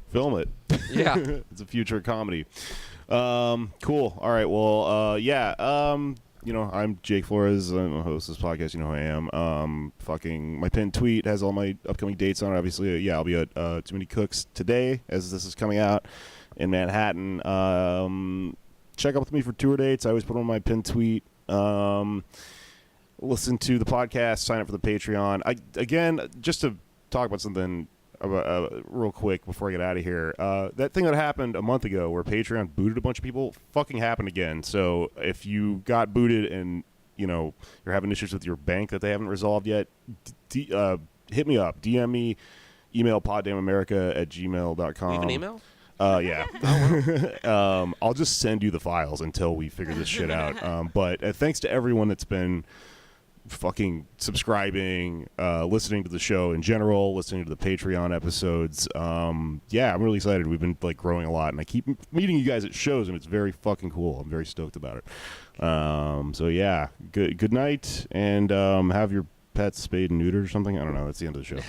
Film it. Yeah. It's a future comedy. Cool. All right. Well, I'm Jake Flores. I'm a host of this podcast. You know who I am. My pinned tweet has all my upcoming dates on it. Obviously, I'll be at Too Many Cooks today as this is coming out in Manhattan. Check up with me for tour dates. I always put on my pinned tweet. Listen to the podcast. Sign up for the Patreon. Again, just to talk about something real quick before I get out of here. That thing that happened a month ago where Patreon booted a bunch of people fucking happened again. So if you got booted and you're having issues with your bank that they haven't resolved yet, hit me up. DM me. Email poddamnamerica@gmail.com. You have an email? Yeah. I'll just send you the files until we figure this shit out. But thanks to everyone that's been fucking subscribing, listening to the show in general, listening to the Patreon episodes. I'm really excited. We've been growing a lot, and I keep meeting you guys at shows, and it's very fucking cool. I'm very stoked about it. Good night, and have your pets spayed and neutered or something. I don't know. That's the end of the show.